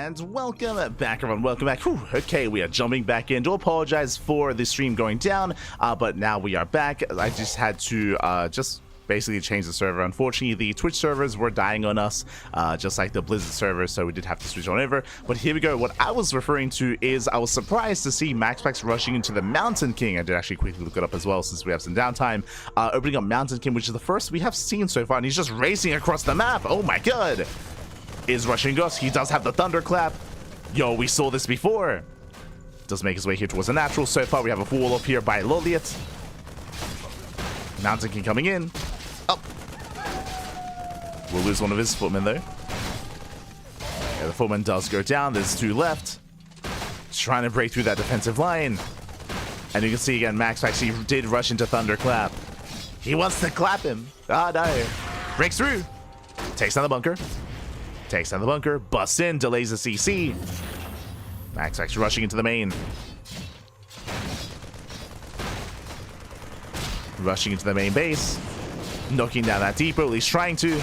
And welcome back, everyone. Welcome back. Whew, okay, we are jumping back in. Do apologize for the stream going down, but now we are back. I just had to just basically change the server. Unfortunately, the Twitch servers were dying on us, just like the Blizzard servers, so we did have to switch on over. But here we go. What I was referring to is I was surprised to see MaxPax rushing into the Mountain King. I did actually quickly look it up as well since we have some downtime. Opening up Mountain King, which is the first we have seen so far, and he's just racing across the map. Oh my god. Is rushing us. He does have the thunderclap. Yo, we saw this before. Does make his way here towards the natural. So far, we have a wall up here by LawLiet. Mountain King coming in. Up. We'll lose one of his footmen, though. Yeah, the footman does go down. There's two left. Just trying to break through that defensive line. And you can see again, MaxPax, he did rush into thunderclap. He wants to clap him. Ah, no. Breaks through. Takes down the bunker. Takes down the bunker, busts in, delays the CC. MaxPax rushing into the main. Rushing into the main base. Knocking down that depot, at least trying to.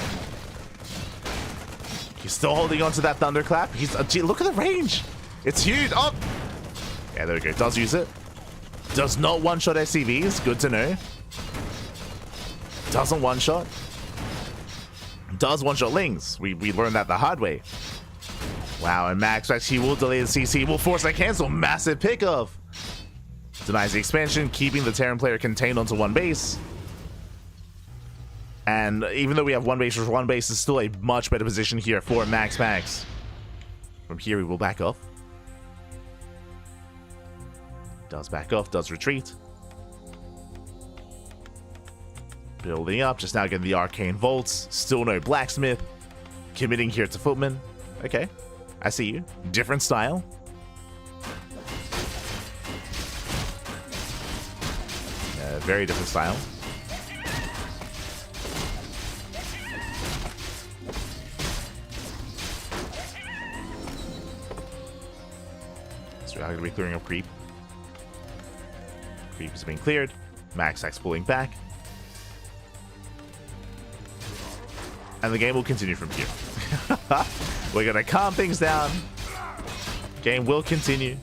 He's still holding on to that thunderclap. Gee, look at the range. It's huge. Oh! Yeah, there we go. Does use it. Does not one-shot SCVs. Good to know. Doesn't one-shot. Does one-shot Lings. We learned that the hard way. Wow, and MaxPax, he will delay the CC, will force that cancel. Massive pick-off. Denies the expansion, keeping the Terran player contained onto one base. And even though we have one base versus one base, it's still a much better position here for MaxPax. From here, we will back off. Does back off, does retreat. Building up, just now getting the arcane vaults. Still no blacksmith. Committing here to footman. Okay, I see you. Different style. Very different style. So we're going to be clearing up creep. Creep is being cleared. MaxPax pulling back. And the game will continue from here. We're going to calm things down. Game will continue.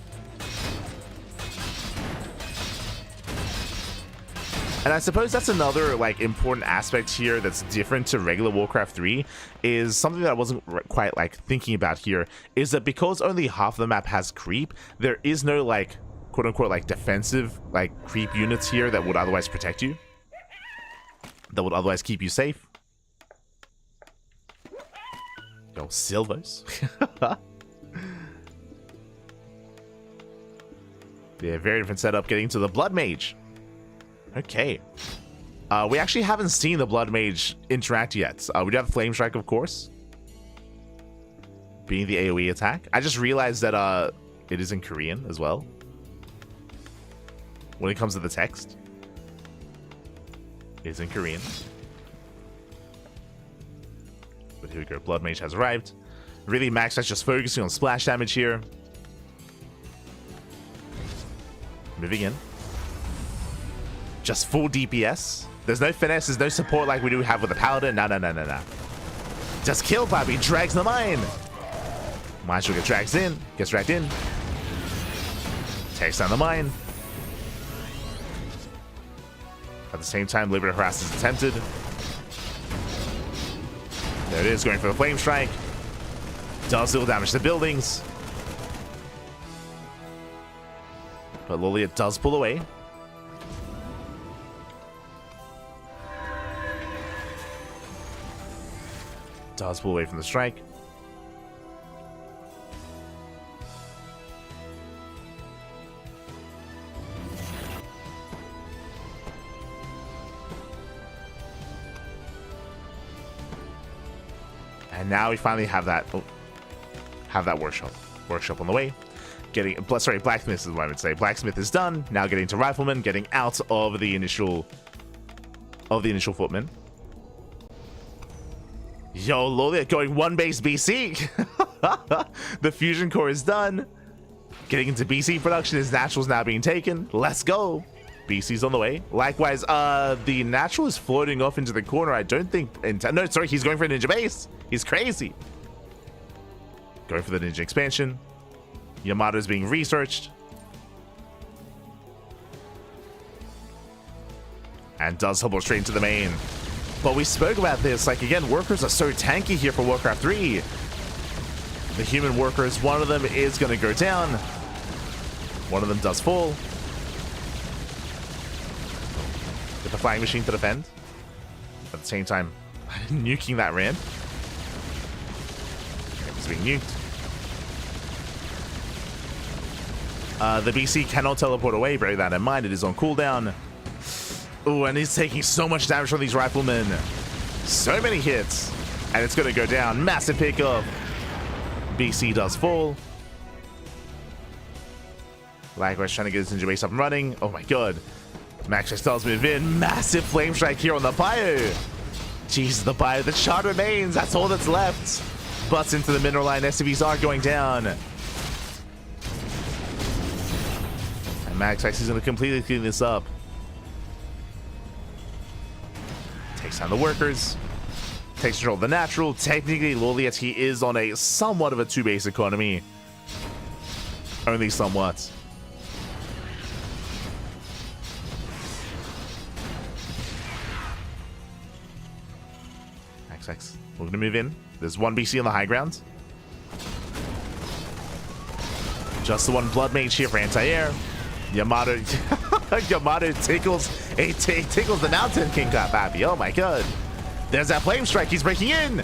And I suppose that's another like important aspect here that's different to regular Warcraft 3 is something that I wasn't quite like thinking about here is that because only half of the map has creep, there is no like quote unquote like defensive like creep units here that would otherwise protect you. That would otherwise keep you safe. Yo, Silvos. Yeah, very different setup getting to the Blood Mage. Okay. We actually haven't seen the Blood Mage interact yet. We do have Flame Strike, of course. Being the AoE attack. I just realized that it is in Korean as well. When it comes to the text. It's in Korean. But here we go. Blood Mage has arrived. Really, MaxPax just focusing on splash damage here. Moving in. Just full DPS. There's no finesse. There's no support like we do have with the Paladin. No. Just kill Bobby. Drags the mine. Maestro gets dragged in. Gets dragged in. Takes down the mine. At the same time, Liberty Harass is attempted. There it is, going for the Flame Strike. Does little damage to buildings. But LawLiet does pull away. Does pull away from the strike. And now we finally have that workshop on the way. Blacksmith is what I would say. Blacksmith is done. Now getting to rifleman, getting out of the initial footman. Yo, LawLiet going one base BC. The fusion core is done. Getting into BC production. His natural's now being taken. Let's go. BC's on the way. Likewise, the natural is floating off into the corner. I don't think... No, sorry, he's going for a ninja base. He's crazy. Going for the ninja expansion. Yamato is being researched. And does hobble straight into the main. But we spoke about this. Like, again, workers are so tanky here for Warcraft 3. The human workers, one of them is going to go down. One of them does fall. With the flying machine to defend. At the same time, nuking that ramp. It's being nuked. The BC cannot teleport away. Bear that in mind. It is on cooldown. Ooh, and he's taking so much damage from these riflemen. So many hits. And it's going to go down. Massive pickup. BC does fall. Likewise trying to get his ninja base up and running. Oh my god. MaxPax does move in. Massive flame strike here on the bio. Jeez, the bio. The shard remains. That's all that's left. Butts into the mineral line. SCVs are going down. And MaxPax is going to completely clean this up. Takes down the workers. Takes control of the natural. Technically, LawLiet, he is on a somewhat of a two-base economy. Only somewhat. MaxPax, we're going to move in. There's one BC on the high ground. Just the one blood mage here for anti-air. Yamato, Yamato tickles the mountain king got happy. Oh my god. There's that flame strike. He's breaking in.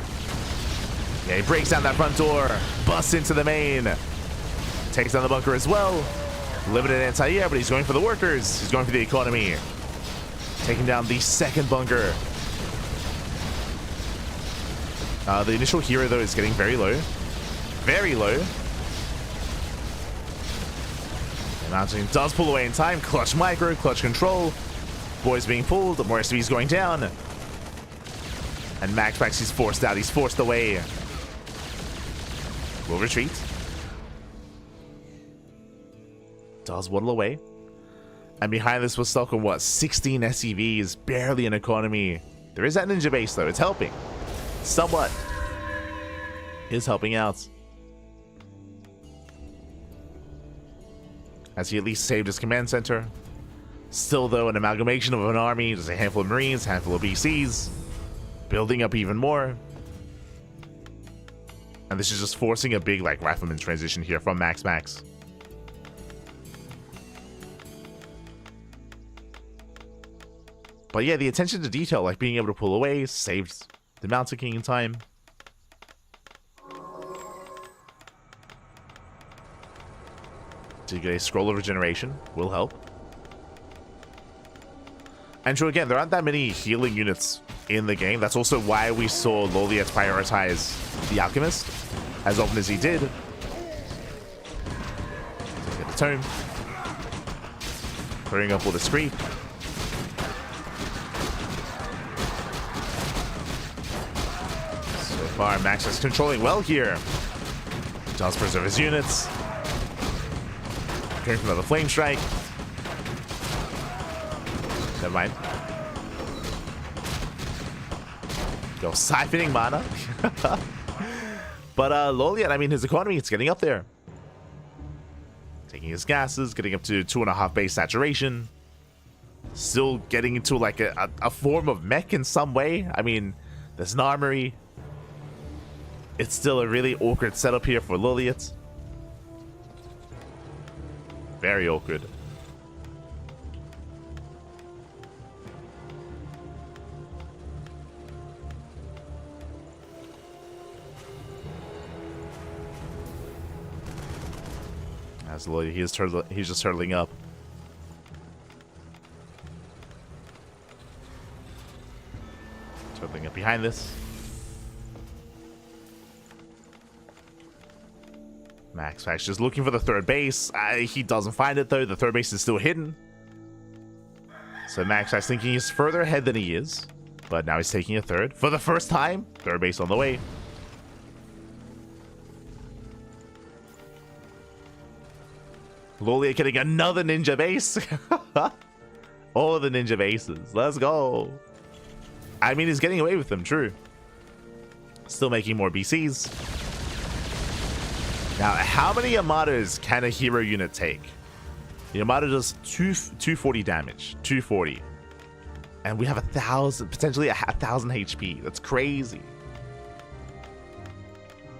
Yeah, he breaks down that front door. Busts into the main. Takes down the bunker as well. Limited anti-air, but he's going for the workers. He's going for the economy. Taking down the second bunker. The initial hero, though, is getting very low. Very low. The mountain does pull away in time. Clutch micro, clutch control. Boys being pulled. More SCVs going down. And MaxPax is forced out. He's forced away. Will retreat. Does waddle away. And behind this was stuck on what? 16 SCVs. Barely an economy. There is that ninja base, though. It's helping. Somewhat. Is helping out. As he at least saved his command center. Still, though, an amalgamation of an army. There's a handful of Marines, a handful of BCs. Building up even more. And this is just forcing a big, like, rifleman transition here from MaxPax. But yeah, the attention to detail, like being able to pull away, saved the Mountain King in time. To get a scroll of regeneration will help. And true, again, there aren't that many healing units in the game. That's also why we saw LawLiet prioritize the Alchemist as often as he did. Get the tome. Clearing up all the creep. So far, Max is controlling well here. Does preserve his units. Going for another flame strike. Never mind. Go siphoning mana. But LawLiet, I mean, his economy, it's getting up there. Taking his gases, getting up to 2.5 base saturation. Still getting into like a form of mech in some way. I mean, there's an armory. It's still a really awkward setup here for LawLiet. Very awkward. As LawLiet, he's just turtling up. Turtling up behind this. MaxPax just looking for the third base. He doesn't find it though. The third base is still hidden. So MaxPax thinking he's further ahead than he is. But now he's taking a third. For the first time. Third base on the way. LawLiet getting another ninja base. All the ninja bases. Let's go. I mean, he's getting away with them, true. Still making more BCs. Now, how many Yamatos can a hero unit take? Yamato does 240 damage, 240. And we have 1,000, potentially 1,000 HP. That's crazy.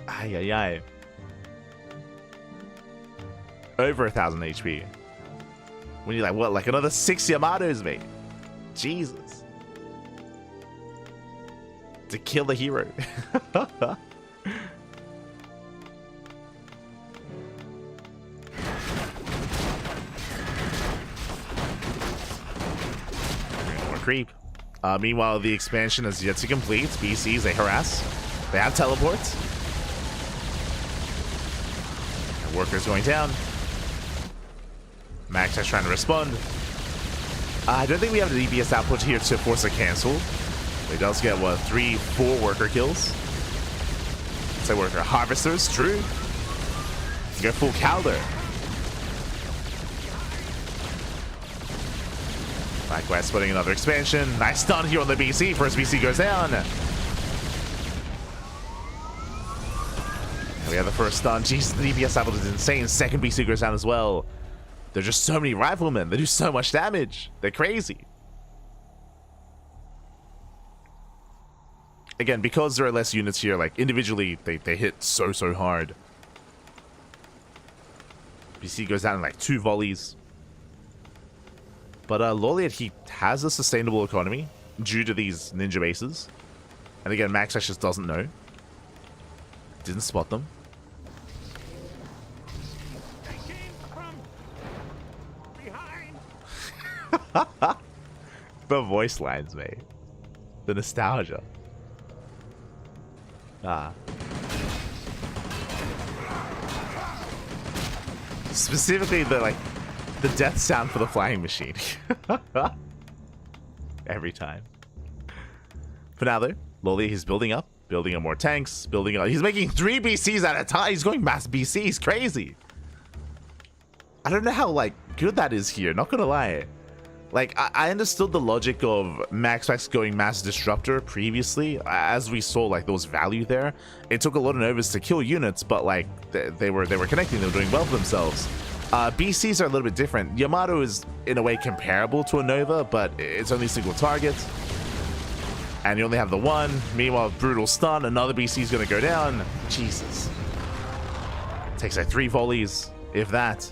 Ay, ay, ay. Over 1,000 HP. We need like, what, like another 6 Yamatos, mate? Jesus. To kill the hero. Creep. Meanwhile, the expansion is yet to complete. BCs, they harass. They have teleports. And workers going down. MaxPax trying to respond. I don't think we have the DPS output here to force a cancel. He does get, what, 3-4 worker kills. Say worker harvesters, true. Go full Calder. Likewise, putting another expansion. Nice stun here on the BC. First BC goes down. And we have the first stun. Jeez, the DPS output is insane. Second BC goes down as well. There's just so many riflemen. They do so much damage. They're crazy. Again, because there are less units here, like individually, they hit so hard. BC goes down in like 2 volleys. But LawLiet, he has a sustainable economy due to these ninja bases. And again, MaxPax just doesn't know. Didn't spot them. The voice lines, mate. The nostalgia. Ah. Specifically the death sound for the flying machine. Every time. For now though, LawLiet, he's building up more tanks, he's making 3 BCs at a time. He's going mass BCs, crazy. I don't know how good that is here, not gonna lie. I understood the logic of MaxPax going Mass Disruptor previously, as we saw there was value there. It took a lot of Novas to kill units, but they were connecting, they were doing well for themselves. BCs are a little bit different. Yamato is in a way comparable to a Nova, but it's only single target. And you only have the one. Meanwhile, brutal stun, another BC is gonna go down. Jesus. Takes 3 volleys, if that.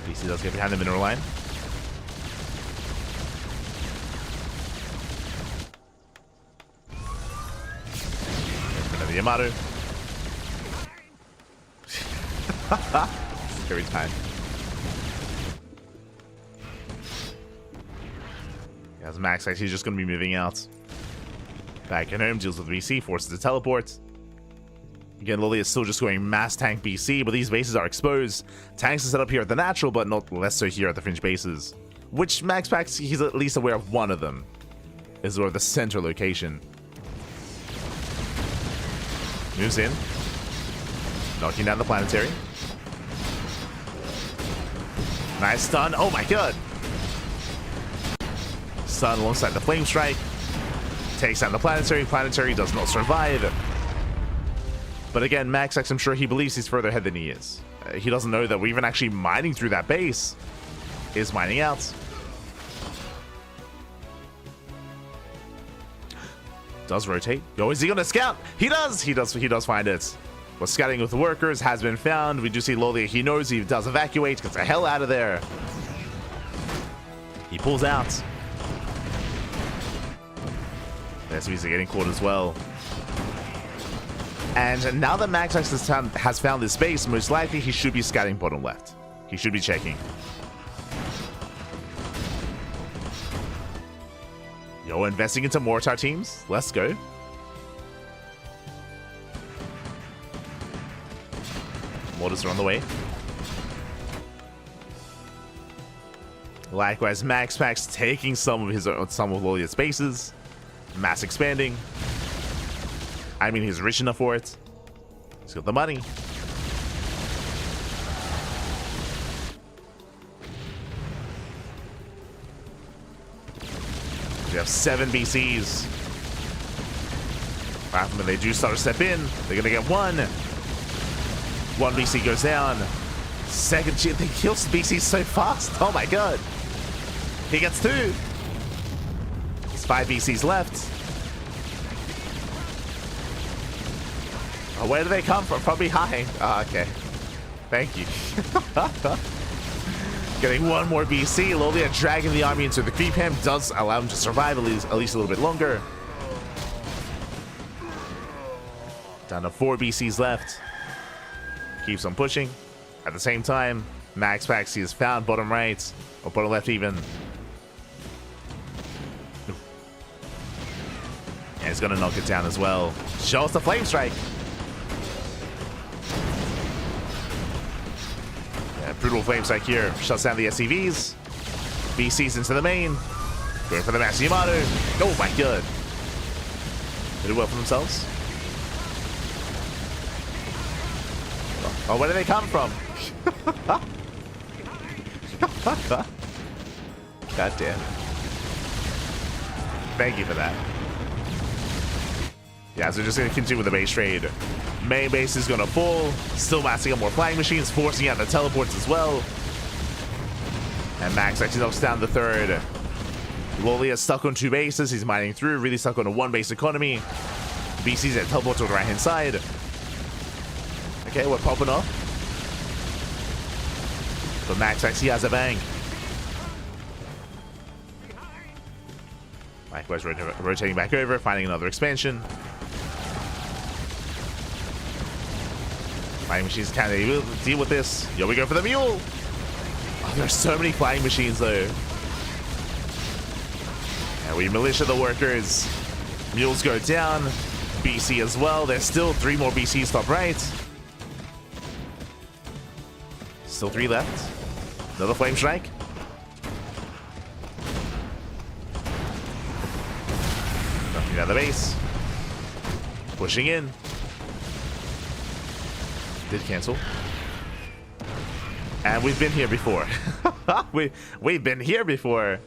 BC does get behind the mineral line. Another Yamato. Every time. As MaxPax, he's just going to be moving out. Back in home, deals with BC, forces to teleport. Again, LawLiet is still just going mass tank BC, but these bases are exposed. Tanks are set up here at the natural, but not less so here at the fringe bases. Which MaxPax, he's at least aware of one of them. Is where the center location. Moves in. Knocking down the planetary. Nice stun. Oh my god. Stun alongside the flame strike. Takes down the planetary. Planetary does not survive. But again, MaxPax, I'm sure he believes he's further ahead than he is. He doesn't know that we're even actually mining through that base. Is mining out. Does rotate. Oh, is he gonna scout? He does! He does find it. Was scouting with the workers, has been found. We do see LawLiet, he knows he does evacuate, gets the hell out of there. He pulls out. There's Visa getting caught as well. And now that MaxPax has found this base, most likely he should be scouting bottom left. He should be checking. Yo, investing into mortar teams. Let's go. Mortars are on the way. Likewise, MaxPax taking some of LawLiet's bases. Mass expanding. I mean, he's rich enough for it. He's got the money. We have 7 BCs. When they do start to step in, they're gonna get one. One BC goes down. Second, they kills the BC so fast. Oh my god. He gets two. There's 5 BCs left. Oh, where do they come from? From behind. Oh, okay. Thank you. Getting one more BC. LawLiet dragging the army into the creep hem does allow him to survive at least a little bit longer. Down to 4 BCs left. Keeps on pushing. At the same time, MaxPax is found bottom right, or bottom left even. And he's gonna knock it down as well. Show us the flame strike. Yeah, brutal flame strike here. Shuts down the SCVs. BC's into the main. Going for the Master Yamato. Oh my god. Did it well for themselves? Oh, where do they come from? God damn. Thank you for that. Yeah, so just gonna continue with the base trade. Main base is gonna fall. Still massing up more flying machines, forcing out the teleports as well. And Max actually knocks down the third. LawLiet stuck on 2 bases. He's mining through, really stuck on a 1 base economy. BC's at teleport to the right hand side. Okay, we're popping off. But MaxPax, he has a bang. Likewise, rotating back over, finding another expansion. Flying machines can't deal with this. Here we go for the mule. Oh, there's so many flying machines though. And we militia the workers. Mules go down. BC as well. There's still 3 more BCs top right. Still 3 left. Another flame strike. Knocking down the base. Pushing in. Did cancel. And we've been here before. We've been here before.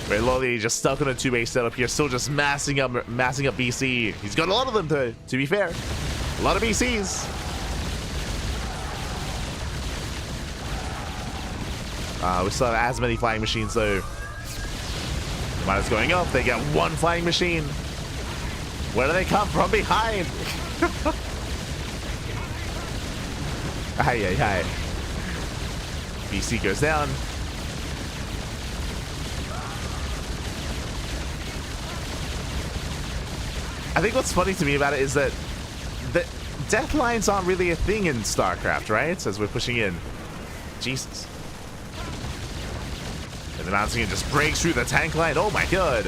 Where LawLiet just stuck on a 2 base setup here, still just massing up BC. He's got a lot of them to be fair. A lot of BCs. We still have as many flying machines though. The minus going up, they get 1 flying machine. Where do they come from? Behind. Hi. BC goes down. I think what's funny to me about it is that the death lines aren't really a thing in StarCraft, right? As we're pushing in. Jesus. And the mountain just breaks through the tank line. Oh my god.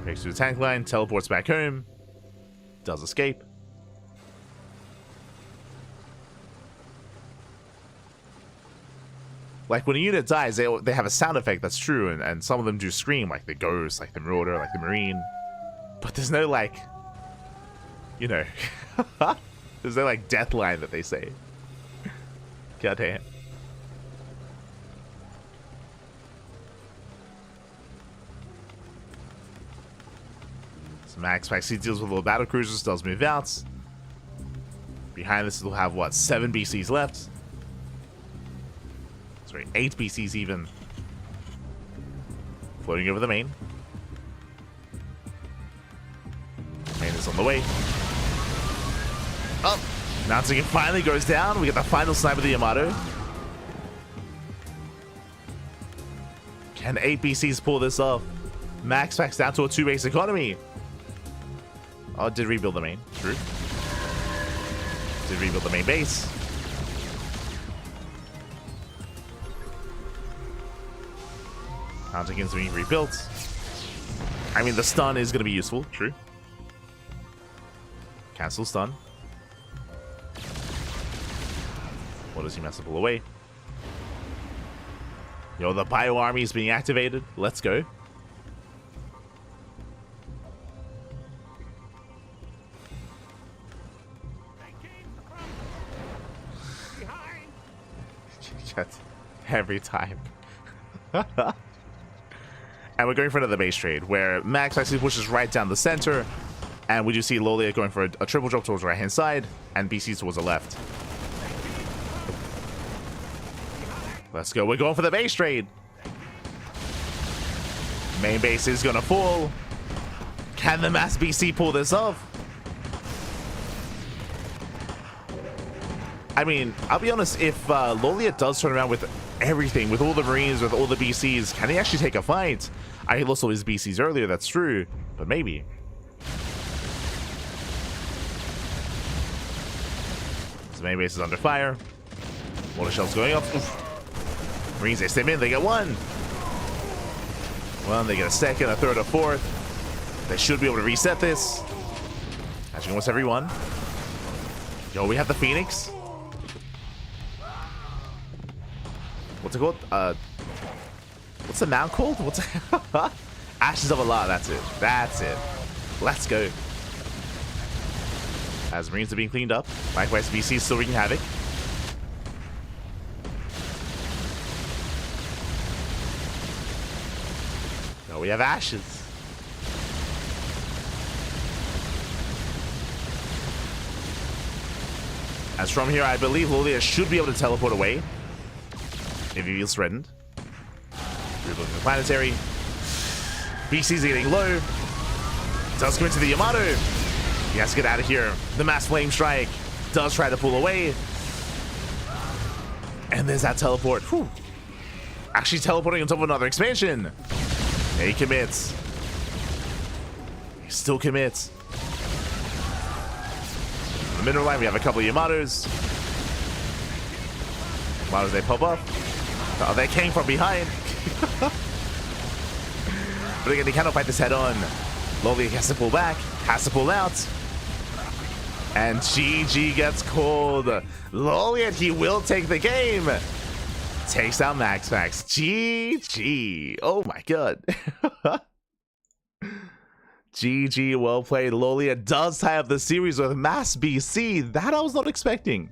Breaks through the tank line, teleports back home. Does escape. Like when a unit dies, they have a sound effect, that's true, and some of them do scream, like the Ghost, like the Marauder, like the Marine. But there's no like, you know, there's no like death line that they say. God damn. So MaxPax, he deals with little battle cruisers, does move out. Behind this, we'll have what, 7 BCs left. Sorry, 8 BCs even. Floating over the main. Main is on the way. Oh! Announcing it finally goes down. We get the final snipe of the Yamato. Can 8 BCs pull this off? MaxPax down to a 2 base economy. Oh, did rebuild the main. True. Did rebuild the main base. Mounting is being rebuilt. I mean, the stun is going to be useful. True. Cancel stun. What does he mess up all away? Yo, the bio army is being activated. Let's go. Every time. And we're going for another base trade where Max actually pushes right down the center. And we do see LawLiet going for a triple drop towards the right-hand side and BC towards the left. Let's go. We're going for the base trade. Main base is going to fall. Can the Mass BC pull this off? I mean, I'll be honest, if LawLiet does turn around with everything, with all the Marines, with all the BCs, can he actually take a fight? I lost all his BCs earlier, that's true, but maybe. His main base is under fire. Mortar shells going off. Oof. Marines, they stem in, they get one. Well, they get a second, a third, a fourth. They should be able to reset this. Catching almost every one. Yo, we have the Phoenix. What's it called? What's the mount called? What's it? Ashes of Allah, that's it. That's it. Let's go. As Marines are being cleaned up. Likewise, BC is still wreaking havoc. No, we have Ashes. As from here, I believe LawLiet should be able to teleport away if he feels threatened. Rebuilding the planetary. BC's getting low. Does come into the Yamato. He has to get out of here. The mass flame strike does try to pull away. And there's that teleport. Whew. Actually teleporting on top of another expansion. He commits. He still commits. In the middle line, we have a couple of Yamatos. Yamatos, they pop up. Oh, they came from behind. But again, they cannot fight this head on. LawLiet has to pull back, has to pull out. And GG gets called. LawLiet, he will take the game. Takes out MaxPax. GG. Oh my god. GG, well played. LawLiet does tie up the series with Mass BC. That I was not expecting.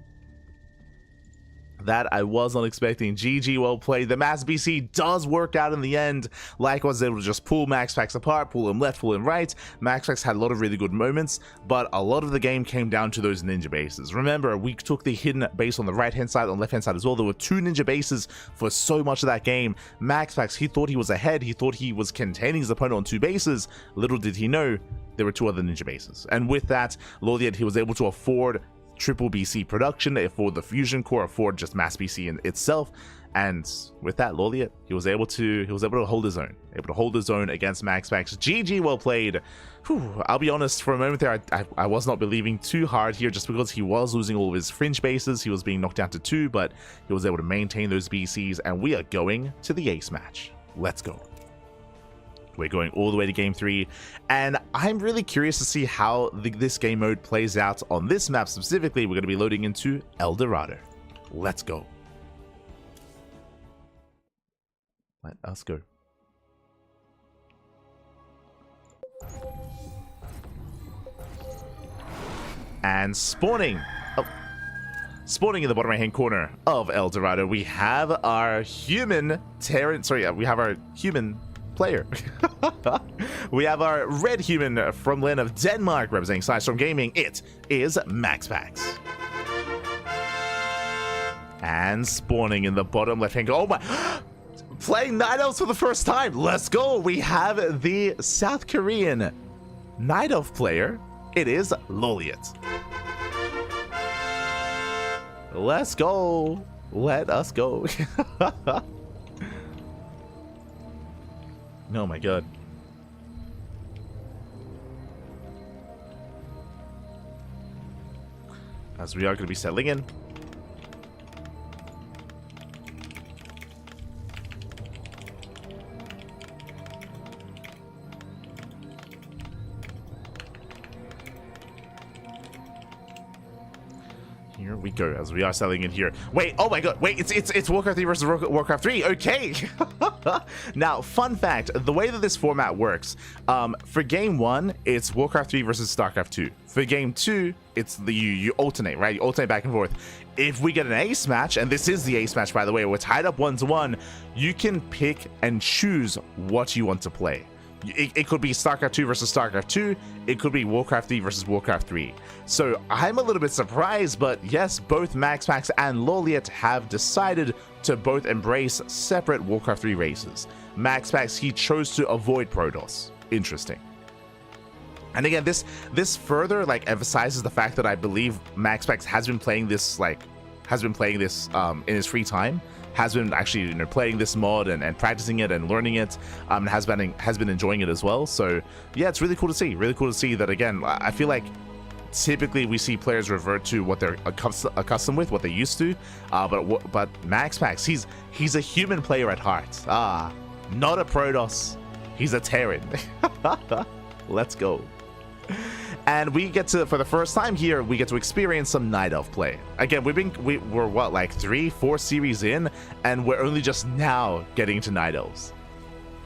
That I was not expecting. GG, well played. The Mass BC does work out in the end. Likewise, able to just pull MaxPax apart, pull him left, pull him right. MaxPax had a lot of really good moments, but a lot of the game came down to those ninja bases. Remember, we took the hidden base on the right-hand side, on the left-hand side as well. There were two ninja bases for so much of that game. MaxPax, he thought he was ahead. He thought he was containing his opponent on two bases. Little did he know, there were two other ninja bases. And with that, LawLiet, he was able to afford triple BC production, afford the fusion core, afford just Mass BC in itself, and with that, LawLiet, he was able to hold his own, against MaxPax. GG, well played. Whew, I'll be honest, for a moment there, I was not believing too hard here, just because he was losing all of his fringe bases. He was being knocked down to 2, but he was able to maintain those BCs, and we are going to the ace match. Let's go. We're going all the way to game 3, and I'm really curious to see how this game mode plays out on this map specifically. We're going to be loading into El Dorado. Let's go. Let us go. And spawning in the bottom right hand corner of El Dorado, we have our human player. We have our red human from land of Denmark representing Sidestorm Gaming. It is MaxPax. And spawning in the bottom left hand. Oh my, playing Night Elves for the first time. Let's go. We have the South Korean Night Elf player. It is LawLiet. Let's go. Let us go. Oh my god. As we are going to be settling in. Here we go, as we are selling in here. Wait, oh my god, wait, it's Warcraft 3 versus Warcraft 3, okay. Now, fun fact, the way that this format works, for game 1, it's Warcraft 3 versus StarCraft 2. For game 2, it's you alternate, right? You alternate back and forth. If we get an ace match, and this is the ace match, by the way, we're tied up 1-1, you can pick and choose what you want to play. It could be StarCraft 2 versus StarCraft 2. It could be Warcraft 3 versus Warcraft 3. So I'm a little bit surprised, but yes, both MaxPax and LawLiet have decided to both embrace separate Warcraft 3 races. MaxPax, he chose to avoid Protoss. Interesting. And again, this further like emphasizes the fact that I believe MaxPax has been playing this in his free time. Has been actually playing this mod and practicing it and learning it, has been enjoying it as well. So yeah, it's really cool to see that. Again, I feel like typically we see players revert to what they're accustomed with, what they used to, but MaxPax, he's a human player at heart. Not a Protoss, he's a Terran. Let's go. And we get to, for the first time here, we get to experience some Night Elf play. Again, we're what, like 3-4 series in, and we're only just now getting to Night Elves,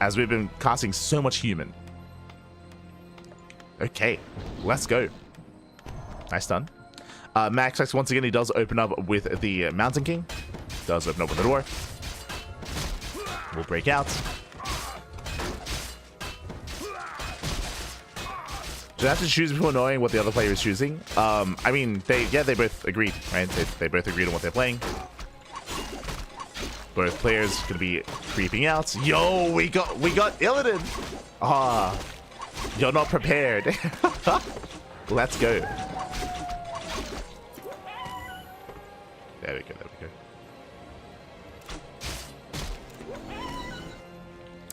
as we've been casting so much human. Okay, let's go. Nice stun. MaxPax, once again, he does open up with the Mountain King. Does open up with the door. We'll break out. Do you have to choose before knowing what the other player is choosing? I mean, they both agreed, right? They both agreed on what they're playing. Both players gonna be creeping out. Yo, we got Illidan. You're not prepared. Let's go. There we go.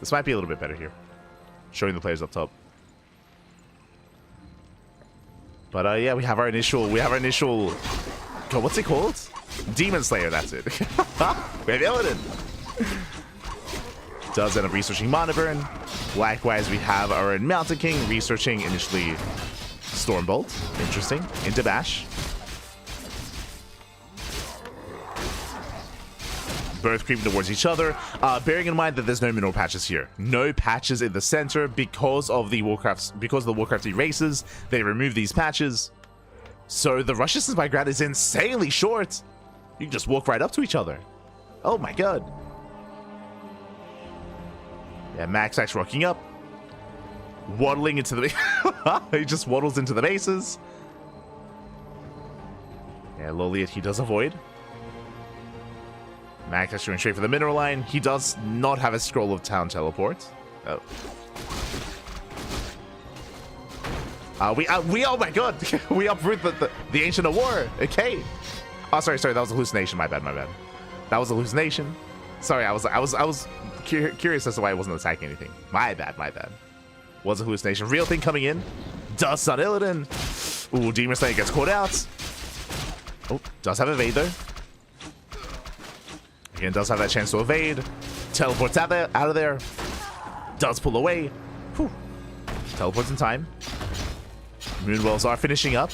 This might be a little bit better here, showing the players up top. But yeah, we have our initial, God, what's it called? Demon Slayer, that's it. We have Illidan. Does end up researching Mana Burn. Likewise, we have our own Mountain King researching initially Stormbolt. Interesting. Into Bash. Both creeping towards each other, bearing in mind that there's no mineral patches here. No patches in the center because of the Warcraft 3 races. They remove these patches. So the rush distance by ground is insanely short. You can just walk right up to each other. Oh my god. Yeah, MaxPax rocking up. Waddling into the... He just waddles into the bases. Yeah, LawLiet, he does avoid. MaxPax going straight for the mineral line. He does not have a Scroll of Town teleport. Oh. Oh my god, we uproot the Ancient of War. Okay. Oh, sorry, that was a hallucination. My bad. That was a hallucination. Sorry, I was curious as to why I wasn't attacking anything. My bad. Was a hallucination. Real thing coming in. Does stun Illidan. Ooh, Demon Slayer gets caught out. Oh, does have evade though. Again, does have that chance to evade. Teleports out of there. Does pull away. Whew. Teleports in time. Moonwells are finishing up.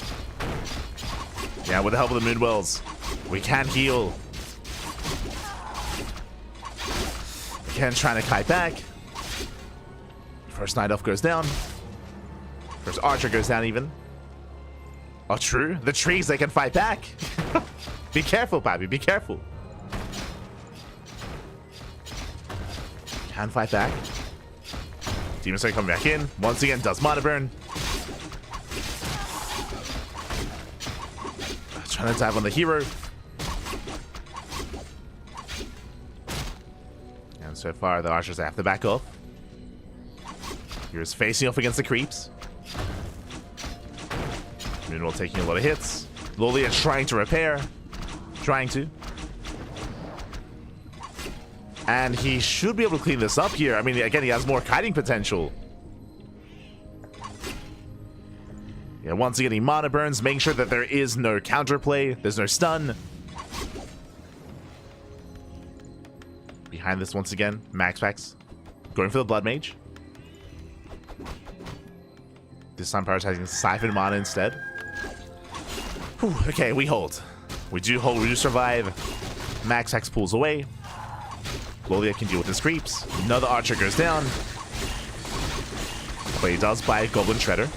Yeah, with the help of the Moonwells, we can heal. Again, trying to kite back. First Night Elf goes down. First Archer goes down even. Oh, true. The trees, they can fight back. Be careful, Pappy. Be careful. Can fight back. Demon Slayer coming back in. Once again, does Mana Burn. Trying to dive on the hero. And so far, the Archers have to back off. Hero's facing off against the creeps. Moonwell taking a lot of hits. LawLiet trying to repair. Trying to. And he should be able to clean this up here. I mean, again, he has more kiting potential. Yeah, once again, he Mana Burns, making sure that there is no counterplay. There's no stun. Behind this once again, MaxPax going for the Blood Mage. This time prioritizing Siphon Mana instead. Whew, okay, we hold. We do hold, we do survive. MaxPax pulls away. LawLiet can deal with his creeps. Another archer goes down. But he does buy a Goblin Shredder.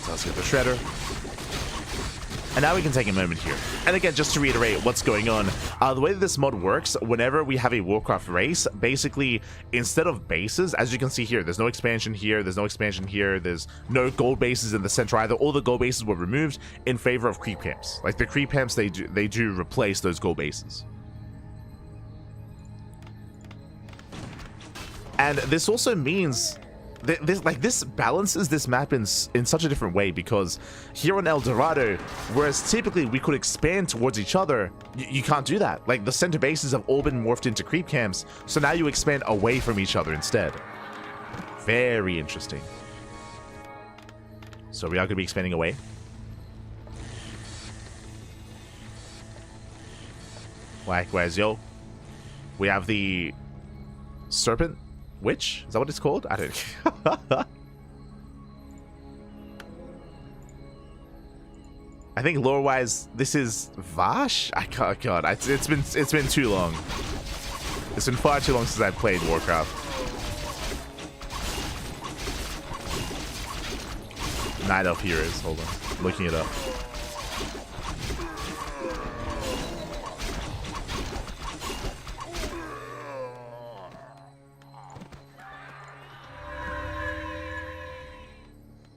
Does get the Shredder. And now we can take a moment here. And again, just to reiterate what's going on, the way that this mod works, whenever we have a Warcraft race, basically, instead of bases, as you can see here, there's no expansion here, there's no expansion here, there's no gold bases in the center either. All the gold bases were removed in favor of creep camps. Like, the creep camps, they do replace those gold bases. And this also means this balances this map in such a different way, because here on El Dorado, whereas typically we could expand towards each other, you can't do that. Like, the center bases have all been morphed into creep camps, so now you expand away from each other instead. Very interesting. So we are going to be expanding away. Likewise, yo, we have the Serpent Witch? Is that what it's called? I don't know. I think lore-wise, this is Vash? I can't, God, it's been too long. It's been far too long since I've played Warcraft. Night Elf Heroes. Hold on, I'm looking it up.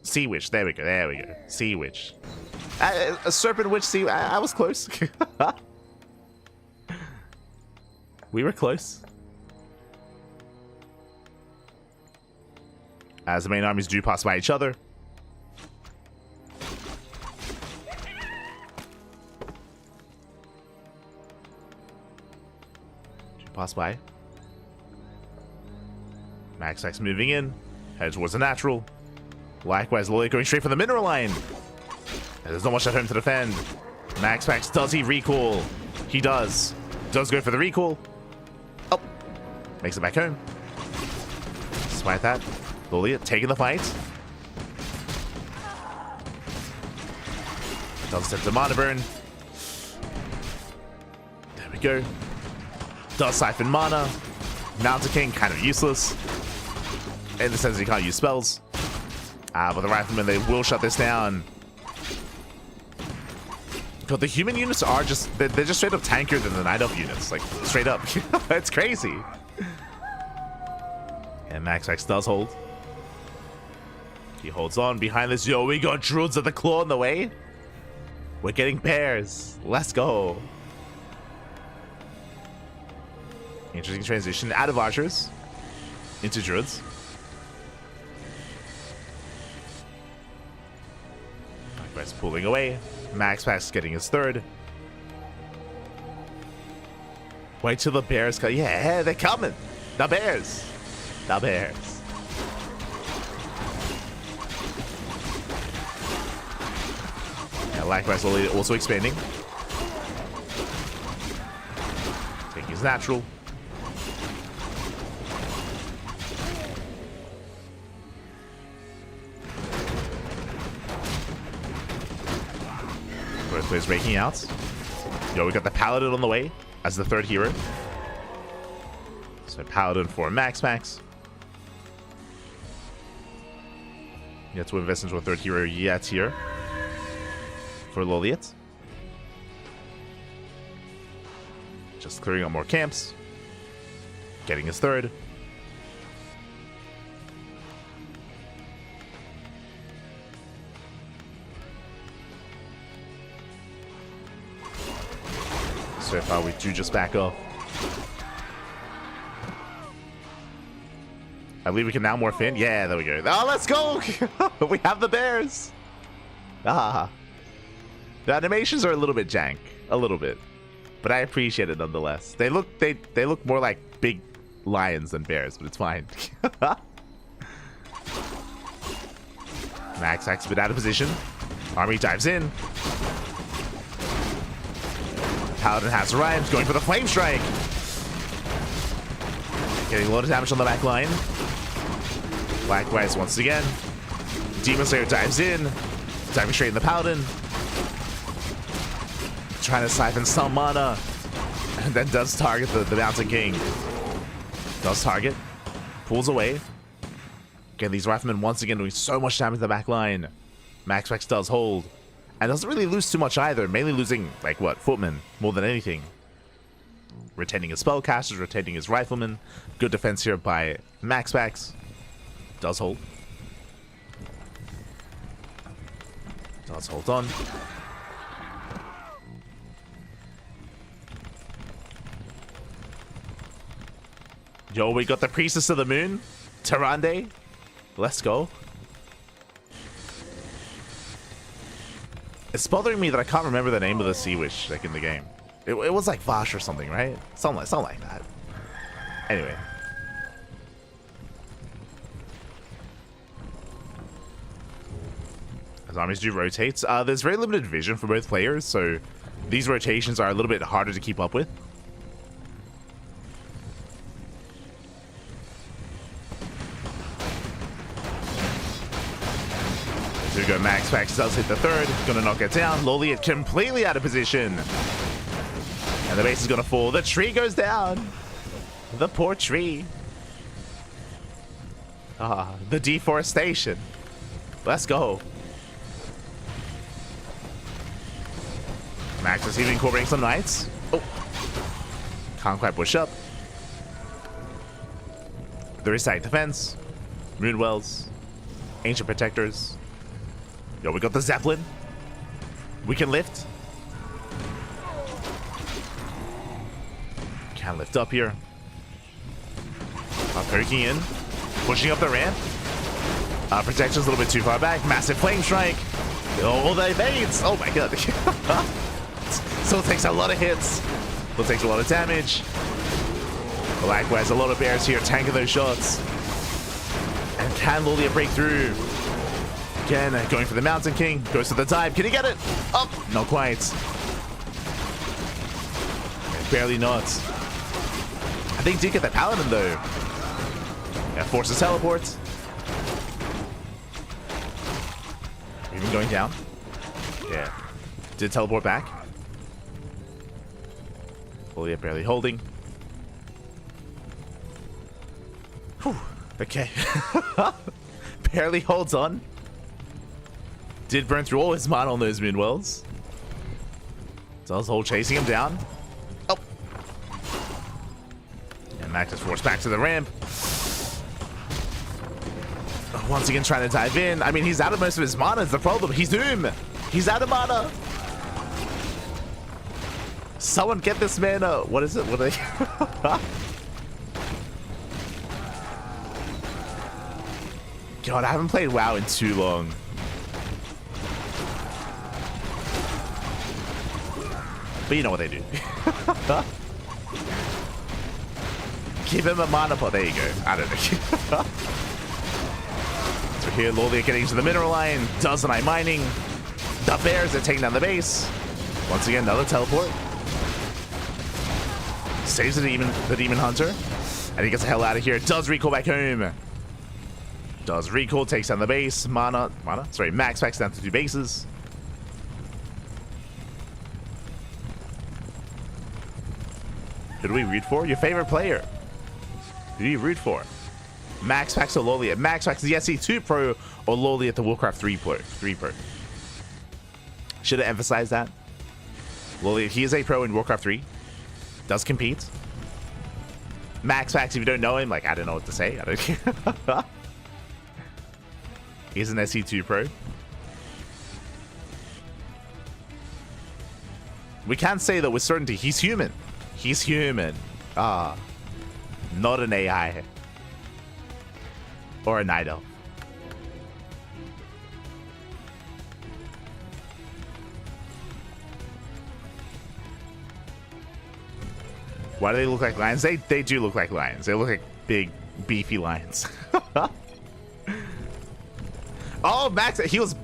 Sea Witch. There we go. There we go. Sea Witch. A Serpent Witch. Sea. I was close. We were close. As the main armies do pass by each other. Pass by. MaxPax moving in. Head towards the natural. Likewise, LawLiet going straight for the mineral line. And there's not much at home to defend. MaxPax, does he recall? He does. Does go for the recall. Oh. Makes it back home. Despite that, LawLiet taking the fight. Does attempt to mana burn. There we go. Does siphon mana. Mountain King, kind of useless. In the sense that he can't use spells. But the Riflemen, they will shut this down. Because the human units are just, they're just straight up tankier than the Night Elf units. Like, straight up. It's crazy. And MaxPax does hold. He holds on behind this. Yo, we got Druids of the Claw in the way. We're getting bears. Let's go. Interesting transition out of archers into Druids. Likewise, pulling away. MaxPax getting his third. Wait till the bears come. Yeah, they're coming. The bears. The bears. Yeah, likewise, LawLiet also expanding. Taking his natural. Both players raking out. Yo, we got the Paladin on the way as the third hero. So Paladin for MaxPax. Yet to invest into a third hero yet here for LawLiet. Just clearing up more camps. Getting his third. So far, we do just back off. I believe we can now morph in. Yeah, there we go. Oh, let's go! We have the bears! Ah. The animations are a little bit jank. A little bit. But I appreciate it nonetheless. They look more like big lions than bears, but it's fine. MaxPax a bit out of position. Army dives in. Paladin has arrived, going for the Flame Strike. Getting a lot of damage on the back line. Likewise, once again, Demon Slayer dives in, diving straight in the Paladin, trying to siphon some mana, and then does target the Mountain King. Does target, pulls away. Again, these Riflemen once again doing so much damage to the back line. MaxPax does hold, and doesn't really lose too much either, mainly losing, like, what, Footman, more than anything. Retaining his Spellcasters, retaining his Riflemen. Good defense here by MaxPax. Does hold. Does hold on. Yo, we got the Priestess of the Moon, Tyrande. Let's go. It's bothering me that I can't remember the name of the Sea Witch, like, in the game. It was like Vosh or something, right? Something like that. Anyway. As armies do rotate, there's very limited vision for both players, so these rotations are a little bit harder to keep up with. There we go, MaxPax does hit the third, gonna knock it down. LawLiet completely out of position. And the base is gonna fall. The tree goes down. The poor tree. Ah, the deforestation. Let's go. Max is even incorporating some knights. Oh. Can't quite push up. There is side defense. Moonwells. Ancient Protectors. Yo, we got the Zeppelin. We can lift. Can't lift up here. Poking in. Pushing up the ramp. Protection's a little bit too far back. Massive Flame Strike. Oh, the evades. Oh my god. Still takes a lot of hits. Still takes a lot of damage. Likewise, a lot of bears here tanking those shots. And can LawLiet break through? Again, going for the Mountain King. Goes to the dive. Can he get it? Up. Oh, not quite. Barely not. I think did get the Paladin though. Yeah, forces teleport. Even going down. Yeah. Did teleport back. LawLiet barely holding. Whew. Okay. Barely holds on. Did burn through all his mana on those Moonwells. Does hold, chasing him down. Oh. And Max is forced back to the ramp. Once again trying to dive in. I mean, he's out of most of his mana is the problem. He's Doom. He's out of mana. Someone get this man. What is it? What are they? God, I haven't played WoW in too long. But you know what they do. Give him a mana pot. There you go. I don't know. So here, LawLiet getting to the mineral line. Does an eye mining. The bears are taking down the base. Once again, another teleport. Saves the demon hunter. And he gets the hell out of here. Does recall back home. Does recall, takes down the base. Sorry, MaxPax down to 2 bases. Who do we root for? Your favorite player. Who do you root for? MaxPax or LawLiet? MaxPax the SC2 Pro or LawLiet the Warcraft 3 Pro? Should have emphasized that. LawLiet, he is a pro in Warcraft 3. Does compete. MaxPax, if you don't know him, like, I don't know what to say. I don't care. He's an SC2 Pro. We can say that with certainty, he's human. He's human. Ah. Not an AI. Or a Night Elf. Why do they look like lions? They do look like lions. They look like big, beefy lions. Oh, Max, he was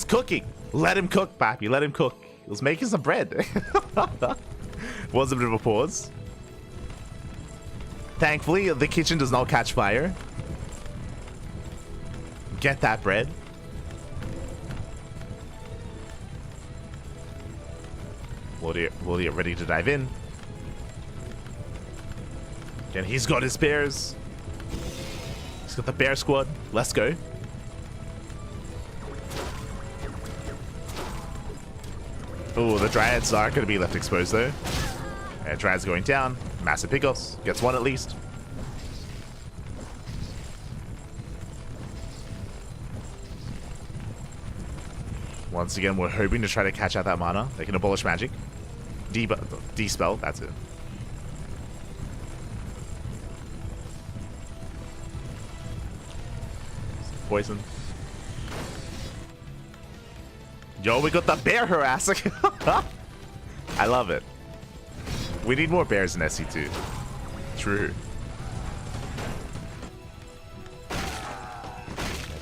cooking. Let him cook, Pappy. Let him cook. He was making some bread. Was a bit of a pause. Thankfully, the kitchen does not catch fire. Get that bread. LawLiet ready to dive in. Again, he's got his bears. He's got the bear squad. Let's go. Oh, the Dryads are going to be left exposed though. Yeah, Dryads going down. Massive pickoffs. Gets one at least. Once again, we're hoping to try to catch out that mana. They can abolish magic. Dispel, that's it. Poison. Yo, we got the bear harassing. I love it. We need more bears in SC2. True.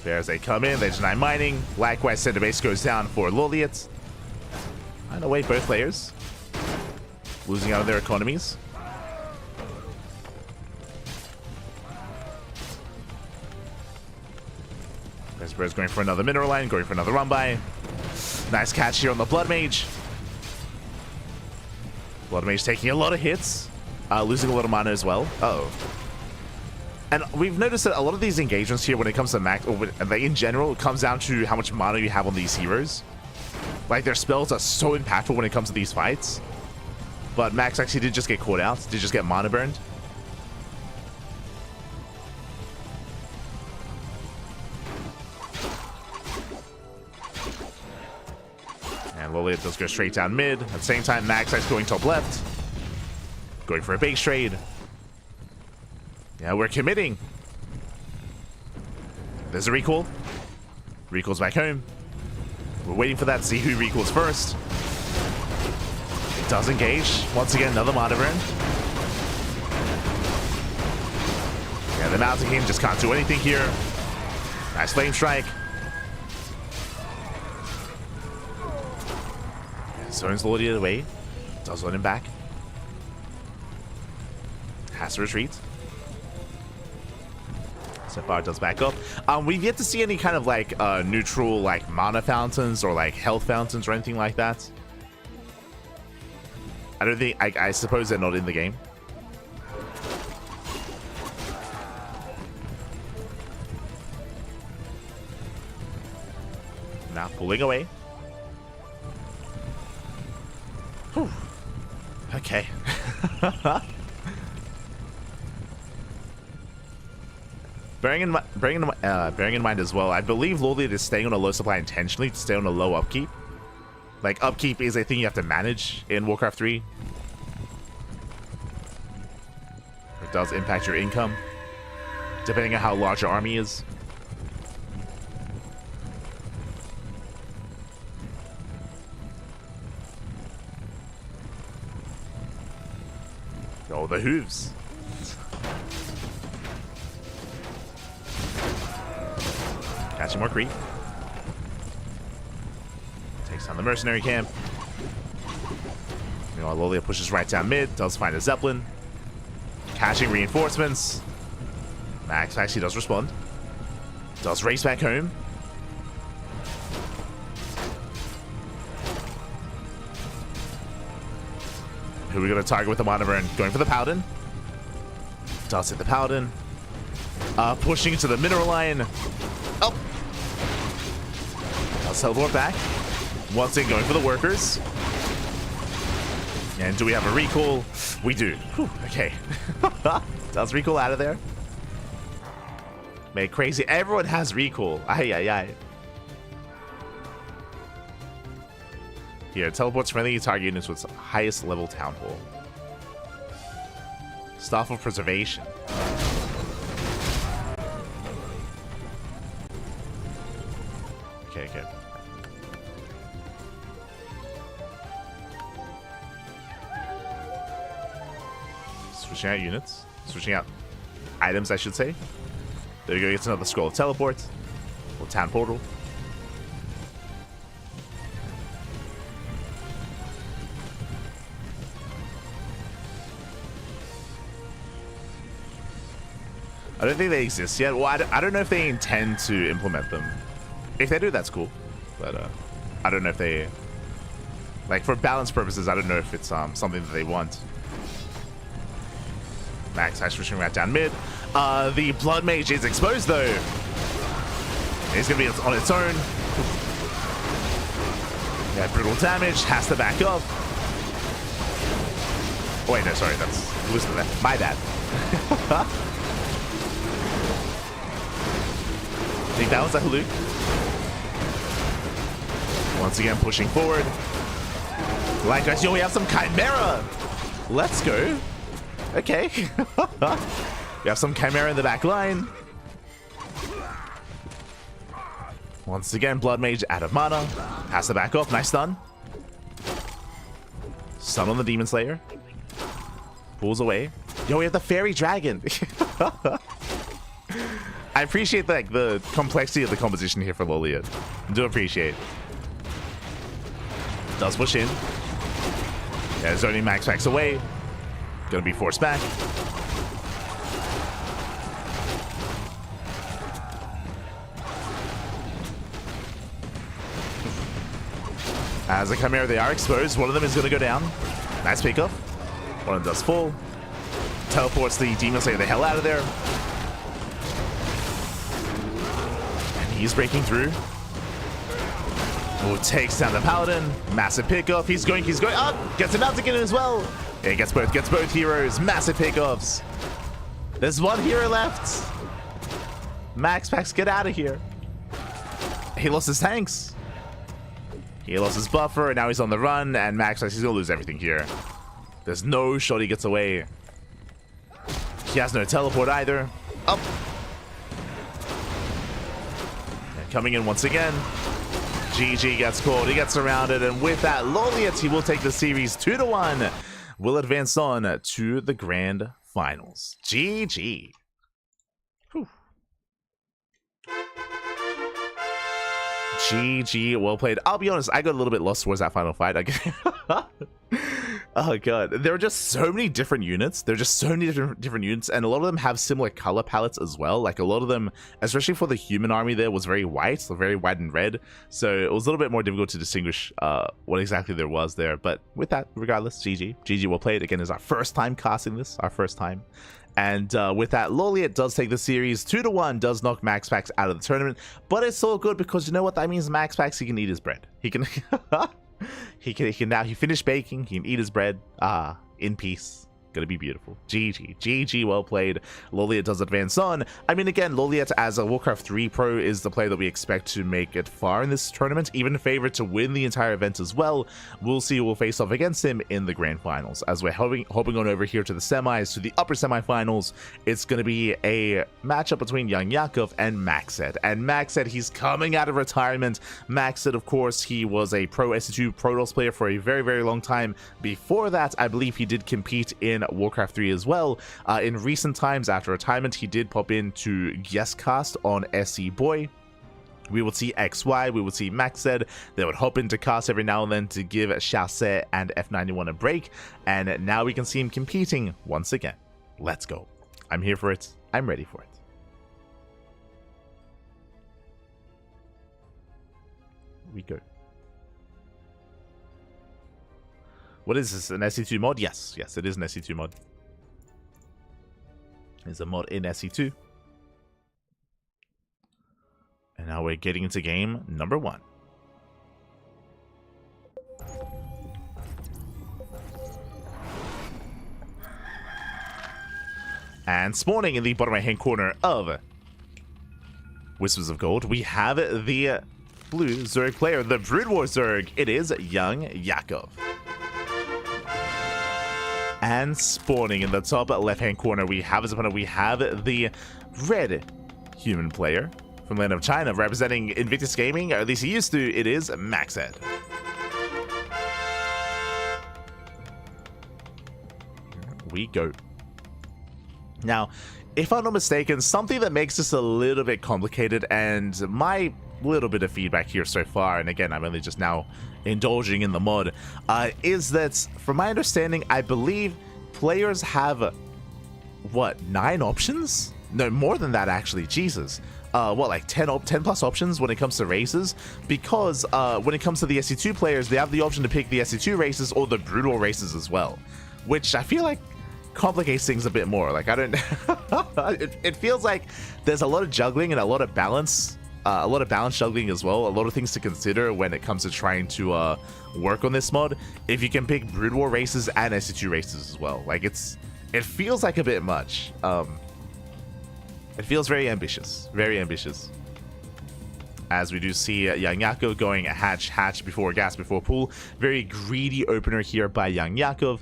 Bears, they come in, they deny mining. Likewise, center base goes down for LawLiet. And away both players. Losing out of their economies. There's Bears going for another mineral line, going for another run by. Nice catch here on the Blood Mage. Blood Mage taking a lot of hits. Losing a lot of mana as well. Uh-oh. And we've noticed that a lot of these engagements here, when it comes to max, or like in general, it comes down to how much mana you have on these heroes. Like, their spells are so impactful when it comes to these fights. But Max actually did just get caught out. Did just get mana burned. And LawLiet does go straight down mid. At the same time, MaxPax going top left. Going for a base trade. Yeah, we're committing. There's a recall. Recall's back home. We're waiting for that to see who recalls first. It does engage. Once again, another mana burn. Yeah, the Mountain King just can't do anything here. Nice flame strike. Zones LawLiet away. Does let him back. Has to retreat. So far, it does back up. We've yet to see any kind of like neutral like mana fountains or like health fountains or anything like that. I don't think. I suppose they're not in the game. Now pulling away. Whew. Okay. Bearing in mind as well, I believe LawLiet is staying on a low supply intentionally to stay on a low upkeep. Like, upkeep is a thing you have to manage in Warcraft 3. It does impact your income, depending on how large your army is. Oh, the hooves. Catching more creep. Takes down the mercenary camp. Meanwhile, LawLiet pushes right down mid. Does find a Zeppelin. Catching reinforcements. Max actually does respond. Does race back home. Who are we going to target with the mana burn? Going for the Paladin. Does hit the Paladin. Pushing into the mineral line. Oh! I'll teleport back. Once again, going for the workers. And do we have a recall? We do. Whew, okay. Does recall out of there? Man, crazy. Everyone has recall. Ay, ay, ay. Here, teleports friendly target units with highest level Town Hall. Staff of Preservation. Okay, okay. Switching out units. Switching out items, I should say. There we go, gets another scroll of teleport. Or town portal. I don't think they exist yet. Well, I don't know if they intend to implement them. If they do, that's cool. But I don't know if they Like, for balance purposes, I don't know if it's something that they want. MaxPax pushing right down mid. The Blood Mage is exposed, though. It's going to be on its own. Yeah, brutal damage. Has to back up. Oh, wait, no, sorry. That's... Who was that? My bad. I think that was a Haluk. Once again, pushing forward. Like I see, we have some Chimera. Let's go. Okay. We have some Chimera in the back line. Once again, Blood Mage out of mana. Has to back off. Nice stun. Stun on the Demon Slayer. Pulls away. Yo, we have the Fairy Dragon. I appreciate like the complexity of the composition here for LawLiet. Do appreciate. Does push in. Yeah, zoning MaxPax away. Gonna be forced back. As a Chimera, they are exposed. One of them is gonna go down. Nice pick up. One of them does fall. Teleports the Demon Slayer the hell out of there. And he's breaking through. Oh, takes down the Paladin. Massive pickoff. He's going up. Gets him out to get it as well. Yeah, gets both heroes. Massive pickoffs. There's one hero left. MaxPax, get out of here. He lost his tanks. He lost his buffer, and now he's on the run, and MaxPax, he's gonna lose everything here. There's no shot he gets away. He has no teleport either. Up. And coming in once again. GG gets caught, he gets surrounded, and with that, LawLiet, he will take the series 2-1. Will advance on to the grand finals. GG. Whew. GG, well played. I'll be honest, I got a little bit lost towards that final fight. Oh god, there are just so many different units. There are just so many different units, and a lot of them have similar color palettes as well. Like a lot of them, especially for the human army, there was very white, so very white and red. So it was a little bit more difficult to distinguish what exactly there was there. But with that, regardless, GG, well played. Again, is our first time casting this, our first time. And with that, LawLiet does take the series 2-1, does knock MaxPax out of the tournament. But it's all good because you know what that means? MaxPax, he can eat his bread. He can. He finished baking, he can eat his bread in peace. Gonna be beautiful. GG, well played. LawLiet does advance on. I mean, again, LawLiet as a Warcraft 3 pro is the player that we expect to make it far in this tournament, even favored to win the entire event as well. We'll see who will face off against him in the grand finals. As we're hopping on over here to the semis, to the upper semifinals, it's gonna be a matchup between YoungYakov and Maxed. And Maxed, he's coming out of retirement. Maxed, of course, he was a pro SC2 Protoss player for a very, very long time. Before that, I believe he did compete in Warcraft 3 as well. In recent times after retirement, he did pop into guest cast on SC Boy. We would see XY, we would see Maxed. They would hop into cast every now and then to give Chassé and F91 a break, and now we can see him competing once again. Let's go. I'm here for it. I'm ready for it. Here we go. What is this, an SC2 mod? Yes, it is an SC2 mod. There's a mod in SC2. And now we're getting into game number 1. And spawning in the bottom right hand corner of Whispers of Gold, we have the blue Zerg player, the Brood War Zerg. It is YoungYakov. And spawning in the top left-hand corner, we have as opponent, we have the red human player from land of China, representing Invictus Gaming, or at least he used to. It is Maxed. Here we go. Now, if I'm not mistaken, something that makes this a little bit complicated, and my little bit of feedback here so far, and again, I'm only just now indulging in the mod, is that, from my understanding, I believe players have, what, 9 options? No, more than that, actually. Jesus. what, like 10 plus options when it comes to races, because when it comes to the SC2 players, they have the option to pick the SC2 races or the brutal races as well, which I feel like complicates things a bit more. Like, I don't it feels like there's a lot of juggling and a lot of balance juggling as well, a lot of things to consider when it comes to trying to work on this mod if you can pick Brood War races and SC2 races as well. Like, it feels like a bit much. It feels very ambitious, as we do see YoungYakov going hatch before gas before pool. Very greedy opener here by YoungYakov.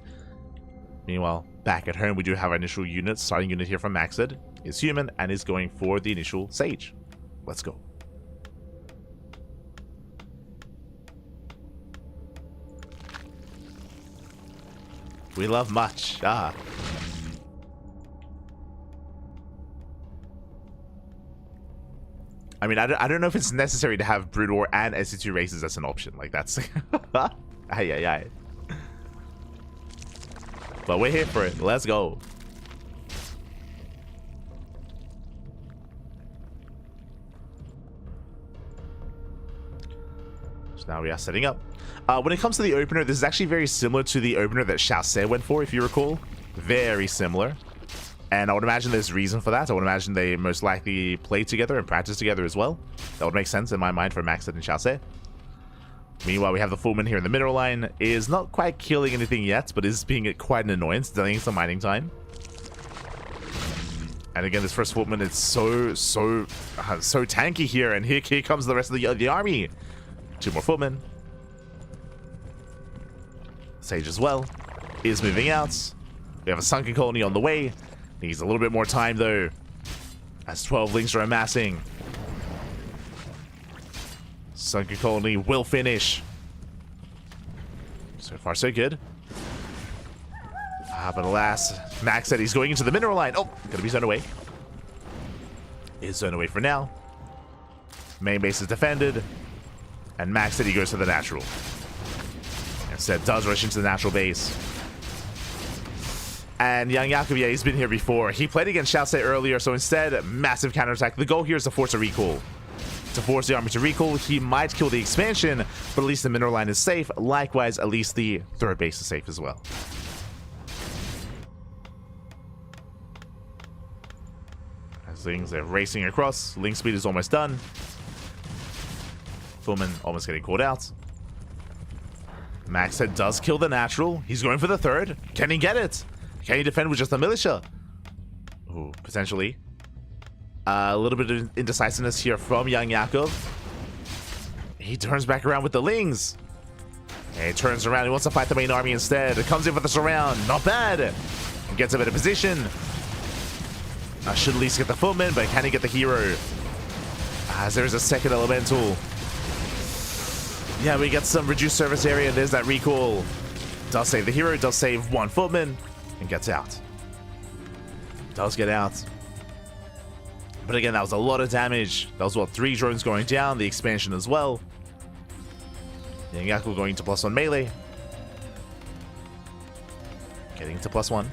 Meanwhile, back at home, we do have our initial unit. Starting unit here from Maxed is human and is going for the initial Sage. Let's go. We love much. I mean, I don't know if it's necessary to have Brood War and SC2 races as an option. Like, that's... Aye. But we're here for it. Let's go. So now we are setting up. When it comes to the opener, this is actually very similar to the opener that Harstem went for, if you recall. Very similar. And I would imagine there's reason for that. I would imagine they most likely play together and practice together as well. That would make sense in my mind for Maxed and Harstem. Meanwhile, we have the Fullman here in the middle line. Is not quite killing anything yet, but is being quite an annoyance, delaying some mining time. And again, this first Fullman is so tanky here. And here comes the rest of the army. 2 more Fullmen. Sage as well is moving out. We have a sunken colony on the way. Needs a little bit more time though, as 12 links are amassing. Sunken colony will finish. So far so good. But alas, Max said he's going into the mineral line. Oh, gonna be zoned away. Is zoned away for now. Main base is defended, and Max said he goes to the natural. Instead does rush into the natural base. And YoungYakov, yeah, he's been here before. He played against Harstem earlier, so instead, massive counterattack. The goal here is to force a recall. To force the army to recall, he might kill the expansion, but at least the mineral line is safe. Likewise, at least the third base is safe as well. As things are racing across, link speed is almost done. Fullman almost getting caught out. Maxed does kill the natural. He's going for the third. Can he get it? Can he defend with just a militia? Ooh, potentially. A little bit of indecisiveness here from YoungYakov. He turns back around with the Lings. And he turns around. He wants to fight the main army instead. It comes in for the surround. Not bad. Gets a better position. Should at least get the Fullman, but can he get the hero? As there's a second elemental. Yeah, we get some reduced service area. There's that recall. Does save the hero. Does save 1 Fullman. And gets out. Does get out. But again, that was a lot of damage. That was, what, 3 drones going down. The expansion as well. YoungYakov going to +1 melee. Getting to +1.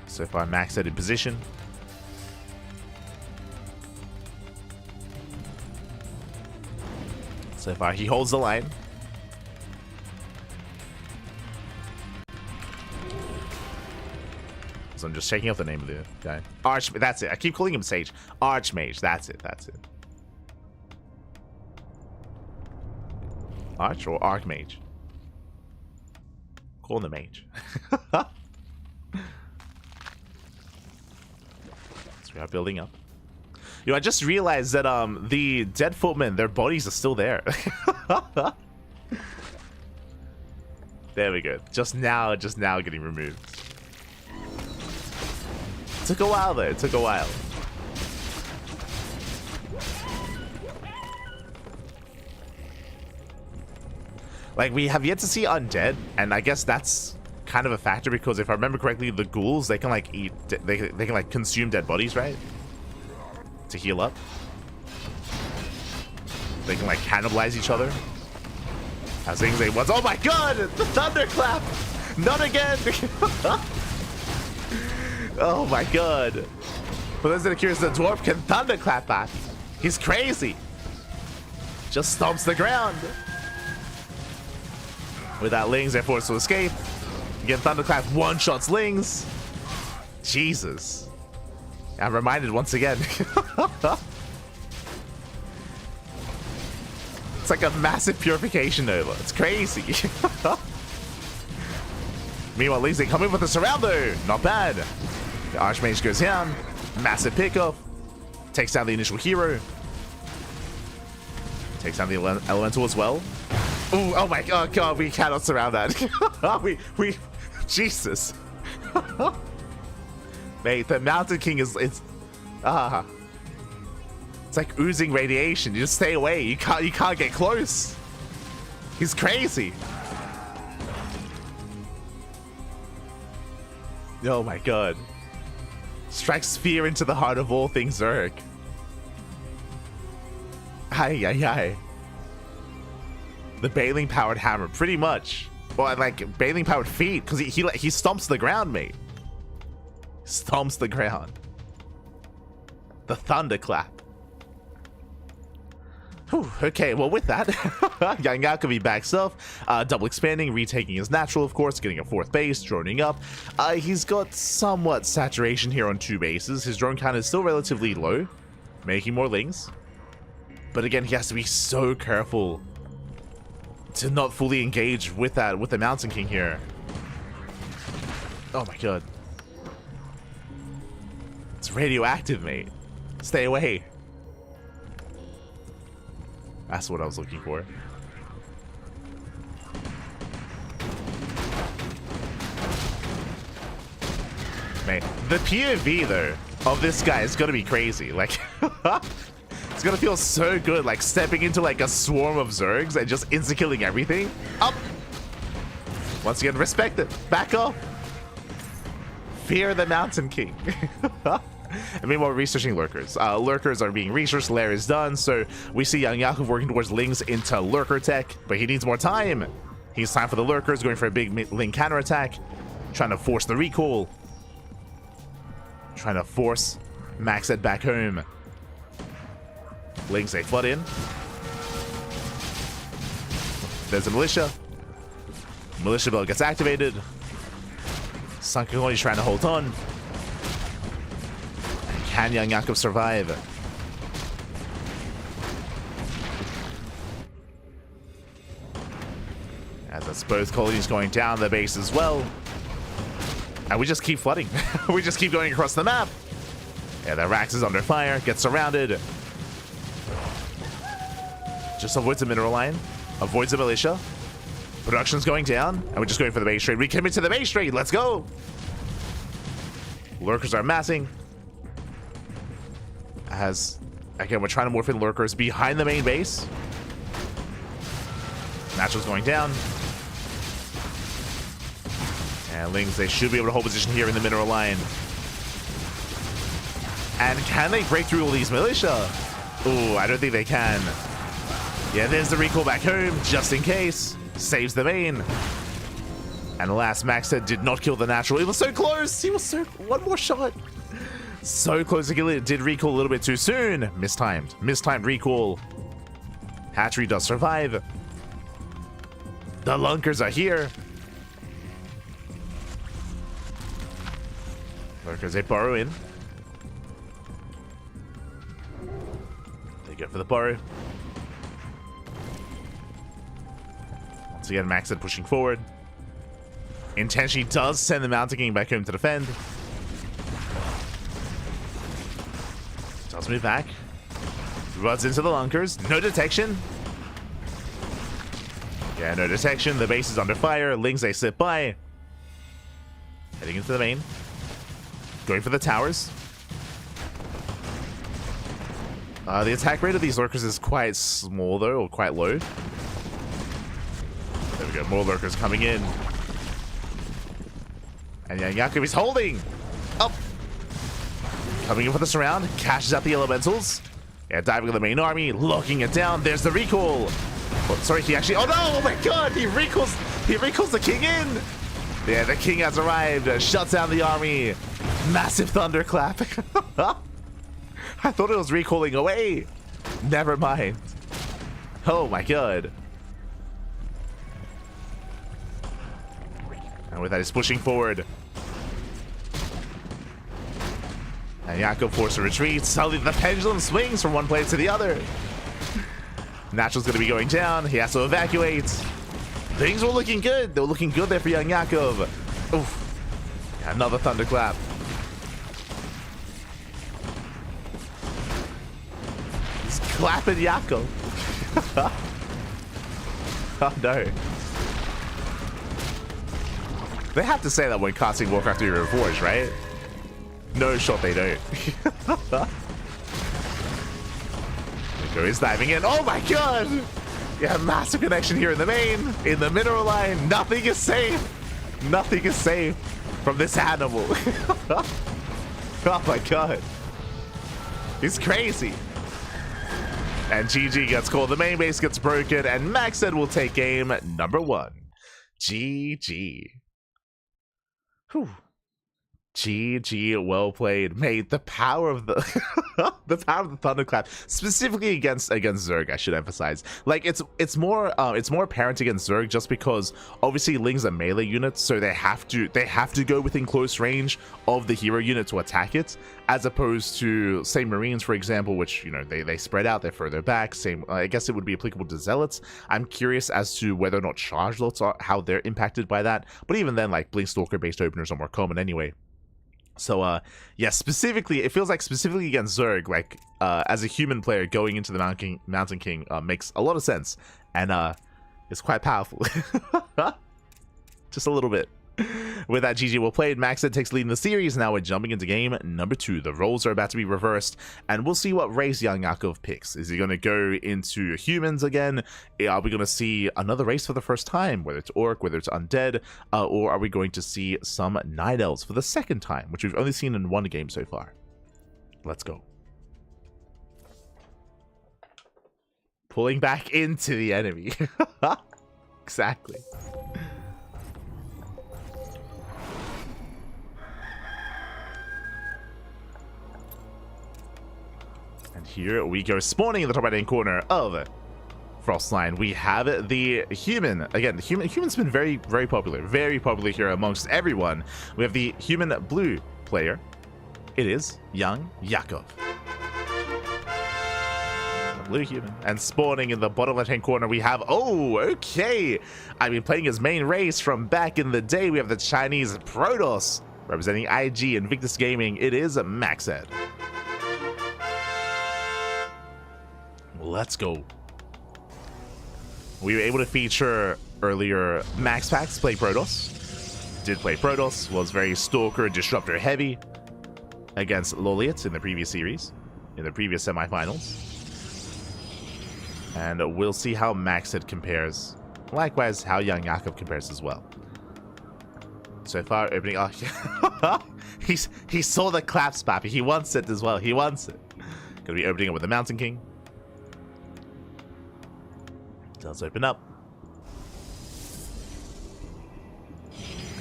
So far, Maxed in position. So far, he holds the line. So I'm just checking out the name of the guy. That's it. I keep calling him Sage. Archmage. That's it. Arch or Archmage? Call him the mage. So we are building up. I just realized that the dead footmen, their bodies are still there. There we go. Just now getting removed. Took a while though. It took a while. Like, we have yet to see undead, and I guess that's kind of a factor because if I remember correctly, the ghouls, they can like eat, they can like consume dead bodies, right? To heal up. They can like cannibalize each other. As things they was. Oh my god! The thunderclap! Not again! Oh my god. For those that are curious, the dwarf can thunderclap that. He's crazy. Just stomps the ground. With that, Lings, they're forced to escape. Again, thunderclap one-shots Lings. Jesus. I'm reminded once again. It's like a massive purification over. It's crazy. Meanwhile, Lings, they come in with a surrounder. Not bad. The Archmage goes down. Massive pickup. Takes down the initial hero. Takes down the elemental as well. Ooh, oh my god, we cannot surround that. we Jesus. Mate, the Mountain King it's like oozing radiation. You just stay away. You can't get close. He's crazy. Oh my god. Strikes fear into the heart of all things Zerg. Ay, ay, ay. The Baling powered hammer, pretty much. Well, like Baling powered feet, because he stomps the ground, mate. Stomps the ground. The thunderclap. Whew, okay, well with that, YoungYakov backs off, double expanding, retaking his natural, of course, getting a 4th base, droning up. He's got somewhat saturation here on 2 bases. His drone count is still relatively low, making more Lings. But again, he has to be so careful to not fully engage with the Mountain King here. Oh my god. It's radioactive, mate. Stay away. That's what I was looking for. Mate, the POV though of this guy is gonna be crazy. Like it's gonna feel so good, like stepping into like a swarm of Zergs and just insta-killing everything. Up! Once again, respect it. Back off. Fear the Mountain King. And meanwhile, we're researching lurkers. Lurkers are being researched. Lair is done, so we see YoungYakov working towards Lings into lurker tech, but he needs more time. He's time for the lurkers, going for a big Ling counterattack, trying to force the recall, trying to force MaxPax back home. Lings, they flood in. There's a militia. Militia bell gets activated. Sunken is trying to hold on. Can YoungYakov survive? As that's both colonies going down the base as well. And we just keep flooding. We just keep going across the map. Yeah, the Rax is under fire, gets surrounded. Just avoids the mineral line, avoids the militia. Production's going down, and we're just going for the base trade. We commit to the base trade, let's go! Lurkers are massing. As, again, we're trying to morph in lurkers behind the main base. Natural's going down. And Lings, they should be able to hold position here in the mineral line. And can they break through all these militia? Ooh, I don't think they can. Yeah, there's the recall back home, just in case. Saves the main. And alas, MaxPax did not kill the natural. It was so close! He was so... One more shot! So close to kill it. Did recall a little bit too soon. Mistimed. Mistimed recall. Hatchery does survive. The Lunkers are here. Lurkers, they burrow in. They go for the burrow. Once again, MaxPax pushing forward. Intentionally does send the Mountain King back home to defend. Does move back. Runs into the Lunkers. No detection. Yeah, no detection. The base is under fire. Lings, they slip by. Heading into the main. Going for the towers. The attack rate of these lurkers is quite small, though, or quite low. There we go. More lurkers coming in. And YoungYakov is holding. Up. Coming in for the surround. Cashes out the elementals. Yeah, diving on the main army. Locking it down. There's the recall. Oh, sorry, he actually... Oh, no! Oh, my God! He recalls the king in. Yeah, the king has arrived. Shuts down the army. Massive thunderclap. I thought it was recalling away. Never mind. Oh my god. And with that, he's pushing forward. And Yakov forced to retreat. Suddenly the pendulum swings from one player to the other. Natural's going to be going down. He has to evacuate. Things were looking good. They were looking good there for YoungYakov. Oof. Yeah, another thunderclap. He's clapping Yakov. Oh no. They have to say that when casting Warcraft 3 Reforged, right? No shot they don't. Nico is diving in. Oh my god! Yeah, massive connection here in the main. In the mineral line. Nothing is safe. Nothing is safe from this animal. Oh my god. He's crazy. And GG gets called. The main base gets broken. And MaxPax will take game number 1. GG. Whew. GG, well played, mate. The power of the the power of the thunderclap, specifically against Zerg, I should emphasize. Like it's more apparent against Zerg just because obviously Ling's a melee unit, so they have to go within close range of the hero unit to attack it, as opposed to say Marines, for example, which they spread out, they're further back. Same, I guess it would be applicable to Zealots. I'm curious as to whether or not Charge Lots are how they're impacted by that, but even then, like Blink Stalker based openers are more common anyway. So, yeah, specifically, it feels like specifically against Zerg, like, as a human player, going into the Mountain King makes a lot of sense, and, it's quite powerful. Just a little bit. With that, GG well played. MaxPax takes lead in the series. Now we're jumping into game number 2. The roles are about to be reversed, and we'll see what race YoungYakov picks. Is he going to go into humans again? Are we going to see another race for the first time, whether it's Orc, whether it's Undead, or are we going to see some Night Elves for the second time, which we've only seen in one game so far? Let's go. Pulling back into the enemy. Exactly. And here we go, spawning in the top right hand corner of Frostline. We have the human. Again, the human's been very popular here amongst everyone. We have the human blue player. It is YoungYakov. The blue human. And spawning in the bottom left hand corner, we have, oh, okay. I mean, playing his main race from back in the day, we have the Chinese Protoss representing IG Invictus Gaming. It is MaxPax. Let's go. We were able to feature earlier MaxPax play Protoss. Did play Protoss, was very Stalker, Disruptor heavy against LawLiet in the previous series, in the previous semifinals. And we'll see how MaxPax compares. Likewise, how YoungYakov compares as well. So far, opening. Oh, yeah. he saw the claps, Pappy. He wants it as well. He wants it. Gonna be opening up with the Mountain King. Does open up.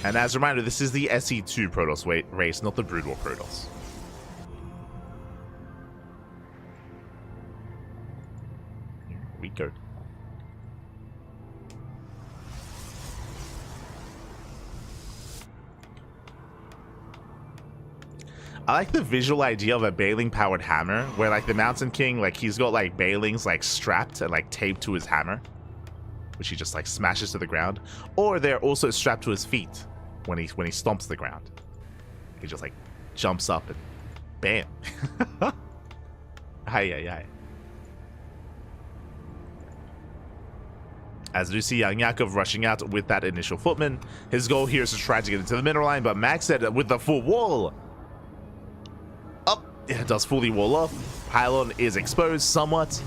And as a reminder, this is the SE2 Protoss race, not the Brood War Protoss. Here we go. I like the visual idea of a baling powered hammer where like the Mountain King, like he's got like balings like strapped and like taped to his hammer, which he just like smashes to the ground, or they're also strapped to his feet when he stomps the ground. He just like jumps up and bam. Aye. As you see YoungYakov rushing out with that initial footman. His goal here is to try to get into the mineral line, but MaxPax with the full wall. It does fully wall off. Pylon is exposed somewhat,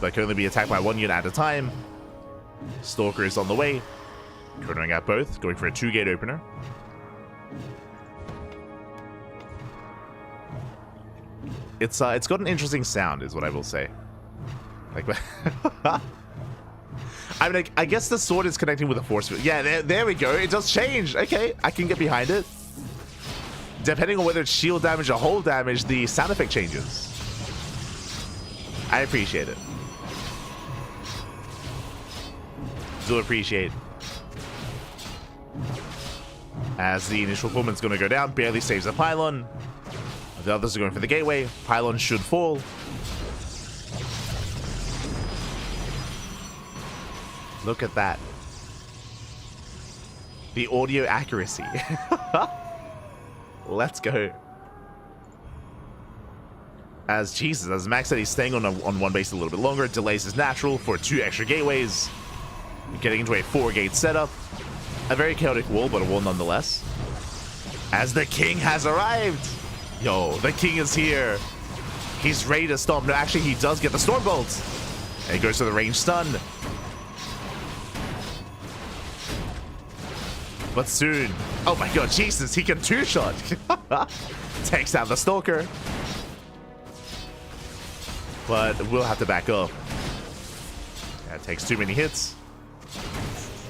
but can only be attacked by one unit at a time. Stalker is on the way, cornering out both, going for a 2-gate opener. It's got an interesting sound, is what I will say. Like, I mean, I guess the sword is connecting with the force field. Yeah, there we go. It does change. Okay, I can get behind it. depending on whether it's shield damage or hold damage, the sound effect changes. I appreciate it. Do appreciate. As the initial pullman's going to go down, barely saves the pylon. The others are going for the gateway. Pylon should fall. Look at that. The audio accuracy. Let's go. As Jesus, as Max said, he's staying on one base a little bit longer. Delays is natural for 2 extra gateways. Getting into a 4-gate setup. A very chaotic wall, but a wall nonetheless. As the king has arrived. Yo, the king is here. He's ready to stomp. No, actually, he does get the Stormbolt. And he goes to the range stun. But soon, oh my god, Jesus, he can 2-shot. Takes out the Stalker. But we'll have to back up. That takes too many hits.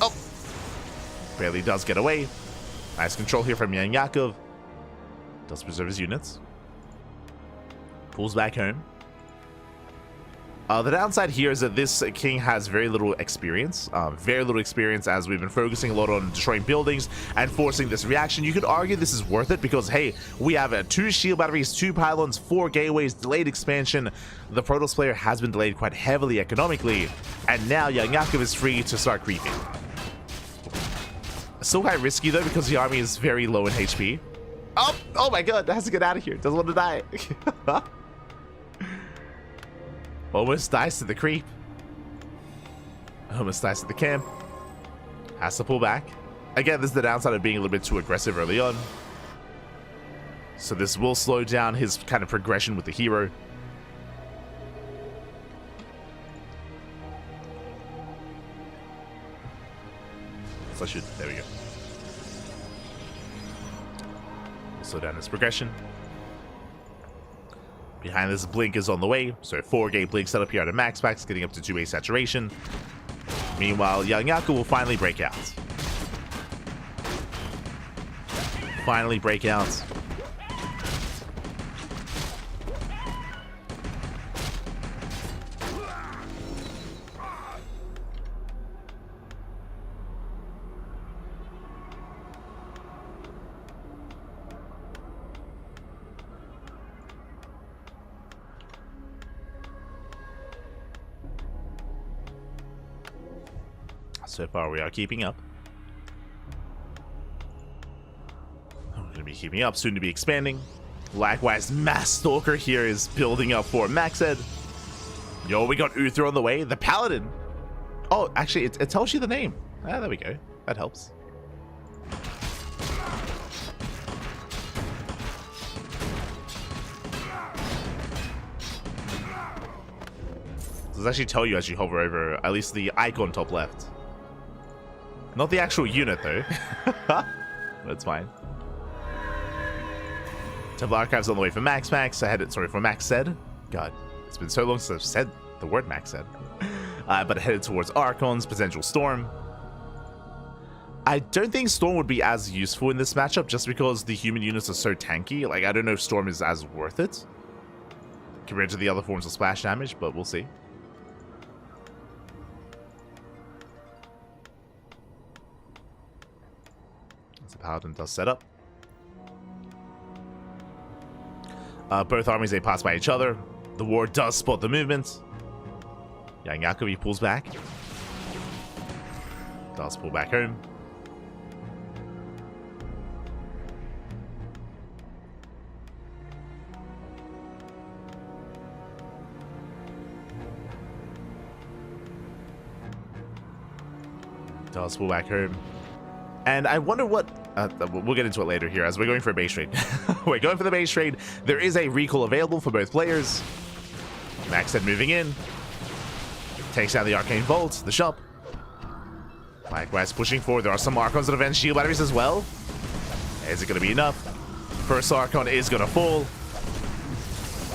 Oh, barely does get away. Nice control here from YoungYakov. Does preserve his units. Pulls back home. The downside here is that this king has very little experience. As we've been focusing a lot on destroying buildings and forcing this reaction. You could argue this is worth it because, hey, we have 2 shield batteries, 2 pylons, 4 gateways, delayed expansion. The Protoss player has been delayed quite heavily economically. And now YoungYakov is free to start creeping. Still quite risky though because the army is very low in HP. Oh my god, that has to get out of here. Doesn't want to die. Almost dies to the creep. Almost dies to the camp. Has to pull back. Again, this is the downside of being a little bit too aggressive early on. So this will slow down his kind of progression with the hero. So I should, there we go. Slow down his progression. Behind this, Blink is on the way, so 4-gate Blink set up here at a MaxPax, getting up to 2-way saturation. Meanwhile, YoungYakov will finally break out. Finally break out. So far, we are keeping up. We're going to be keeping up, soon to be expanding. Likewise, Mass Stalker here is building up for Maxed. Yo, we got Uther on the way, the Paladin. Oh, actually, it tells you the name. Ah, there we go. That helps. Does actually tell you as you hover over at least the icon top left. Not the actual unit, though. That's fine. Temple Archives on the way for MaxPax. I had it, sorry, for Maxed. God, it's been so long since I've said the word Maxed. But headed towards Archon's potential Storm. I don't think Storm would be as useful in this matchup just because the human units are so tanky. Like, I don't know if Storm is as worth it compared to the other forms of splash damage, but we'll see. Paladin does set up. Both armies, they pass by each other. The ward does spot the movement. YoungYakov, he pulls back. Does pull back home. Does pull back home. And I wonder what... we'll get into it later here as we're going for a base trade. We're going for the base trade. There is a recall available for both players. Maxed moving in. Takes out the Arcane Vault, the shop. Likewise pushing forward. There are some Archons that avenge shield batteries as well. Is it going to be enough? First Archon is going to fall.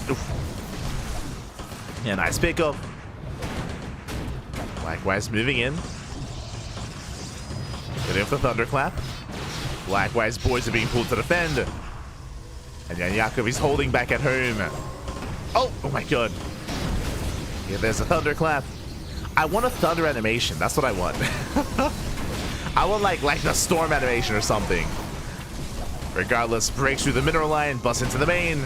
Oof. Yeah, nice pickup. Likewise moving in. Getting off the Thunderclap. Likewise, boys are being pulled to defend. And YoungYakov, he's holding back at home. Oh my god. Yeah, there's a thunderclap. I want a thunder animation. That's what I want. I want like the storm animation or something. Regardless, breaks through the mineral line, busts into the main.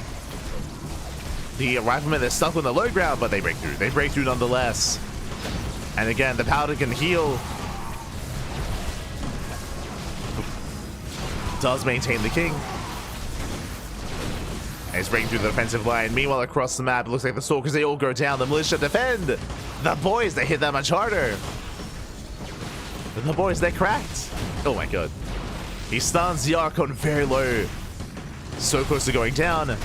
The riflemen, they're stuck on the low ground, but they break through. They break through nonetheless. And again, the powder can heal. Does maintain the king. And he's breaking through the defensive line. Meanwhile, across the map, it looks like the Stalkers, they all go down. The militia defend. The boys, they hit that much harder. The boys, they're cracked. Oh my god. He stuns the Archon very low. So close to going down. And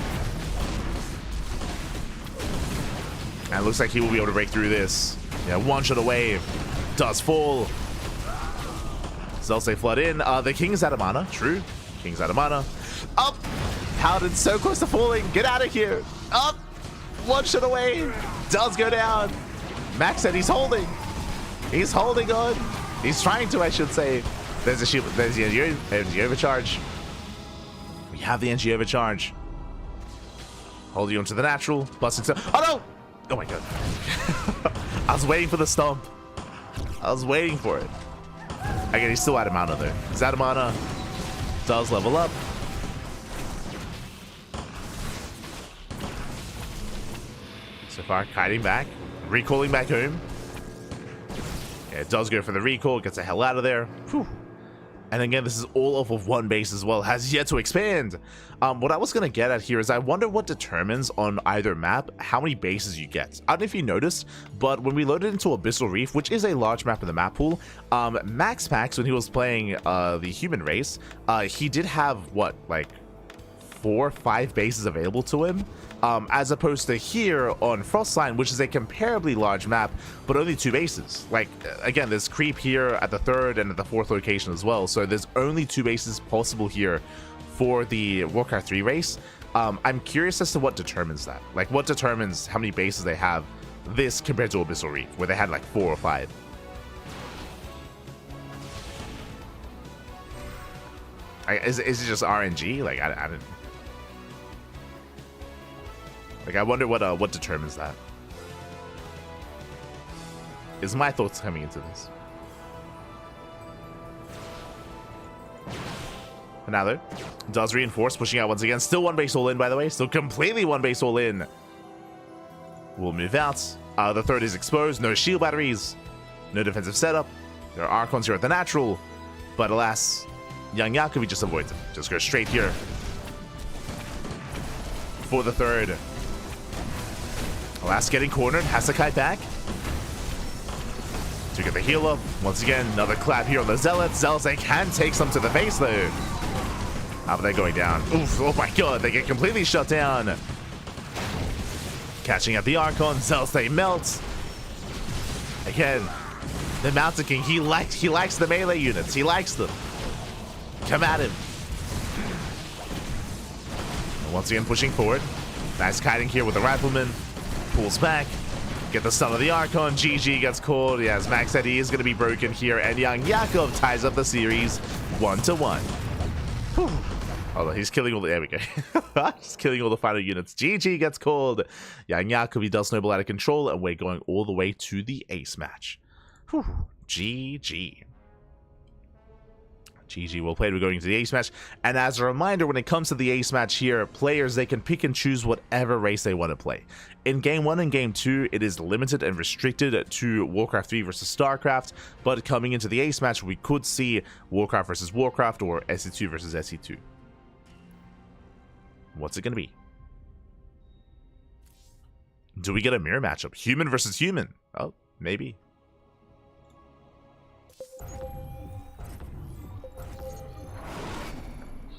it looks like he will be able to break through this. Yeah, one shot away. Does fall. Zelse flood in. The King's out of mana. True. King's out of mana. Up. Paladin's so close to falling. Get out of here. Up. One shot away. Does go down. Max said he's holding. He's holding on. He's trying to, I should say. There's a shield. There's the NG overcharge. We have the NG overcharge. Holding on to the natural. Busting so. Oh no! Oh my god. I was waiting for the stomp. I was waiting for it. Again, he's still out of mana though. He's out of mana. Does level up. So far, kiting back. Recalling back home. Yeah, it does go for the recall. Gets the hell out of there. Whew. And again, this is all off of one base as well. Has yet to expand. What I was going to get at here is I wonder what determines on either map how many bases you get. I don't know if you noticed, but when we loaded into Abyssal Reef, which is a large map in the map pool, MaxPax, when he was playing the human race, he did have, what, like 4 or 5 bases available to him, as opposed to here on Frostline, which is a comparably large map, but only 2 bases. Like, again, there's creep here at the 3rd and at the 4th location as well, so there's only 2 bases possible here for the Warcraft 3 race. I'm curious as to what determines that. Like, what determines how many bases they have this compared to Abyssal Reef, where they had like 4 or 5. Is it just RNG? Like, I didn't... Like, I wonder what determines that. Is my thoughts coming into this. Another does reinforce, pushing out once again. Still 1 base all in, by the way. Still completely 1 base all in. We'll move out. The 3rd is exposed. No shield batteries. No defensive setup. There are Archons here at the natural. But alas, YoungYakov just avoids it. Just goes straight here. For the 3rd. Alas, getting cornered. Has to kite back. To get the heal up. Once again, another clap here on the Zealots. Zealots, they can take some to the face, though. How are they going down? Oof, oh my god, they get completely shut down. Catching at the Archon. Zealots, they melt. Again, the Mountain King, he likes the melee units. He likes them. Come at him. And once again, pushing forward. Nice kiting here with the Rifleman. Pulls back. Get the stun of the Archon. GG gets called. Yeah, as Max said, he is going to be broken here. And YoungYakov ties up the series 1-1. Although he's killing all the... There we go. He's killing all the final units. GG gets called. YoungYakov, he does snowball out of control. And we're going all the way to the ace match. Whew. GG. GG, well played. We're going to the ace match. And as a reminder, when it comes to the ace match here, players, they can pick and choose whatever race they want to play. In Game 1 and Game 2, it is limited and restricted to Warcraft 3 versus StarCraft, but coming into the ace match, we could see Warcraft versus Warcraft or SE2 versus SE2. What's it going to be? Do we get a mirror matchup? Human versus human? Oh, maybe.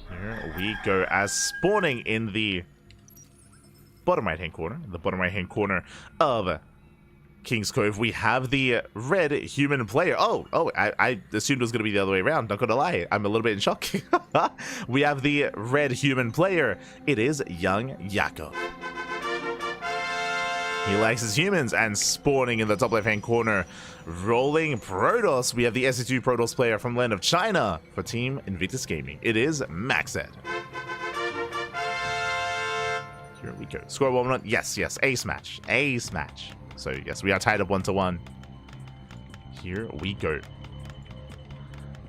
Here we go as spawning in the bottom right hand corner, of King's Cove. We have the red human player. I assumed it was going to be the other way around. Not going to lie, I'm a little bit in shock. We have the red human player. It is YoungYakov. He likes his humans, and spawning in the top left hand corner, rolling Protoss. We have the SE2 Protoss player from land of China for Team Invictus Gaming. It is MaxPax. Here we go. Score 1-1. Yes, yes. Ace match. Ace match. So, yes, we are tied up 1-1. Here we go.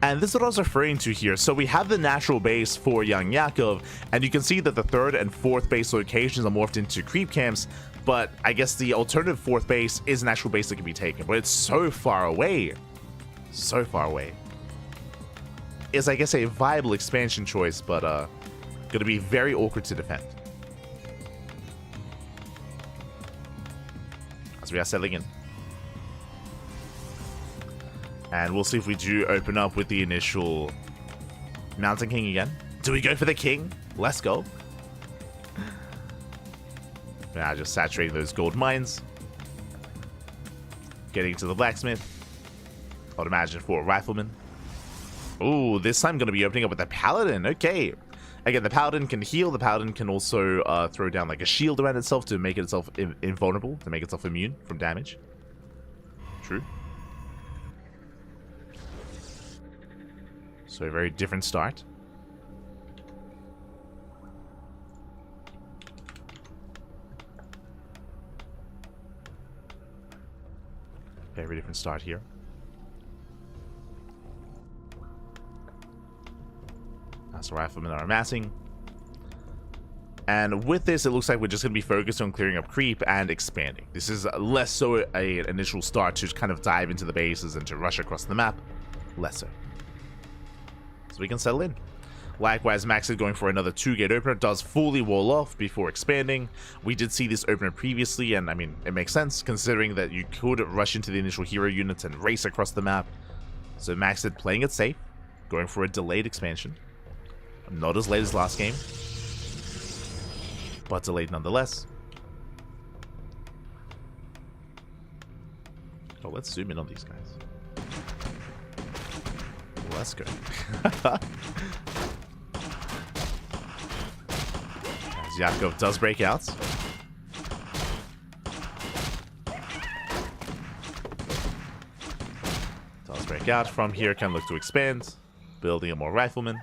And this is what I was referring to here. So we have the natural base for YoungYakov, and you can see that the 3rd and 4th base locations are morphed into creep camps, but I guess the alternative 4th base is an actual base that can be taken, but it's so far away. So far away. Is, I guess, a viable expansion choice, but gonna be very awkward to defend. As we are settling in. And we'll see if we do open up with the initial Mountain King again. Do we go for the King? Let's go. Yeah, just saturating those gold mines. Getting to the blacksmith. I'd imagine for a rifleman. Ooh, this time going to be opening up with the paladin. Okay. Again, the paladin can heal. The paladin can also throw down like a shield around itself to make itself invulnerable, to make itself immune from damage. True. So a very different start. Very different start here. That's the riflemen are amassing. And with this, it looks like we're just going to be focused on clearing up creep and expanding. This is less so an initial start to kind of dive into the bases and to rush across the map. Less so. So we can settle in. Likewise, Max is going for another 2-gate opener. Does fully wall off before expanding. We did see this opener previously, and I mean, it makes sense considering that you could rush into the initial hero units and race across the map. So Max is playing it safe, going for a delayed expansion. Not as late as last game, but delayed nonetheless. Oh, let's zoom in on these guys. Let's go. As Yakov does break out. Does break out. From here can look to expand. Building a more rifleman.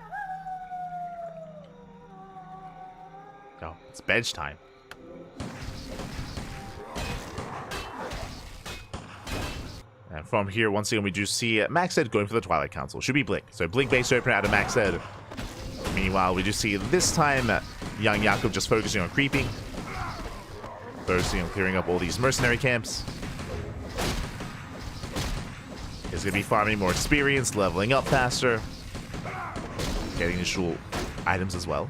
Oh, it's bench time. And from here, once again, we do see Max Ed going for the Twilight Council. Should be Blink. So Blink base opener out of Max Ed. Meanwhile, we do see this time YoungYakov just focusing on creeping. Focusing on clearing up all these mercenary camps. He's going to be farming more experience, leveling up faster. Getting initial items as well.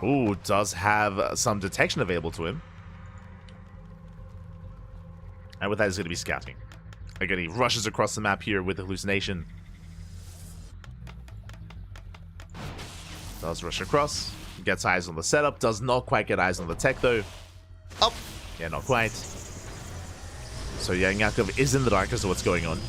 Ooh, does have some detection available to him. And with that, he's going to be scouting. Again, he rushes across the map here with the hallucination. Does rush across. Gets eyes on the setup. Does not quite get eyes on the tech, though. Oh! Yeah, not quite. So YoungYakov is in the dark as to what's going on.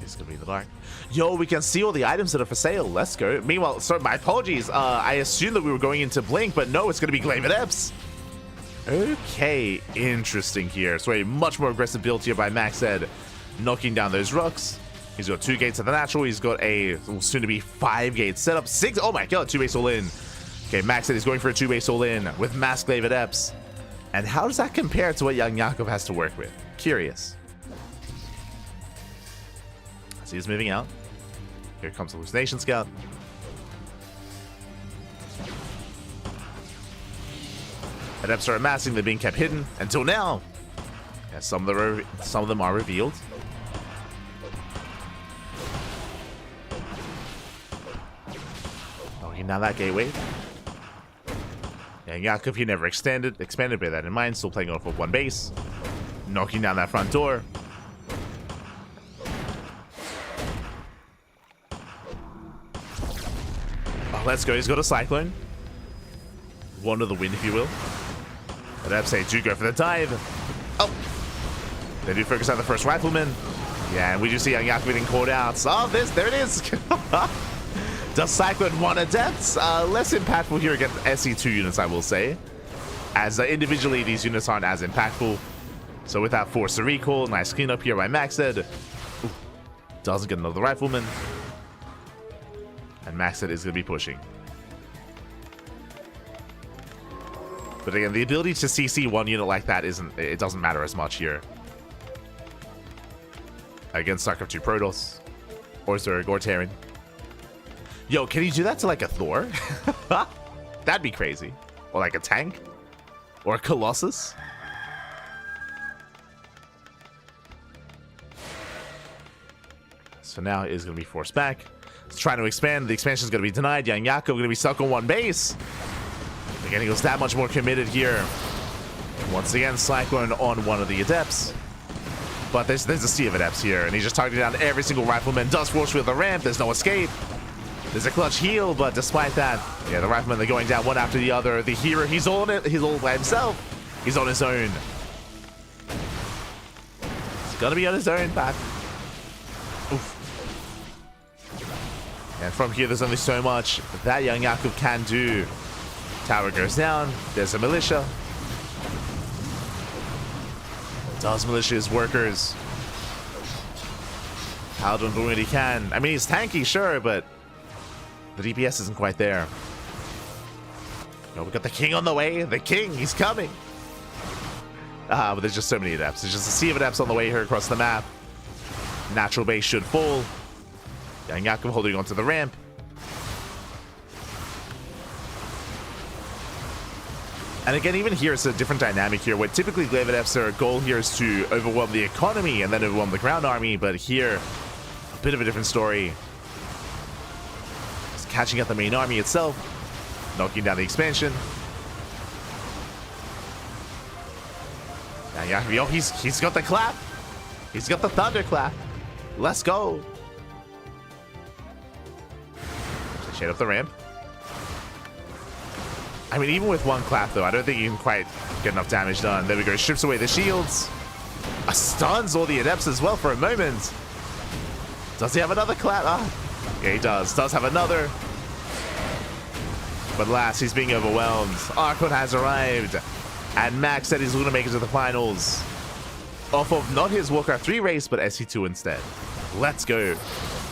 He's going to be in the dark. Yo, we can see all the items that are for sale. Let's go. Meanwhile, sorry, my apologies. I assumed that we were going into Blink, but no, it's going to be Glaive Eps. Okay, interesting here. So a much more aggressive build here by Max Ed, knocking down those rocks. He's got 2 gates at the natural. He's got a soon-to-be 5-gate setup. 6. Oh my god, 2-base all-in. Okay, Max Ed is going for a 2-base all-in with Mass Glaive Eps. And how does that compare to what YoungYakov has to work with? Curious. So he's moving out. Here comes Hallucination Scout. Adepts are amassing, they're being kept hidden until now. Yeah, some of them are revealed. Okay, now that gateway. Yeah, Yakov, he never expanded, bear that in mind, still playing off of 1 base. Knocking down that front door. Let's go. He's got a Cyclone. One of the wind, if you will. But Epsay do go for the dive. Oh. They do focus on the first rifleman. Yeah, and we do see YoungYakov getting caught out. Oh, there it is. Does Cyclone 1 Adepts? Less impactful here against SC2 units, I will say. As individually, these units aren't as impactful. So with that force of recall, nice cleanup here by Max Ed. Doesn't get another rifleman. And MaxPax is going to be pushing. But again, the ability to CC one unit like that it doesn't matter as much here. Again, Starcraft 2 Protoss. Or Zerg or Terran. Yo, can you do that to like a Thor? That'd be crazy. Or like a tank. Or a Colossus. So now it is going to be forced back. It's trying to expand. The expansion is going to be denied. YoungYakov going to be stuck on one base. Again, he goes that much more committed here. Once again, Cyclone on one of the Adepts. But there's a sea of Adepts here, and he's just targeting down every single rifleman. Does force with the ramp. There's no escape. There's a clutch heal, but despite that, yeah, the riflemen, they're going down one after the other. The hero, he's all in it. He's all by himself. He's on his own. He's gonna be on his own, Pat. Oof. And from here, there's only so much that YoungYakov can do. Tower goes down. There's a militia. Does militia his workers. Paladin doing what he can. I mean, he's tanky, sure, but the DPS isn't quite there. Oh, we got the king on the way. The king, he's coming. But there's just so many Adepts. There's just a sea of Adepts on the way here across the map. Natural base should fall. YoungYakov holding onto the ramp. And again, even here, it's a different dynamic here, where typically Glaive Adepts, their goal here is to overwhelm the economy and then overwhelm the ground army, but here, a bit of a different story. It's catching up the main army itself, knocking down the expansion. Now, yeah, yo, he's got the clap. He's got the thunderclap. Let's go. Shade up the ramp. I mean, even with one clap, though, I don't think you can quite get enough damage done. There we go. Strips away the shields. Stuns all the Adepts as well for a moment. Does he have another clap? Ah, yeah, he does. Does have another. But last, he's being overwhelmed. Archon has arrived. And Max said he's going to make it to the finals. Off of not his Warcraft 3 race, but SC2 instead. Let's go.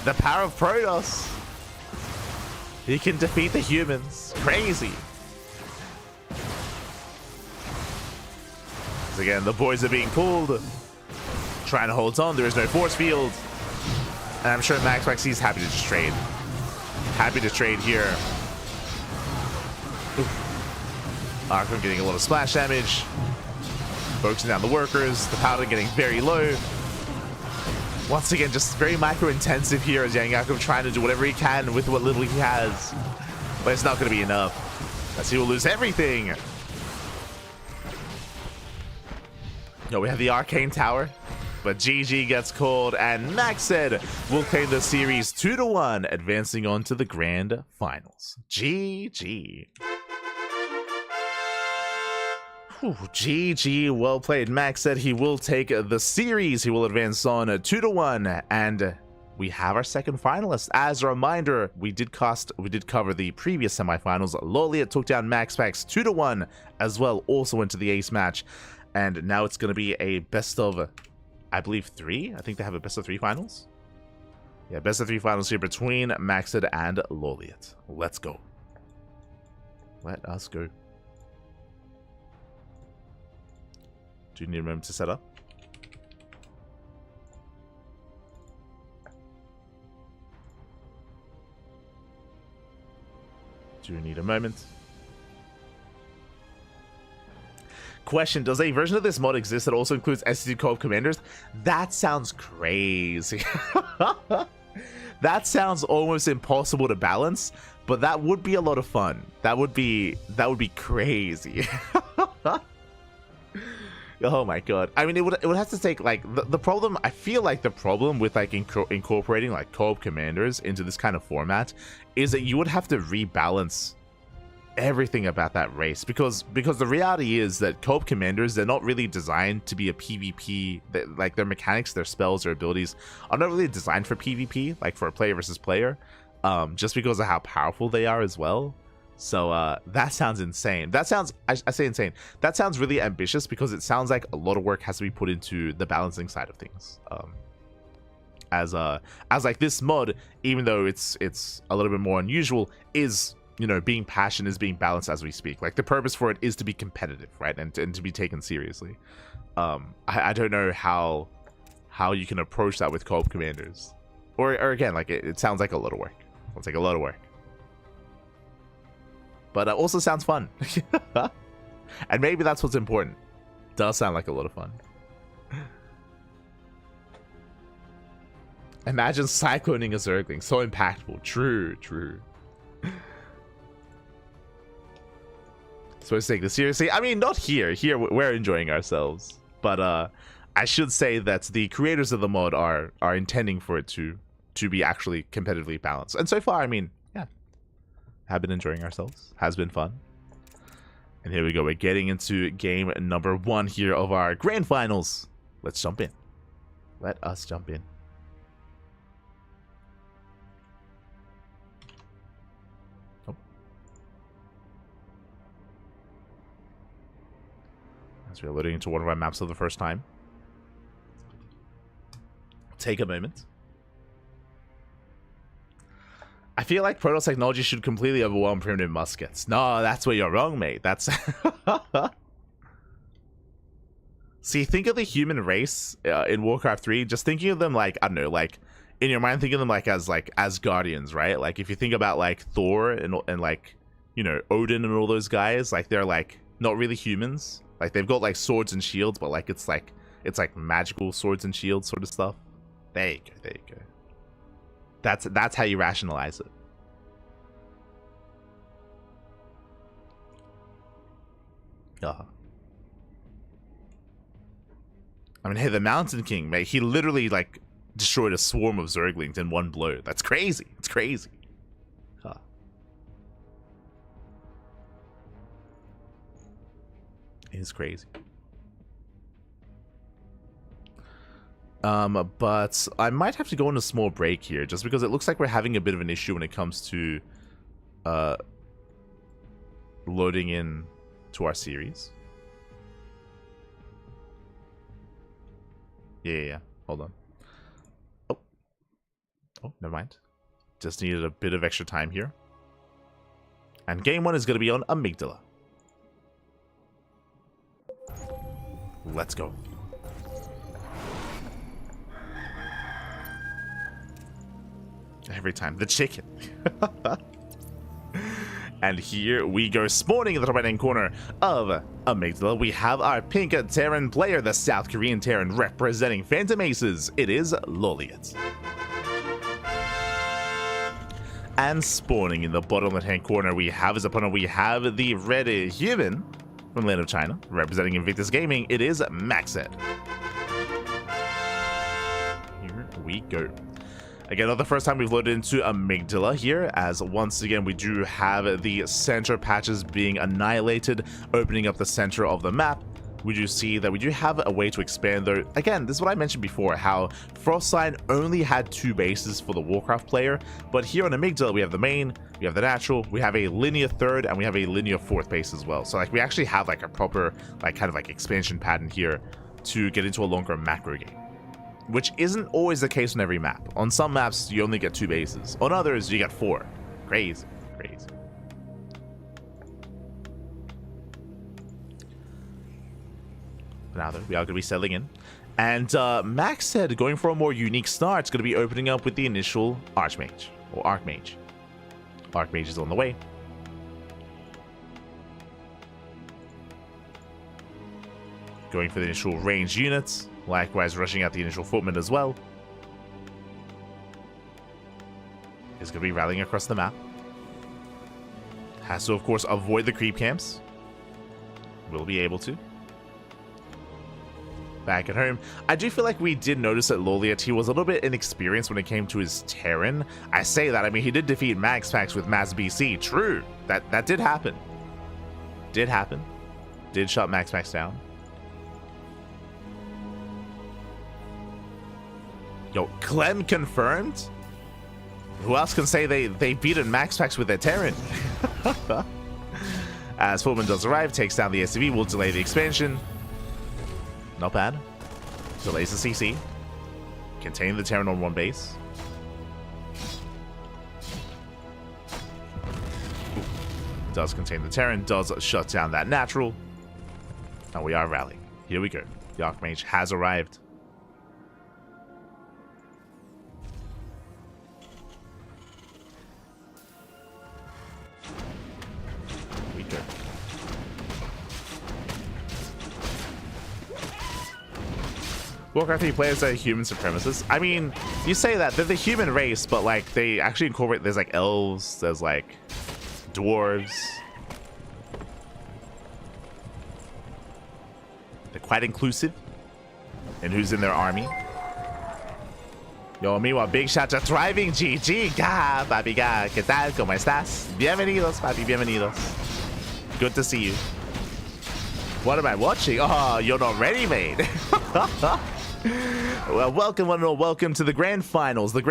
The power of Protoss. He can defeat the humans. Crazy. Again, the boys are being pulled. Trying to hold on. There is no force field. And I'm sure MaxPax is happy to just trade. Happy to trade here. Arkham getting a lot of splash damage. Focusing down the workers. The Paladin getting very low. Once again, just very micro-intensive here as YoungYakov trying to do whatever he can with what little he has. But it's not going to be enough. As he will lose everything. No, we have the Arcane Tower, but GG gets called, and Max said we'll claim the series 2-1, advancing on to the grand finals. GG. Whew, GG, well played. Max said he will take the series. He will advance on 2-1, and we have our second finalist. As a reminder, we did cover the previous semifinals. LawLiet took down MaxPax 2-1 as well, also went to the ace match. And now it's going to be a best of, I believe, 3. I think they have a best of 3 finals. Yeah, best of 3 finals here between Maxed and LawLiet. Let's go. Let us go. Do you need a moment to set up? Do you need a moment? Question, does a version of this mod exist that also includes SC2 co-op commanders? That sounds crazy. That sounds almost impossible to balance, but that would be a lot of fun. That would be crazy. Oh my god. I mean, it would have to take, like, the problem, I feel like the problem with, like, incorporating, like, co-op commanders into this kind of format is that you would have to rebalance everything about that race, because the reality is that co-op commanders, they're not really designed to be a PvP. Like, their mechanics, their spells, their abilities are not really designed for PvP, like for a player versus player, just because of how powerful they are as well. So that sounds insane. That sounds, I say insane, that sounds really ambitious, because it sounds like a lot of work has to be put into the balancing side of things. as like this mod, even though it's a little bit more unusual, is, you know, being passionate, is being balanced as we speak. Like the purpose for it is to be competitive, right, and to be taken seriously. I don't know how you can approach that with co-op commanders, or again, like it sounds like a lot of work. It's like a lot of work, but also sounds fun. And maybe that's what's important. Does sound like a lot of fun. Imagine cycloning a Zergling, so impactful. True. Supposed to take this seriously. I mean, not here. Here we're enjoying ourselves, but I should say that the creators of the mod are intending for it to be actually competitively balanced. And so far, I mean, yeah, have been enjoying ourselves. Has been fun. And here we go. We're getting into game number 1 here of our grand finals. Let's jump in. Let us jump in. Oh. As we're loading into one of our maps for the first time. Take a moment. I feel like Protoss technology should completely overwhelm primitive muskets. No, that's where you're wrong, mate. That's... See, think of the human race in Warcraft 3. Just thinking of them like, I don't know, like, in your mind, think of them like as guardians, right? Like, if you think about, like, Thor and like, you know, Odin and all those guys, like, they're, like, not really humans. Like, they've got, like, swords and shields, but, like, it's like magical swords and shields sort of stuff. There you go. That's how you rationalize it. I mean, hey, the Mountain King, mate, he literally, like, destroyed a swarm of Zerglings in one blow. That's crazy. It's crazy. It is crazy. But I might have to go on a small break here, just because it looks like we're having a bit of an issue when it comes to loading in to our series. Yeah. Hold on. Oh, never mind. Just needed a bit of extra time here. And game 1 is going to be on Amygdala. Let's go. Every time. The chicken. And here we go, spawning in the top right-hand corner of Amygdala. We have our pink Terran player, the South Korean Terran representing Phantom Aces. It is LawLiet. And spawning in the bottom left-hand corner, we have his opponent. We have the red human from Land of China, representing Invictus Gaming. It is MaxPax. Here we go. Again, not the first time we've loaded into Amygdala here, as once again we do have the center patches being annihilated, opening up the center of the map. We do see that we do have a way to expand, though. Again, this is what I mentioned before, how Frostsign only had 2 bases for the Warcraft player, but here on Amygdala we have the main, we have the natural, we have a linear 3rd, and we have a linear 4th base as well. So like we actually have like a proper like kind of like expansion pattern here to get into a longer macro game, which isn't always the case on every map. On some maps you only get 2 bases, on others you get 4. Crazy. Now though, we are going to be settling in. And Max said going for a more unique start, it's going to be opening up with the initial Archmage, or Archmage. Archmage is on the way. Going for the initial ranged units, likewise rushing out the initial footmen as well. He's going to be rallying across the map. Has to, of course, avoid the creep camps. Will be able to. Back at home, I do feel like we did notice that LawLiet, he was a little bit inexperienced when it came to his Terran. I say that, I mean, he did defeat MaxPax with Mass BC. True, that did happen. Did shut MaxPax down. Yo, Clem confirmed? Who else can say they beat MaxPax with their Terran? As Footman does arrive, takes down the SCV, will delay the expansion. Not bad. Delays the CC. Containing the Terran on one base. Ooh. Does contain the Terran. Does shut down that natural. And we are rallying. Here we go. The Archmage has arrived. Here we go. Warcraft 3 players are human supremacists. I mean, you say that, they're the human race, but like they actually incorporate, there's like elves, there's like dwarves. They're quite inclusive in who's in their army. Yo, meanwhile, big shout to Thriving GG. Ga, papi, ga, ¿qué tal? ¿Cómo estás? Bienvenidos, papi, bienvenidos. Good to see you. What am I watching? Oh, you're not ready, mate. Well, welcome one and all, welcome to the grand finals of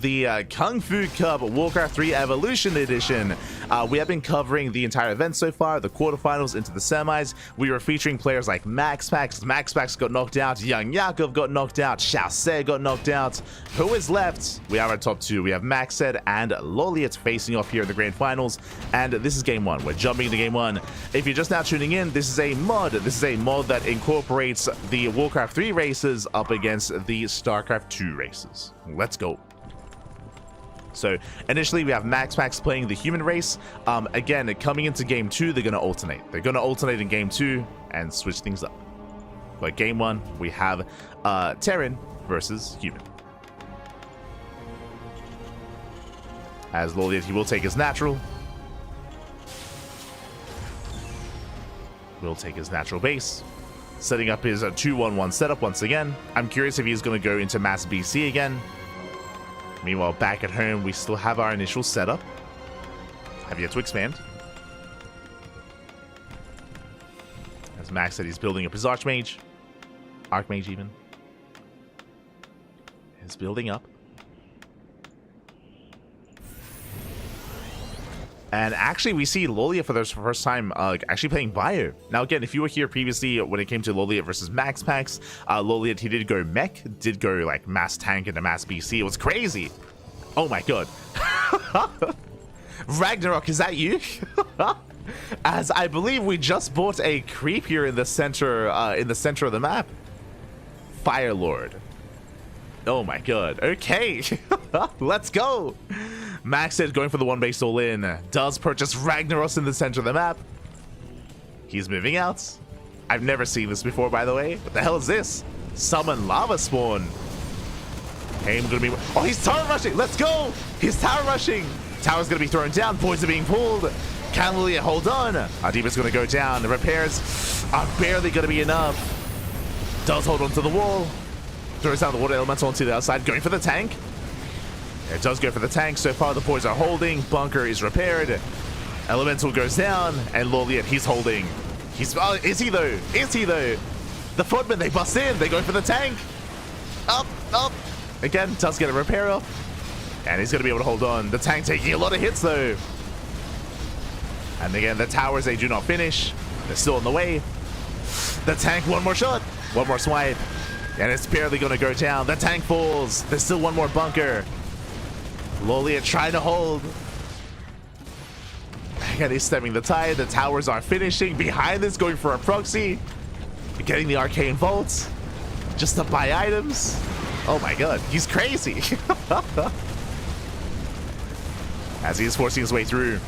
the KungFu Cup Warcraft 3 Evolution Edition. We have been covering the entire event so far, the quarterfinals into the semis. We were featuring players like MaxPax. MaxPax got knocked out, YoungYakov got knocked out, Harstem got knocked out. Who is left? We are at top two. We have MaxPax and LawLiet facing off here in the grand finals, and this is game one. We're jumping into game one. If you're just now tuning in, this is a mod. This is a mod that incorporates the Warcraft 3 races up against the StarCraft 2 races. Let's go. So initially we have MaxPax playing the human race. Again, coming into game two, they're going to alternate. They're going to alternate in game two and switch things up. But game one, we have Terran versus human. As LawLiet, he will take his natural. Will take his natural base. Setting up his 2-1-1 setup once again. I'm curious if he's going to go into mass BC again. Meanwhile, back at home, we still have our initial setup. Have yet to expand. As Max said, he's building up his Archmage. Archmage even. Is building up. And actually, we see LawLiet for the first time actually playing Bio. Now, again, if you were here previously when it came to LawLiet versus MaxPax, LawLiet, he did go mech, did go like mass tank into mass BC. It was crazy. Oh my god. Ragnarok, is that you? As I believe we just bought a creep here in the center of the map. Fire Lord. Oh my god. Okay. Let's go. Max said going for the one base all in. Does purchase Ragnaros in the center of the map. He's moving out. I've never seen this before, by the way. What the hell is this? Summon Lava Spawn. Okay, I'm gonna be. Oh, he's tower rushing. Let's go. He's tower rushing. Tower's gonna be thrown down. Points are being pulled. Can LawLiet hold on? Our Diva's gonna go down. The repairs are barely gonna be enough. Does hold on to the wall. Throws down the water elemental onto the outside. Going for the tank. It does go for the tank. So far, the boys are holding. Bunker is repaired. Elemental goes down. And LawLiet, he's holding. Is he though? Is he though? The footmen, they bust in. They go for the tank. Up, up. Again, does get a repair up. And he's going to be able to hold on. The tank taking a lot of hits though. And again, the towers, they do not finish. They're still on the way. The tank, one more shot. One more swipe. And it's barely going to go down. The tank falls. There's still one more bunker. LawLiet trying to hold. Again, he's stemming the tide. The towers are finishing. Behind this, going for a proxy. Getting the arcane vaults. Just to buy items. Oh my god, he's crazy. As he is forcing his way through.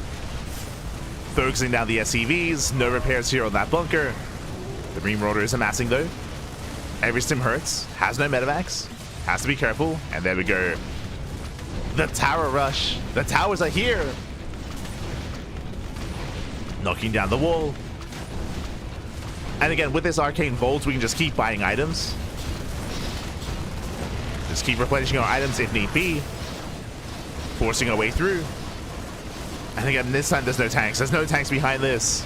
Focusing down the SCVs. No repairs here on that bunker. The Green Marauder is amassing though. Every stim hurts. Has no metamax. Has to be careful. And there we go. The tower rush. The towers are here. Knocking down the wall. And again, with this arcane vault, we can just keep buying items. Just keep replenishing our items if need be. Forcing our way through. And again, this time there's no tanks. There's no tanks behind this.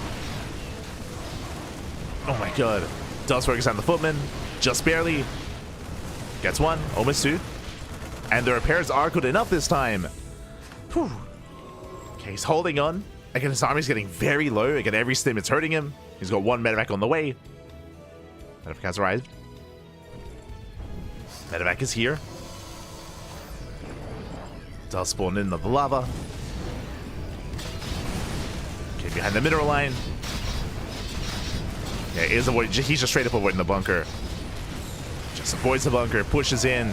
Oh my god. Does focus on the footman. Just barely. Gets one. Almost two. And the repairs are good enough this time. Whew. Okay, he's holding on. Again, his army's getting very low. Again, every stim it's hurting him. He's got one medevac on the way. Medevac has arrived. Medevac is here. Does spawn in the lava. Okay, behind the mineral line. Yeah, he's just straight up avoiding the bunker. Just avoids the bunker, pushes in.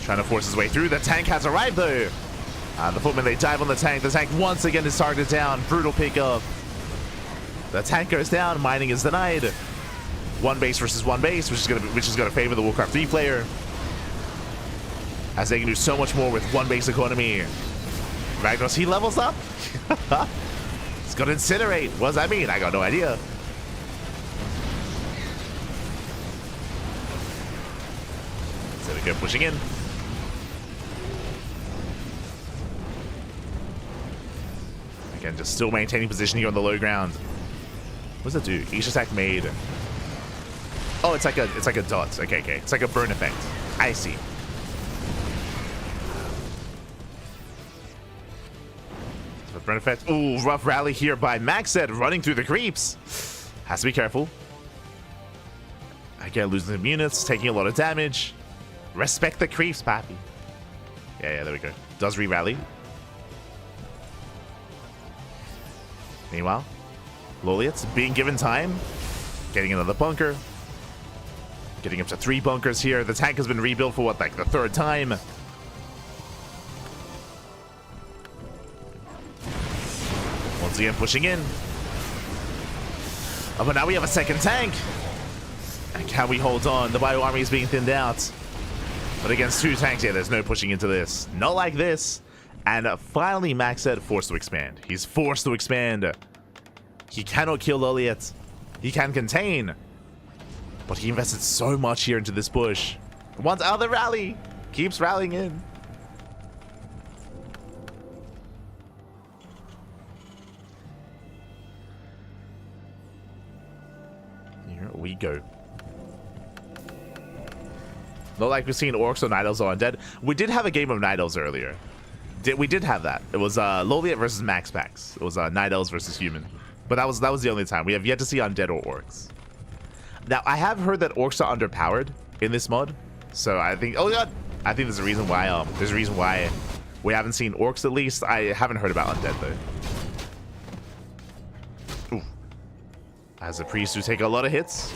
Trying to force his way through. The tank has arrived though. The footmen, they dive on the tank. The tank once again is targeted down. Brutal pickup. The tank goes down. Mining is denied. One base versus one base, which is gonna favor the Warcraft 3 player, as they can do so much more with one base economy. Ragnos, he levels up. He's gonna incinerate. What does that mean? I got no idea. So we go pushing in. Again, just still maintaining position here on the low ground. What does that do? Each attack made. Oh, it's like a dot. Okay. It's like a burn effect. I see. So burn effect. Ooh, rough rally here by MaxPax running through the creeps. Has to be careful. Again, losing some units, taking a lot of damage. Respect the creeps, pappy. Yeah, there we go. Does re-rally. Meanwhile, LawLiet's being given time. Getting another bunker. Getting up to 3 bunkers here. The tank has been rebuilt for what, like the 3rd time? Once again, pushing in. Oh, but now we have a 2nd tank. And can we hold on? The bio army is being thinned out. But against 2 tanks, yeah, there's no pushing into this. Not like this. And finally, MaxPax forced to expand. He's forced to expand. He cannot kill LawLiet. He can contain. But he invested so much here into this push. Wants out of the rally. Keeps rallying in. Here we go. Not like we've seen Orcs or Night Elves or Undead. We did have a game of Night Elves earlier. We did have that. It was LawLiet versus MaxPax. It was Night Elves versus Human. But that was the only time. We have yet to see Undead or Orcs. Now, I have heard that Orcs are underpowered in this mod. So I think, oh god, I think there's a reason why we haven't seen Orcs at least. I haven't heard about Undead though. Ooh. As a priest who take a lot of hits.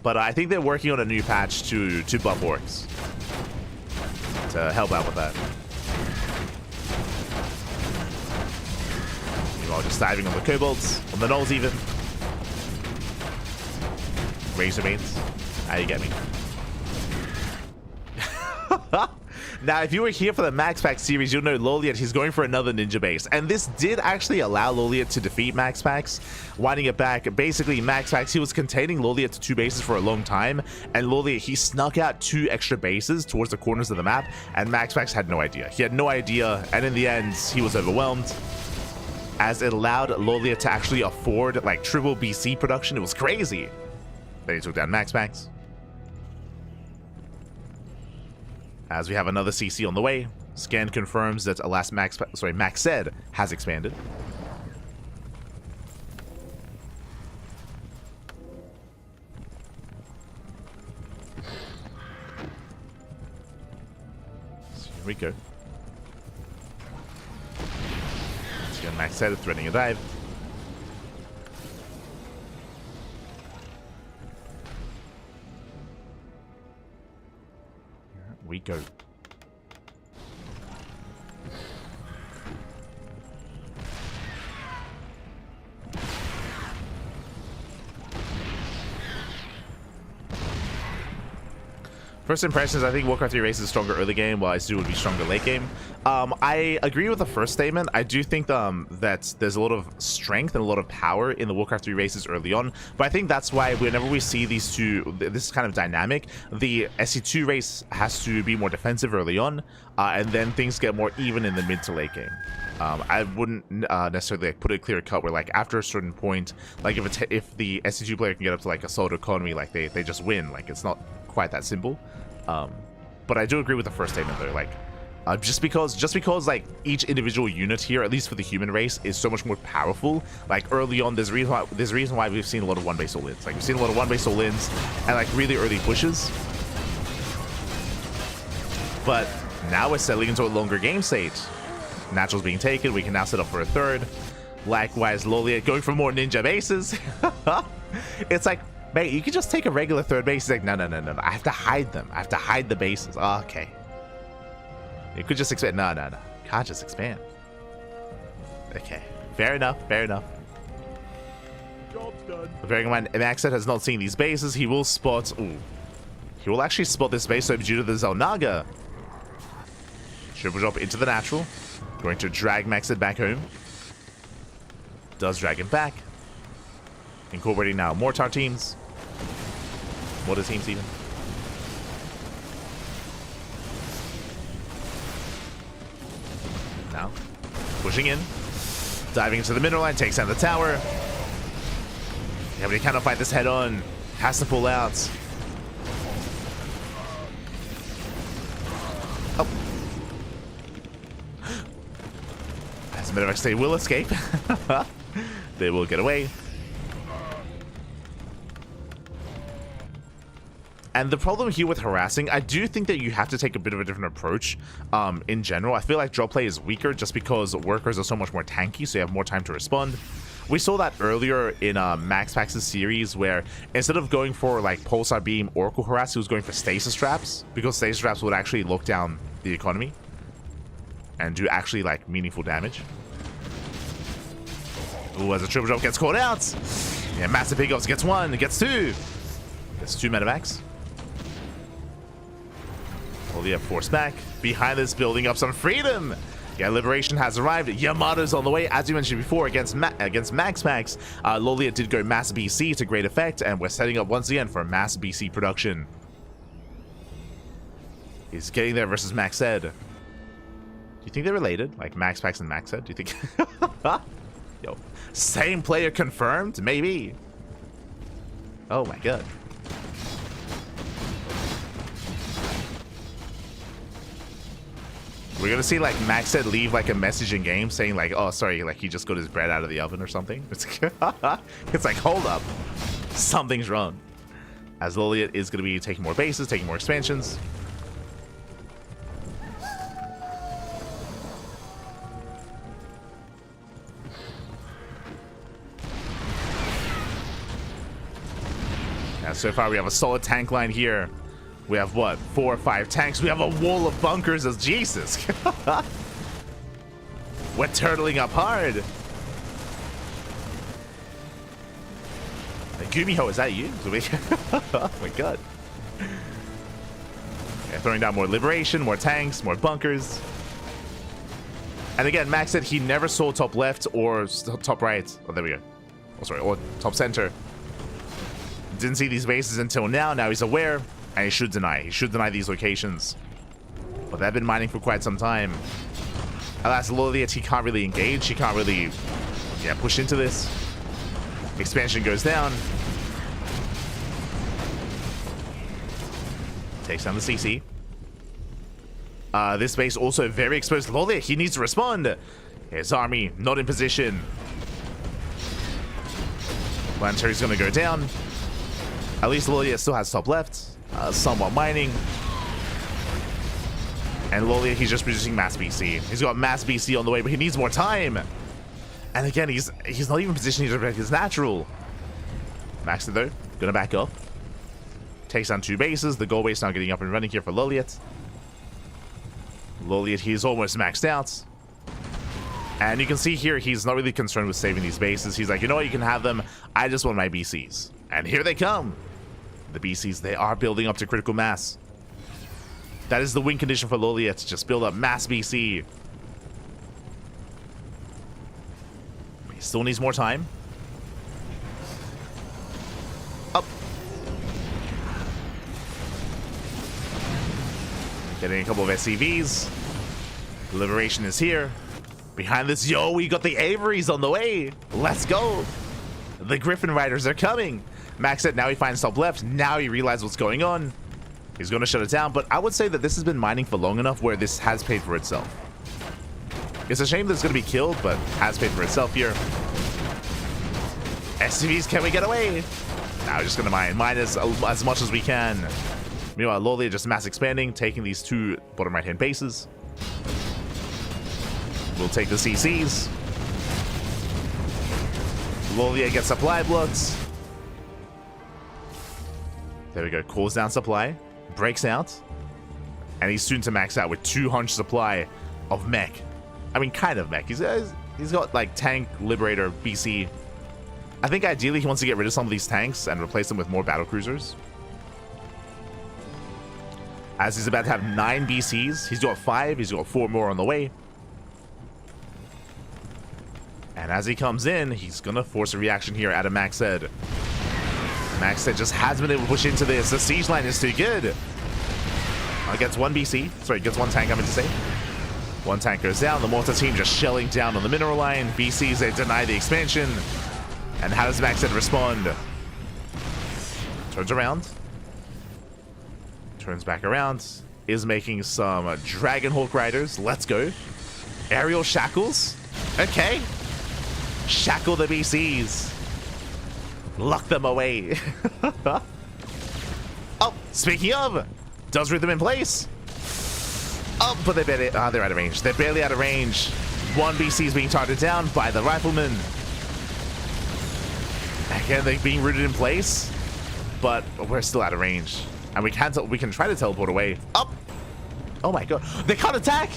But I think they're working on a new patch to buff Orcs. To help out with that. Meanwhile, just diving on the kobolds, on the gnolls even. Razor mains. How you get me? Now, if you were here for the MaxPax series, you'll know LawLiet, he's going for another ninja base. And this did actually allow LawLiet to defeat MaxPax, winding it back. Basically, MaxPax, he was containing LawLiet to 2 bases for a long time. And LawLiet, he snuck out 2 extra bases towards the corners of the map. And MaxPax had no idea. He had no idea. And in the end, he was overwhelmed, as it allowed LawLiet to actually afford like triple BC production. It was crazy. Then he took down MaxPax. As we have another CC on the way. Scan confirms that alas MaxPax has expanded. So here we go. Once again, MaxPax threatening a dive. We go. First impressions, I think Warcraft 3 race is stronger early game, while I would be stronger late game. I agree with the first statement. I do think that there's a lot of strength and a lot of power in the Warcraft 3 races early on, but I think that's why whenever we see these two, this kind of dynamic, the SC2 race has to be more defensive early on, and then things get more even in the mid to late game. I wouldn't necessarily like put it clear cut where like after a certain point, like if the SC2 player can get up to like a solid economy, like they just win. Like it's not quite that simple. But I do agree with the first statement though. Like Just because like each individual unit here, at least for the human race, is so much more powerful. Like early on, there's a reason why we've seen a lot of one-base all-ins. Like we've seen a lot of one-base all-ins and like really early pushes. But now we're settling into a longer game state. Natural's being taken. We can now set up for a third. Likewise, LawLiet going for more ninja bases. It's like, mate, you could just take a regular third base. It's like, no. I have to hide them. I have to hide the bases. Oh, okay. You could just expand. No. Can't just expand. Okay. Fair enough. Job's done. Bearing in mind, Maxed has not seen these bases. He will spot... Ooh. He will actually spot this base due to the Zelnaga. Triple drop into the natural. Going to drag Maxed back home. Does drag him back. Incorporating now Mortar teams. Mortar teams even. Now, pushing in. Diving into the mineral line. Takes down the tower. Yeah, but he cannot fight this head on. Has to pull out. Oh. As a matter of fact, they will escape. They will get away. And the problem here with harassing, I do think that you have to take a bit of a different approach in general. I feel like drop play is weaker just because workers are so much more tanky, so you have more time to respond. We saw that earlier in MaxPax's series where instead of going for like Pulsar Beam, Oracle Harass, he was going for Stasis Traps because Stasis Traps would actually lock down the economy and do actually like meaningful damage. Ooh, as a triple drop gets caught out. Yeah, massive pickups, gets one, gets two. Gets two medevacs. LawLiet forced back. Behind this, building up some freedom. Yeah, Liberation has arrived. Yamato's on the way. As you mentioned before, against MaxPax, LawLiet did go mass BC to great effect, and we're setting up once again for mass BC production. He's getting there versus Maxed. Do you think they're related? Like MaxPax and Maxed? Do you think? Yo, same player confirmed? Maybe. Oh my god. We're gonna see like Maxed leave like a message in game saying like, oh sorry, like he just got his bread out of the oven or something. It's like, hold up, something's wrong. As LawLiet is gonna be taking more bases, taking more expansions. Yeah, so far we have a solid tank line here. We have what, 4 or 5 tanks. We have a wall of bunkers as Jesus. We're turtling up hard. Gumiho, is that you? Oh my god. Yeah, throwing down more Liberation, more tanks, more bunkers. And again, Max said he never saw top left or top right. Oh, there we go. Oh, sorry, or top center. Didn't see these bases until now. Now he's aware. And he should deny. He should deny these locations. But they've been mining for quite some time. Alas, LawLiet, he can't really engage. He can't really, push into this. Expansion goes down. Takes down the CC. This base also very exposed. LawLiet, he needs to respond. His army not in position. Planetary's going to go down. At least LawLiet still has top left. Somewhat mining. And LawLiet, he's just producing mass BC. He's got mass BC on the way, but he needs more time. And again, he's not even positioning to protect his natural. Maxed though, gonna back up. Takes down 2 bases. The goal base now getting up and running here for LawLiet. LawLiet, he's almost maxed out. And you can see here, he's not really concerned with saving these bases. He's like, you know what, you can have them. I just want my BCs. And here they come. The BCs, they are building up to critical mass. That is the win condition for LawLiet. Just build up mass BC. He still needs more time. Up. Getting a couple of SCVs. Liberation is here. Behind this, yo, we got the Averys on the way. Let's go. The Griffin Riders are coming. Max said now he finds top left. Now he realizes what's going on. He's going to shut it down, but I would say that this has been mining for long enough where this has paid for itself. It's a shame that it's going to be killed, but has paid for itself here. SCVs, can we get away? Now we're just going to mine as much as we can. Meanwhile, LawLiet just mass expanding, taking these two bottom right-hand bases. We'll take the CCs. LawLiet gets supply blocks. There we go, calls down supply. Breaks out, and he's soon to max out with 200 supply of mech. I mean, kind of mech. He's got like tank, liberator, BC. I think ideally he wants to get rid of some of these tanks and replace them with more battle cruisers. As he's about to have 9 BCs, he's got 5. He's got 4 more on the way. And as he comes in, he's gonna force a reaction here out of Maxed. Maxed just hasn't been able to push into this. The siege line is too good. Gets 1 BC. Sorry, gets 1 tank, I meant to say. 1 tank goes down. The mortar team just shelling down on the mineral line. BCs, they deny the expansion. And how does Maxed respond? Turns around. Turns back around. Is making some Dragonhawk riders. Let's go. Aerial shackles. Okay. Shackle the BCs. Lock them away. Oh, speaking of, does rhythm in place. Oh, but they're out of range. They're barely out of range. 1 BC is being targeted down by the rifleman. Again, they're being rooted in place, but we're still out of range. And we can try to teleport away. Up. Oh my god. They can't attack.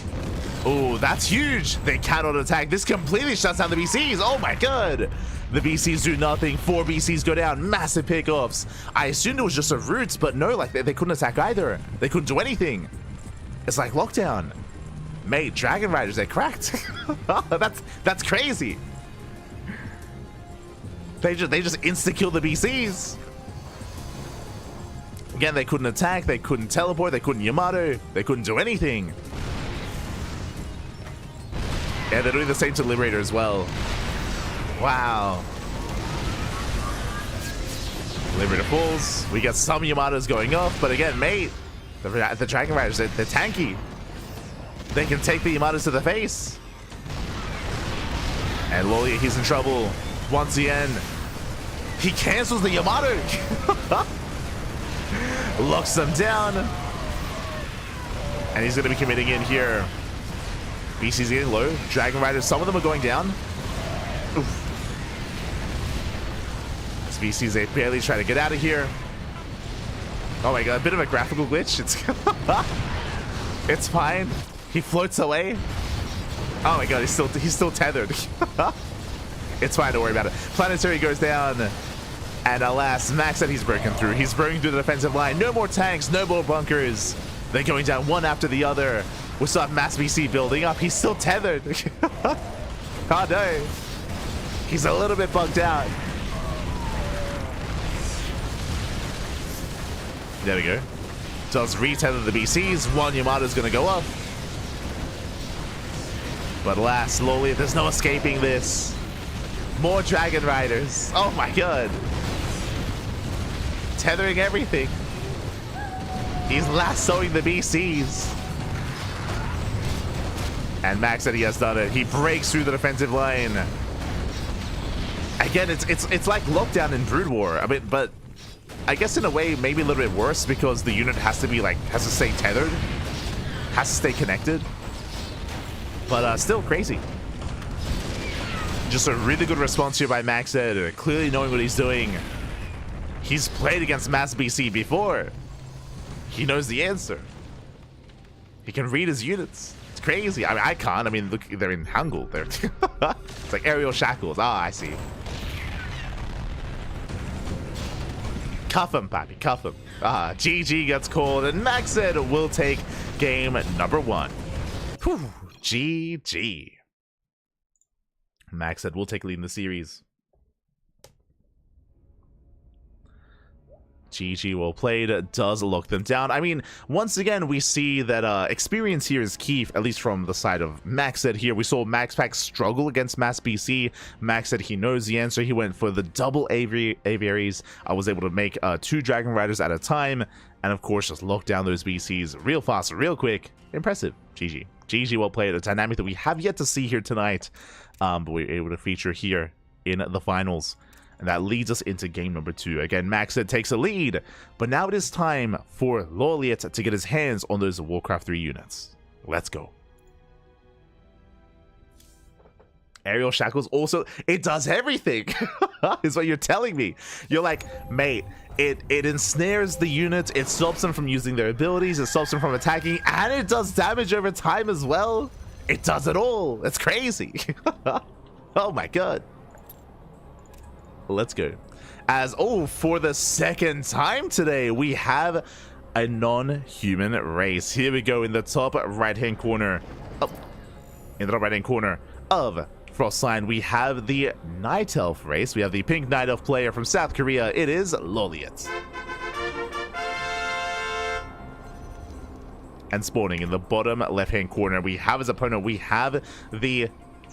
Oh, that's huge. They cannot attack. This completely shuts down the BCs. Oh my god. The BCs do nothing. 4 BCs go down. Massive pickoffs. I assumed it was just a roots, but no, like they couldn't attack either. They couldn't do anything. It's like lockdown. Mate, Dragon Riders, they're cracked. that's crazy. They just insta-kill the BCs. Again, they couldn't attack, they couldn't teleport, they couldn't Yamato, they couldn't do anything. Yeah, they're doing the same to Liberator as well. Wow. Liberator falls. We got some Yamatos going off, but again, mate, the Dragon Riders, they're tanky. They can take the Yamatos to the face. And LawLiet, he's in trouble. Once again, he cancels the Yamato. Locks them down. And he's going to be committing in here. BC's getting low. Dragon Riders, some of them are going down. Oof. BCs, they barely try to get out of here. Oh my god, a bit of a graphical glitch. It's fine. He floats away. Oh my god, he's still tethered. It's fine, don't worry about it. Planetary goes down. And alas, Max said he's broken through. He's broken through the defensive line. No more tanks, no more bunkers. They're going down one after the other. We still have Mass BC building up. He's still tethered. Oh no. He's a little bit bugged out. There we go. Does retether the BCs. 1 Yamato's gonna go up. But alas, LawLiet, there's no escaping this. More Dragon Riders. Oh my god. Tethering everything. He's lassoing the BCs. And Max said he has done it. He breaks through the defensive line. Again, it's like lockdown in Brood War. I mean, but I guess in a way maybe a little bit worse because the unit has to stay tethered, has to stay connected. But still crazy. Just a really good response here by Maxed, clearly knowing what he's doing. He's played against Mass BC before. He knows the answer. He can read his units. It's crazy. I mean, I can't. I mean, look, they're in Hangul. They're it's like aerial shackles. Ah, I see. Cuff him, Pappy. Cuff him. Ah, GG gets called, and Maxed will take game number 1. Whew. GG. Max said we'll take lead in the series. GG, well played, does lock them down. I mean, once again, we see that experience here is key, at least from the side of Max said here. We saw MaxPax struggle against Mass BC. Max said he knows the answer. He went for the double aviaries. I was able to make 2 Dragon Riders at a time, and of course, just lock down those BCs real fast, real quick. Impressive. GG. GG, well played. A dynamic that we have yet to see here tonight, but we're able to feature here in the finals. And that leads us into game number 2. Again, Maxed takes a lead, but now it is time for LawLiet to get his hands on those Warcraft 3 units. Let's go. Aerial Shackles also, it does everything, is what you're telling me. You're like, mate, it ensnares the units, it stops them from using their abilities, it stops them from attacking, and it does damage over time as well. It does it all. That's crazy. Oh my god. Let's go. As for the second time today, we have a non-human race. Here we go in the top right-hand corner. In the top right-hand corner of Frostline, we have the Night Elf race. We have the pink Night Elf player from South Korea. It is LawLiet. And spawning in the bottom left-hand corner, we have as opponent, we have the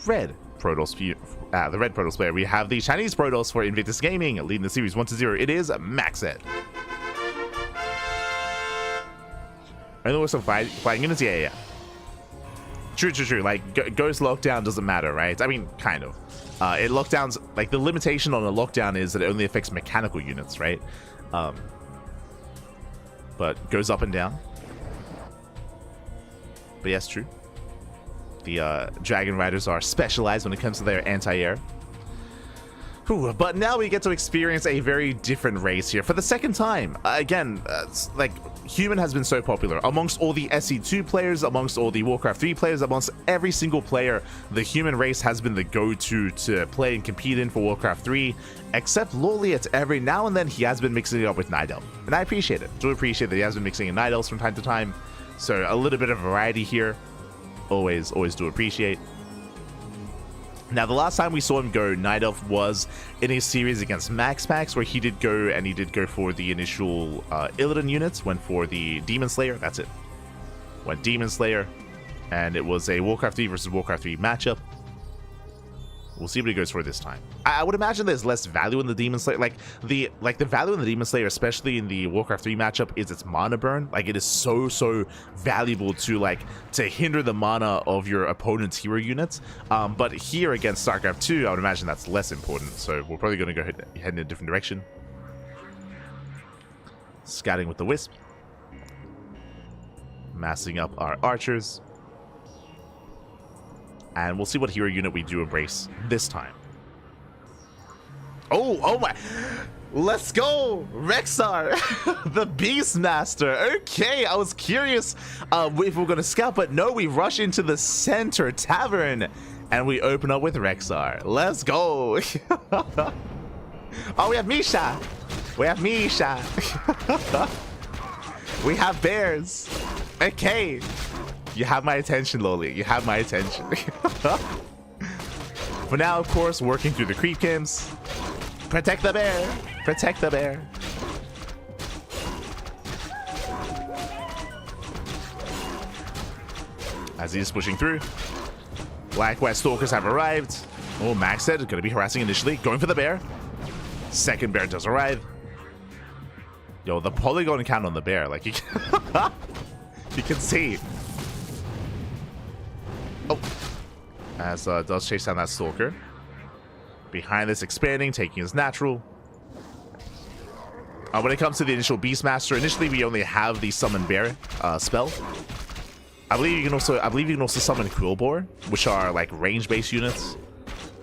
red Protoss player. We have the Chinese Protoss for Invictus Gaming, leading the series 1-0. It is Maxed. And also fighting units, yeah. True. Like, Ghost Lockdown doesn't matter, right? I mean, kind of. It lockdowns, like, the limitation on a lockdown is that it only affects mechanical units, right? But goes up and down. But yes, true. The Dragon Riders are specialized when it comes to their anti-air. But now we get to experience a very different race here for the second time. Again, like, human has been so popular amongst all the SE2 players, amongst all the Warcraft 3 players, amongst every single player. The human race has been the go-to to play and compete in for Warcraft 3, except LawLiet. Every now and then he has been mixing it up with Night Elf, and I appreciate it. Do appreciate that he has been mixing in Night Elves from time to time. So a little bit of variety here. Always do appreciate. Now, the last time we saw him go Night Elf was in a series against MaxPax, where he did go for the initial Illidan units, went for the Demon Slayer, that's it. Went Demon Slayer, and it was a Warcraft 3 versus Warcraft 3 matchup. We'll see what he goes for this time. I would imagine there's less value in the Demon Slayer. Like the value in the Demon Slayer, especially in the Warcraft 3 matchup, is its mana burn. Like, it is so valuable to hinder the mana of your opponent's hero units. But here against StarCraft 2, I would imagine that's less important. So we're probably going to go head in a different direction. Scouting with the Wisp. Massing up our archers. And we'll see what hero unit we do embrace this time. Oh my. Let's go. Rexar, the Beastmaster. Okay, I was curious if we were going to scout, but no, we rush into the center tavern and we open up with Rexar. Let's go. Oh, we have Misha. We have bears. Okay. You have my attention, LawLiet. You have my attention. For now, of course, working through the creep camps. Protect the bear. Protect the bear. As he's pushing through. Likewise, Stalkers have arrived. Oh, Max said going to be harassing initially. Going for the bear. Second bear does arrive. Yo, the polygon count on the bear. Like, you can see. Oh, as does chase down that Stalker. Behind this, expanding, taking his natural. When it comes to the initial Beastmaster, initially we only have the Summon Bear spell. I believe you can also summon Quillbore, which are like range-based units,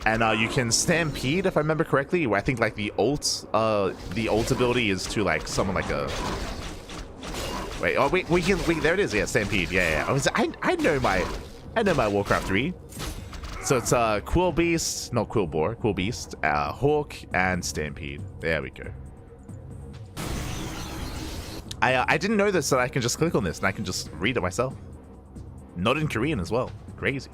and you can Stampede, if I remember correctly. Where I think like the ult ability is to like summon like a. Wait, oh wait, there it is. Yeah, Stampede. Yeah. I know my Warcraft 3. So it's Quill Beast, not Quillbore, Quill Beast, Hawk, and Stampede. There we go. I didn't know this, so I can just click on this and I can just read it myself. Not in Korean as well. Crazy.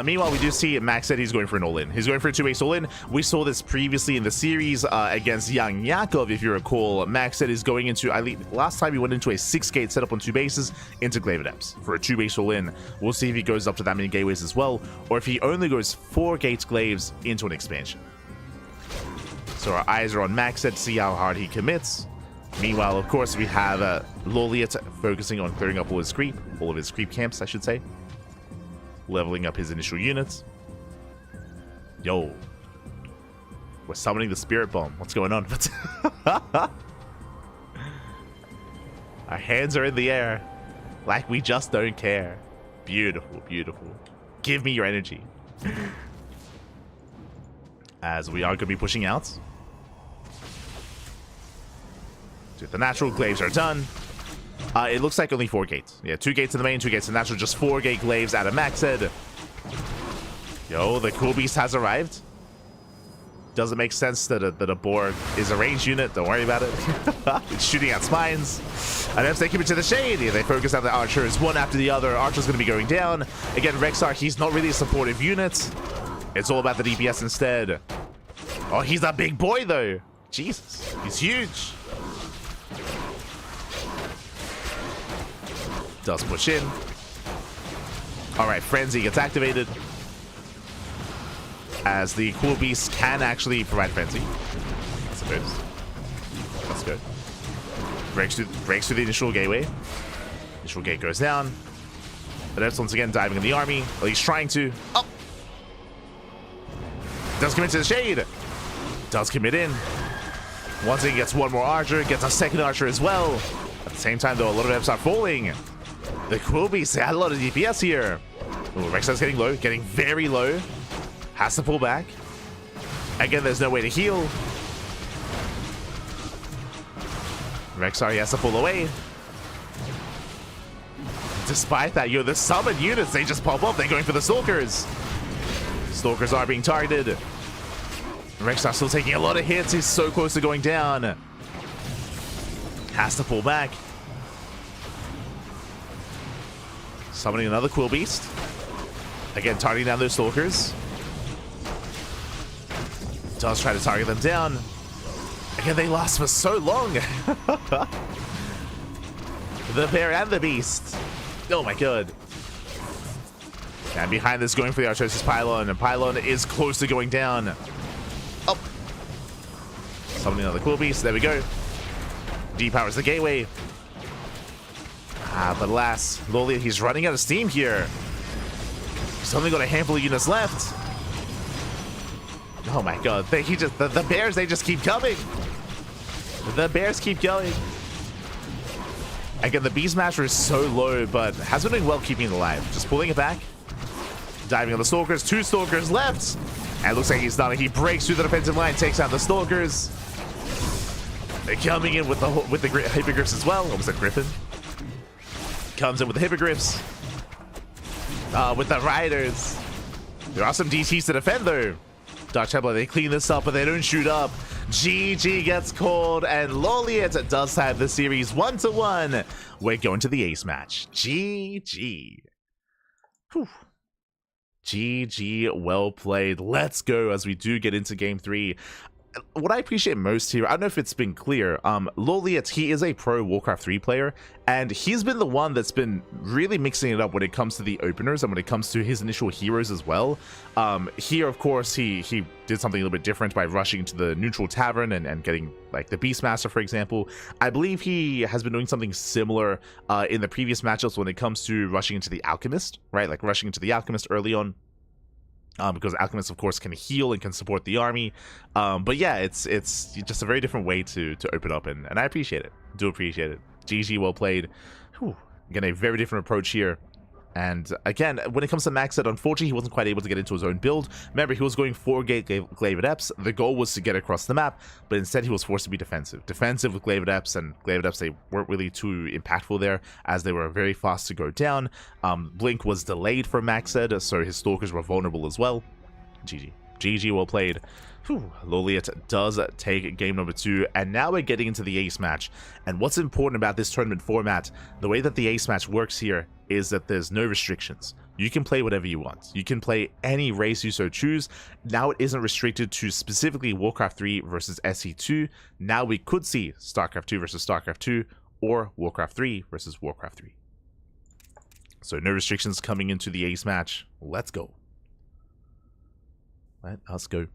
Meanwhile, we do see Max said he's going for an all-in. He's going for a two-base all-in. We saw this previously in the series against YoungYakov, if you recall. Max said is going into, last time he went into a 6-gate setup on 2 bases into Glaive Adepts for a 2-base all-in. We'll see if he goes up to that many gateways as well, or if he only goes 4 gate Glaives into an expansion. So our eyes are on Max said to see how hard he commits. Meanwhile, of course, we have LawLiet focusing on clearing up all of his creep camps, I should say. Leveling up his initial units. Yo. We're summoning the Spirit Bomb. What's going on? Our hands are in the air. Like we just don't care. Beautiful, beautiful. Give me your energy. As we are going to be pushing out. Dude, the natural glaives are done. It looks like only 4 gates. Yeah, 2 gates in the main, 2 gates in the natural, just 4 gate glaives out of Max head. Yo, the Cool Beast has arrived. Doesn't make sense that a boar is a ranged unit. Don't worry about it. It's shooting out spines. And as they keep it to the shade, they focus on the archers one after the other. Archer's going to be going down. Again, Rexar, he's not really a supportive unit. It's all about the DPS instead. Oh, he's a big boy, though. Jesus, he's huge. Does push in. Alright, Frenzy gets activated. As the Cool Beast can actually provide Frenzy. I suppose. That's good. Breaks through the initial gateway. Initial gate goes down. Adepts once again diving in the army. Well, he's trying to. Oh! Does commit to the shade. Does commit in. Once again gets one more archer. Gets a second archer as well. At the same time, though, a lot of adepts are falling. The Cool Beast had a lot of DPS here. Ooh, Rexar's getting low, getting very low. Has to pull back. Again, there's no way to heal. Rexar, he has to pull away. Despite that, yo, the summon units, they just pop up. They're going for the Stalkers. Stalkers are being targeted. Rexar still taking a lot of hits. He's so close to going down. Has to pull back. Summoning another Quill Beast. Again, targeting down those Stalkers. Does try to target them down. Again, they last for so long. The Bear and the Beast. Oh my god. And behind this, going for the Archosis Pylon. And Pylon is close to going down. Oh. Summoning another Quill Beast. There we go. Depowers the gateway. But alas, LawLiet, he's running out of steam here. He's only got a handful of units left. Oh my god, the bears, they just keep coming. The bears keep going. Again, the Beastmaster is so low, but has been doing well keeping it alive. Just pulling it back. Diving on the Stalkers, 2 Stalkers left. And it looks like he's done it. He breaks through the defensive line, takes out the Stalkers. They're coming in with the Hippogriffs as well. What was that, Griffin? Comes in with the Hippogriffs. With the Riders. There are some DTs to defend, though. Dark Templar, they clean this up, but they don't shoot up. GG gets called, and LawLiet does have the series 1-1. We're going to the ace match. GG. Whew. GG, well played. Let's go as we do get into game 3. What I appreciate most here, I don't know if it's been clear, LawLiet, he is a pro Warcraft 3 player, and he's been the one that's been really mixing it up when it comes to the openers and when it comes to his initial heroes as well. Here, of course, he did something a little bit different by rushing into the neutral tavern and getting, like, the Beastmaster, for example. I believe he has been doing something similar in the previous matchups when it comes to rushing into the Alchemist, right? Like, rushing into the Alchemist early on. Because Alchemist, of course, can heal and can support the army. But yeah, it's just a very different way to open up, and I appreciate it. Do appreciate it. GG, well played. Whew. Again, a very different approach here. And again, when it comes to Max, unfortunately, he wasn't quite able to get into his own build. Remember, he was going 4-gate Glaive Adepts. The goal was to get across the map, but instead he was forced to be defensive. Defensive with Glaive Adepts, and Glaive Adepts, they weren't really too impactful there, as they were very fast to go down. Blink was delayed for Max, so his Stalkers were vulnerable as well. GG. GG, well played. LawLiet does take game number 2, and now we're getting into the ace match. And what's important about this tournament format, the way that the ace match works here, is that there's no restrictions. You can play whatever you want. You can play any race you so choose. Now it isn't restricted to specifically Warcraft 3 versus SC2. Now we could see StarCraft 2 versus StarCraft 2 or Warcraft 3 versus Warcraft 3. So no restrictions coming into the Ace match. Let's go. Let us go.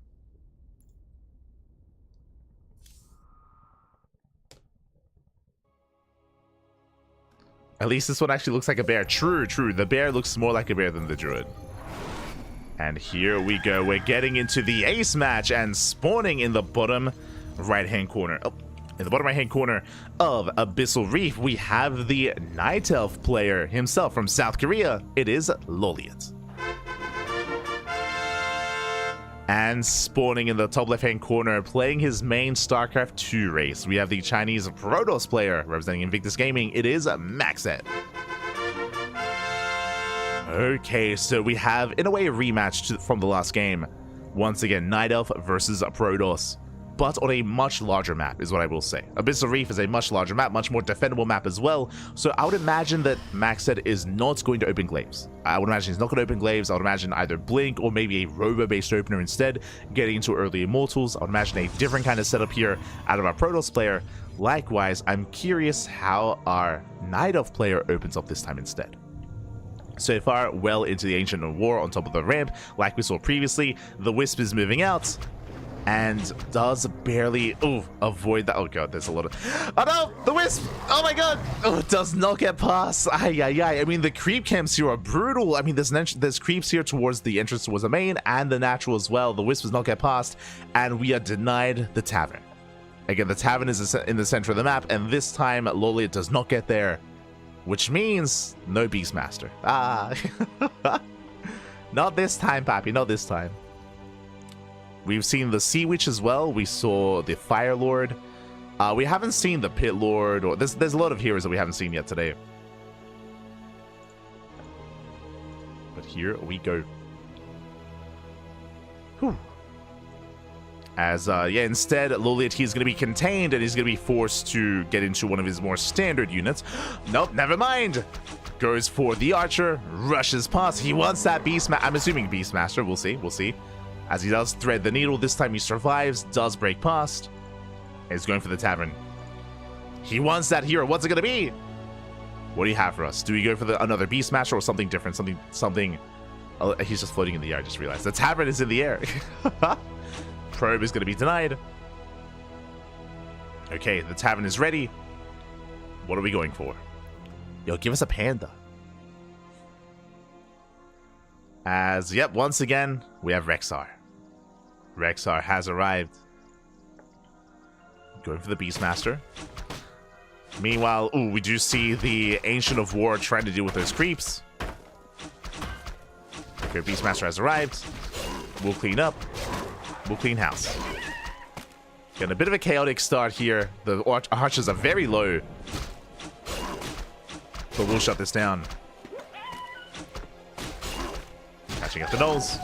At least this one actually looks like a bear. True, true. The bear looks more like a bear than the druid. And here we go. We're getting into the Ace match and spawning in the bottom right-hand corner. Oh, in the bottom right-hand corner of Abyssal Reef, we have the Night Elf player himself from South Korea. It is LawLiet. And spawning in the top left-hand corner, playing his main StarCraft 2 race, we have the Chinese Protoss player representing Invictus Gaming. It is MaxPax. Okay, so we have, in a way, a rematch from the last game. Once again, Night Elf versus Protoss, but on a much larger map, is what I will say. Abyssal Reef is a much larger map, much more defendable map as well. So I would imagine that MaxPax is not going to open Glaives. I would imagine he's not going to open Glaives. I would imagine either Blink or maybe a Robo-based opener instead, getting into early Immortals. I would imagine a different kind of setup here out of our Protoss player. Likewise, I'm curious how our Night Elf player opens up this time instead. So far, well into the Ancient of War on top of the ramp, like we saw previously. The Wisp is moving out and does barely avoid that. Oh god, there's a lot of, oh no, the Wisp, oh my god, oh, it does not get past. I mean, the creep camps here are brutal. I mean, there's creeps here towards the entrance towards the main and the natural as well. The Wisp does not get past, and we are denied the tavern. Again, the tavern is in the center of the map, and this time LawLiet does not get there, which means no Beastmaster. Not this time, Pappy, not this time. We've seen the Sea Witch as well. We saw the Fire Lord. We haven't seen the Pit Lord, or there's a lot of heroes that we haven't seen yet today. But here we go. Whew. As instead LawLiet, he's going to be contained and he's going to be forced to get into one of his more standard units. Nope, never mind. Goes for the Archer, rushes past. He wants that Beastmaster. I'm assuming Beastmaster. We'll see. As he does thread the needle, this time he survives, does break past, and he's going for the tavern. He wants that hero. What's it going to be? What do you have for us? Do we go for another Beastmaster or something different? Something. Oh, he's just floating in the air. I just realized the tavern is in the air. Probe is going to be denied. Okay, the tavern is ready. What are we going for? Yo, give us a panda. As, yep, once again, we have Rexar. Rexar has arrived. Going for the Beastmaster. Meanwhile, we do see the Ancient of War trying to deal with those creeps. Okay, Beastmaster has arrived. We'll clean up. We'll clean house. Getting a bit of a chaotic start here. The archers are very low. But we'll shut this down. Catching up the Knolls.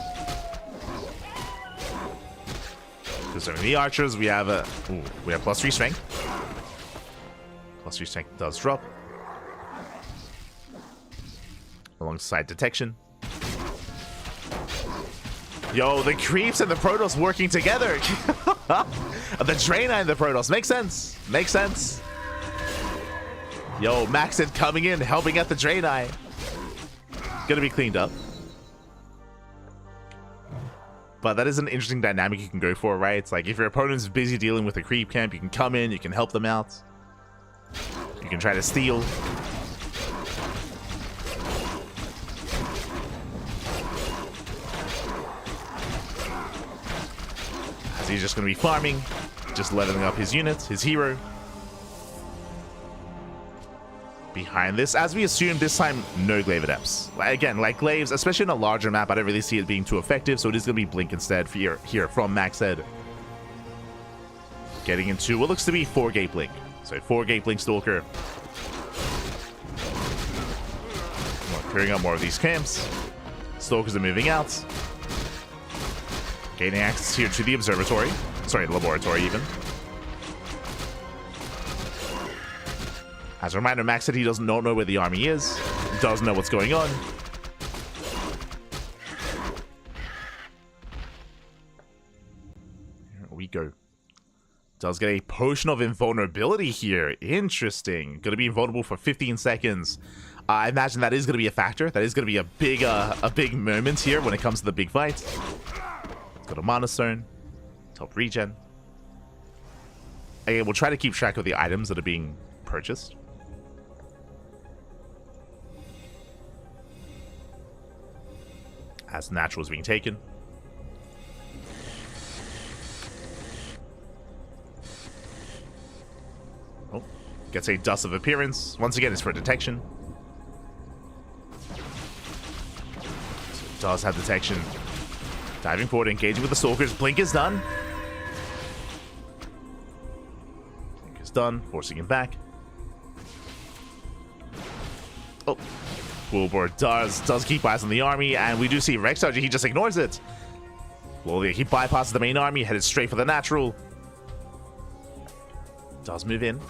Concerning the archers, we have +3 strength. +3 strength does drop. Alongside detection. Yo, the creeps and the Protoss working together. The Draenei and the Protoss. Makes sense. Makes sense. Yo, MaxPax coming in, helping out the Draenei. Gonna be cleaned up. But that is an interesting dynamic you can go for, right? It's like if your opponent's busy dealing with a creep camp, you can come in, you can help them out. You can try to steal. As he's just going to be farming, just leveling up his units, his hero. Behind this, as we assume this time, no Glaive Adepts. Again, like Glaives, especially in a larger map, I don't really see it being too effective, so it is going to be Blink instead here from MaxPax. Getting into what looks to be 4-gate Blink. So 4-gate Blink Stalker. Clearing up more of these camps. Stalkers are moving out. Gaining access here to the observatory. Sorry, the laboratory even. As a reminder, Max said he doesn't know where the army is. Doesn't know what's going on. go. Does get a potion of invulnerability here. Interesting. Going to be invulnerable for 15 seconds. I imagine that is going to be a factor. That is going to be a big moment here when it comes to the big fight. It's got a mana stone. Top regen. Again, we'll try to keep track of the items that are being purchased. As natural is being taken. Oh, gets a dust of appearance. Once again, it's for detection. So it does have detection. Diving forward, engaging with the stalkers. Blink is done. Blink is done. Forcing him back. Oh. Wilbur does keep eyes on the army, and we do see Rexar. He just ignores it. LawLiet, he bypasses the main army, headed straight for the natural. Does move in.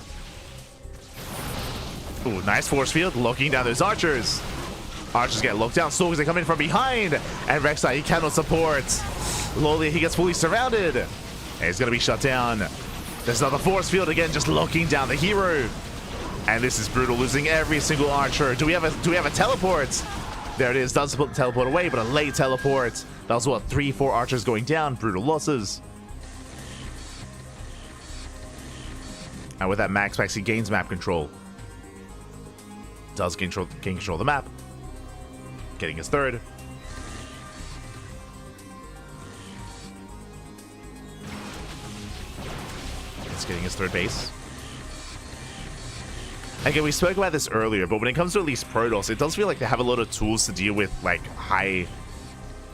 Ooh, nice force field, locking down those archers. Archers get locked down. Stalkers, they come in from behind, and Rexar, he cannot support. LawLiet, he gets fully surrounded, and he's gonna be shut down. There's another force field again, just locking down the hero. And this is brutal, losing every single archer. Do we have a teleport? There it is. Does teleport away, but a late teleport. That was what, 3-4 archers going down. Brutal losses. And with that MaxPax, he gains map control. Does gain control of the map. Getting his third. It's getting his third base. Again, we spoke about this earlier, but when it comes to at least Protoss, it does feel like they have a lot of tools to deal with like high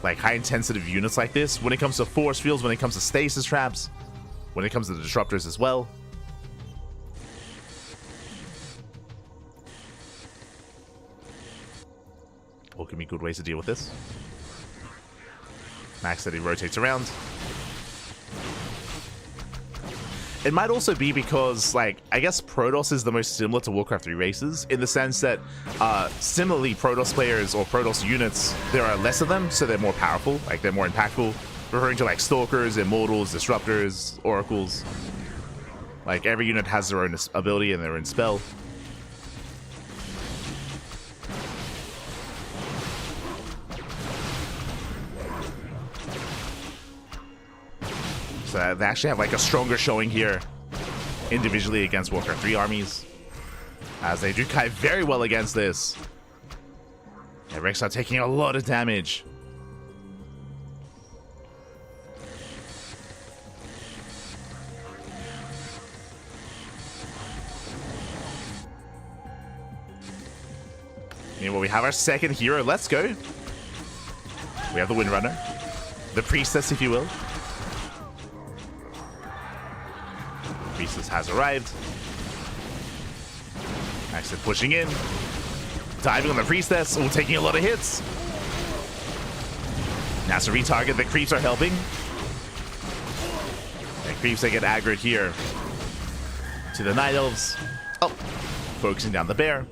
intensity units like this. When it comes to force fields, when it comes to stasis traps, when it comes to the disruptors as well. All can be good ways to deal with this. Max that he rotates around. It might also be because, like, I guess Protoss is the most similar to Warcraft 3 races, in the sense that, similarly, Protoss players or Protoss units, there are less of them, so they're more powerful, like, they're more impactful. Referring to, like, Stalkers, Immortals, Disruptors, Oracles. Like, every unit has their own ability and their own spell. So they actually have like a stronger showing here individually against Warcraft 3 armies, as they do Kai very well against this. And Rexar taking a lot of damage. Meanwhile, we have our second hero. Let's go. We have the Windrunner, the Priestess, if you will. Priestess has arrived. Actually pushing in. Diving on the Priestess. Oh, taking a lot of hits. Now to retarget. The creeps are helping. The creeps, they get aggroed here to the Night Elves. Oh, focusing down the bear.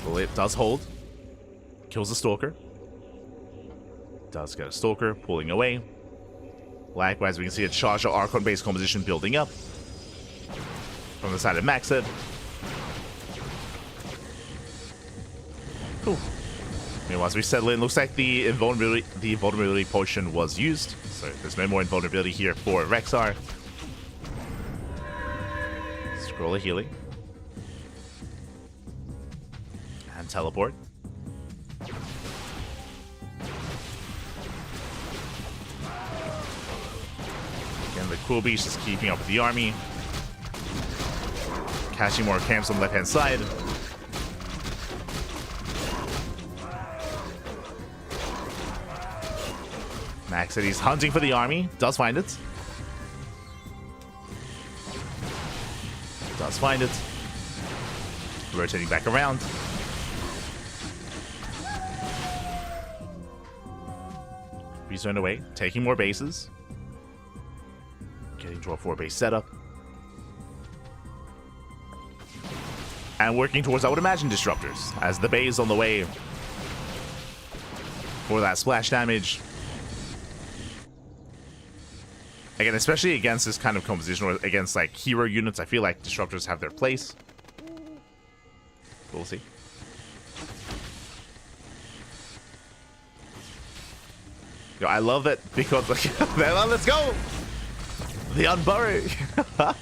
Well, it does hold. Kills the Stalker. Does get a Stalker, pulling away. Likewise, we can see a charge of Archon-based composition building up from the side of Maxed. Cool. Meanwhile, as we settle in, looks like the invulnerability potion was used, so there's no more invulnerability here for Rexar. Scroll of healing. And teleport. The Cool Beast is keeping up with the army. Catching more camps on the left-hand side. Max said he's hunting for the army. Does find it. Does find it. Rotating back around. Rezoned away. Taking more bases. Getting to a 4-base setup. And working towards, I would imagine, disruptors, as the bay is on the way for that splash damage. Again, especially against this kind of composition, or against like hero units, I feel like disruptors have their place. We'll see. Yo, I love that because let's go! The unburrow.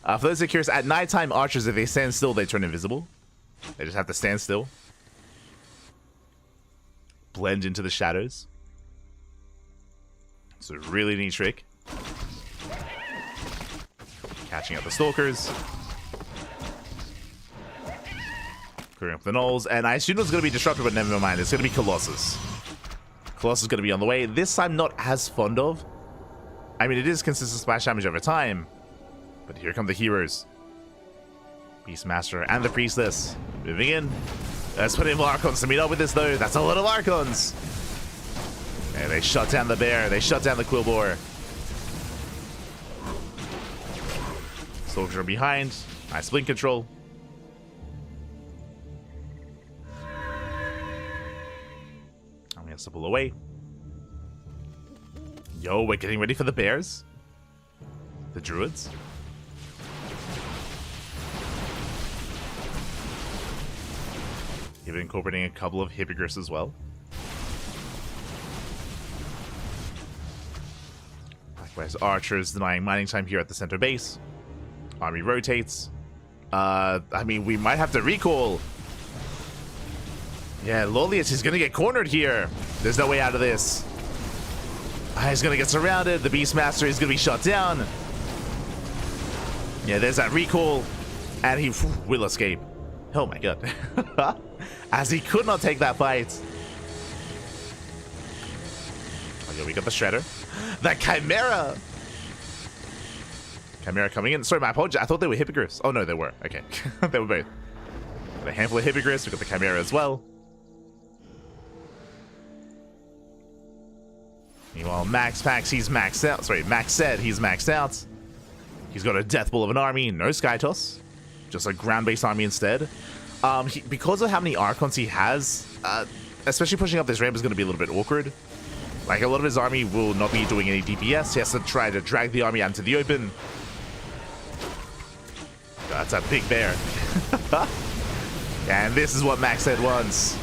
For those who are curious, at nighttime archers, if they stand still, they turn invisible. They just have to stand still. Blend into the shadows. It's a really neat trick. Catching up the stalkers. Clearing up the gnolls. And I assumed it was going to be disruptor, but never mind. It's going to be Colossus. Colossus is going to be on the way. This I'm not as fond of. I mean, it is consistent splash damage over time. But here come the heroes. Beastmaster and the Priestess. Moving in. Let's put in more Archons to meet up with this, though. That's a lot of Archons. And they shut down the bear. They shut down the Quillbore. Soldiers are behind. Nice blink control. I'm going to pull away. Yo, we're getting ready for the bears. The druids. Even incorporating a couple of hippogriffs as well. Likewise, archers denying mining time here at the center base. Army rotates. I mean, we might have to recall. Yeah, LawLiet is going to get cornered here. There's no way out of this. He's going to get surrounded. The Beastmaster is going to be shut down. Yeah, there's that recall. And he will escape. Oh my god. As he could not take that fight. Oh yeah, we got the Shredder. The Chimera! Chimera coming in. Sorry, my apologies. I thought they were hippogriffs. Oh no, they were. Okay. They were both. Got a handful of hippogriffs. We got the Chimera as well. Meanwhile, MaxPax, he's maxed out. Sorry, Max said he's maxed out. He's got a death ball of an army. No Sky Toss. Just a ground-based army instead. Because of how many Archons he has, especially pushing up this ramp is going to be a little bit awkward. Like, a lot of his army will not be doing any DPS. He has to try to drag the army out into the open. That's a big bear. And this is what Max said once.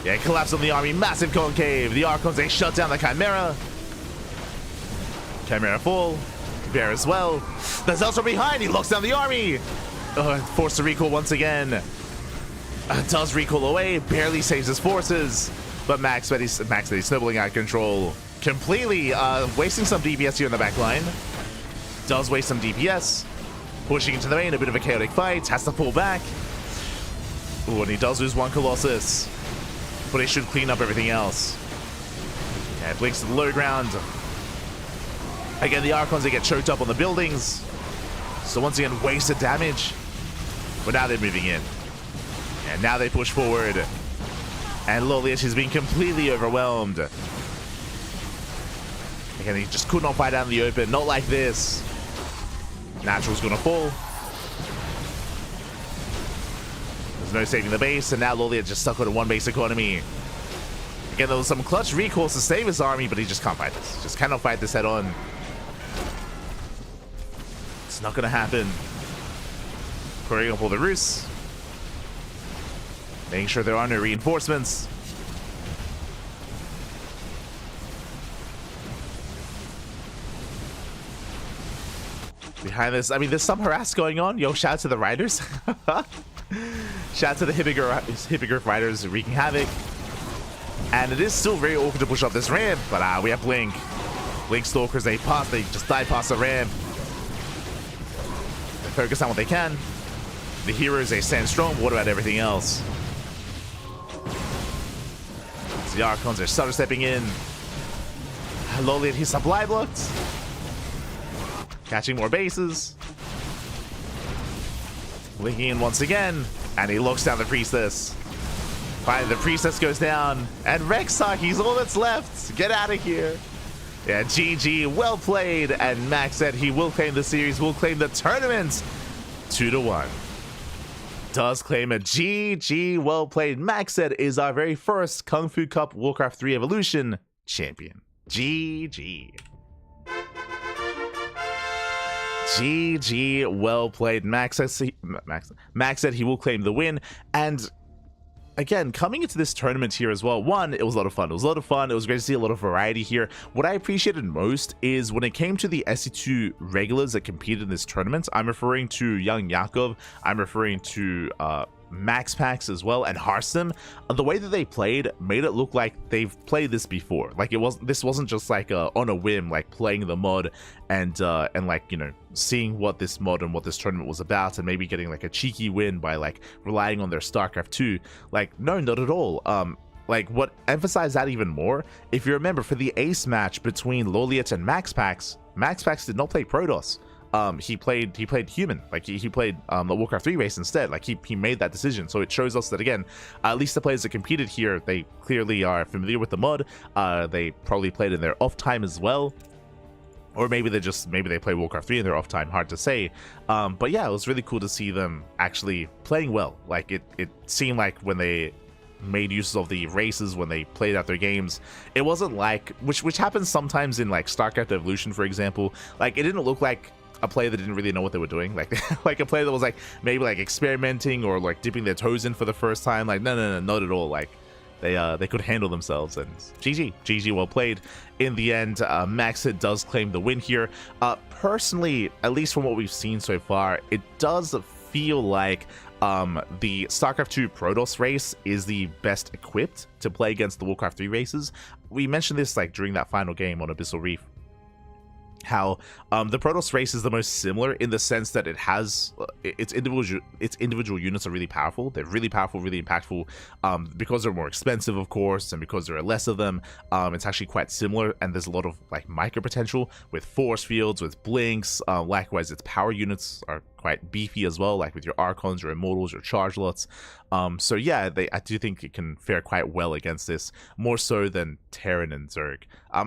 Yeah, collapse on the army, massive concave. The Archons, they shut down the Chimera. Chimera fall. Bear as well. There's also behind. He locks down the army. Forced to recall once again. Does recall away. Barely saves his forces. But Max is snibbling out of control. Completely wasting some DPS here in the back line. Does waste some DPS. Pushing into the main. A bit of a chaotic fight. Has to pull back. Ooh, and he does lose one Colossus. But he should clean up everything else. Yeah, blinks to the low ground. Again, the Archons, they get choked up on the buildings. So once again, wasted damage. But now they're moving in. And now they push forward. And LawLiet is being completely overwhelmed. Again, he just could not fight out in the open. Not like this. Natural's gonna fall. There's no saving the base, and now LawLiet just stuck with a one-base economy. Again, there was some clutch recalls to save his army, but he just can't fight this. Just cannot fight this head-on. It's not gonna happen. Clearing up all the roosts. Making sure there are no reinforcements. Behind this, I mean, there's some harass going on. Yo, shout out to the riders. Shout out to the Hippogriff riders wreaking havoc. And it is still very awkward to push up this ramp, but we have Blink. Blink Stalkers, they just dive past the ramp. They focus on what they can. The heroes, they stand strong, but what about everything else? So the Archons are stutter stepping in. LawLiet, he's supply blocked. Catching more bases. Linking in once again. And he locks down the Priestess. Finally, the Priestess goes down. And Rexarch, he's all that's left. Get out of here. Yeah, GG, well played. And Max said he will claim the series, will claim the tournament 2-1. does claim a GG. Well played. Maxed is our very first KungFu Cup Warcraft 3 Evolution champion. GG. GG, well played. Max said he will claim the win. And again, coming into this tournament here as well, one, it was a lot of fun. It was a lot of fun. It was great to see a lot of variety here. What I appreciated most is when it came to the SC2 regulars that competed in this tournament, I'm referring to YoungYakov, I'm referring to MaxPax as well, and Harstem. The way that they played made it look like they've played this before. Like this wasn't just like on a whim, like playing the mod and like, you know, seeing what this mod and what this tournament was about, and maybe getting like a cheeky win by like relying on their StarCraft 2. Like, no, not at all. Like, what emphasized that even more, if you remember, for the ace match between LawLiet and MaxPax did not play Protoss. He played human. Like he played the Warcraft 3 race instead. Like he made that decision. So it shows us that, again, at least the players that competed here, they clearly are familiar with the mod. They probably played in their off time as well, or maybe they play Warcraft 3 in their off time, hard to say. But yeah, it was really cool to see them actually playing well. Like it seemed like when they made use of the races, when they played out their games, it wasn't like, which happens sometimes in like StarCraft Evolution, for example. Like, it didn't look like a player that didn't really know what they were doing, like like a player that was like maybe like experimenting or like dipping their toes in for the first time. Like, no, not at all. Like they could handle themselves. And GG, well played. In the end, Maxed does claim the win here. Personally, at least from what we've seen so far, it does feel like the StarCraft 2 Protoss race is the best equipped to play against the Warcraft 3 races. We mentioned this like during that final game on Abyssal Reef, how the Protoss race is the most similar in the sense that it has its individual units are really powerful. They're really powerful, really impactful, because they're more expensive, of course, and because there are less of them. It's actually quite similar, and there's a lot of like micro potential with force fields, with blinks. Likewise, its power units are quite beefy as well, like with your Archons, your Immortals, your Charge Lots. So yeah, I do think it can fare quite well against this, more so than Terran and Zerg.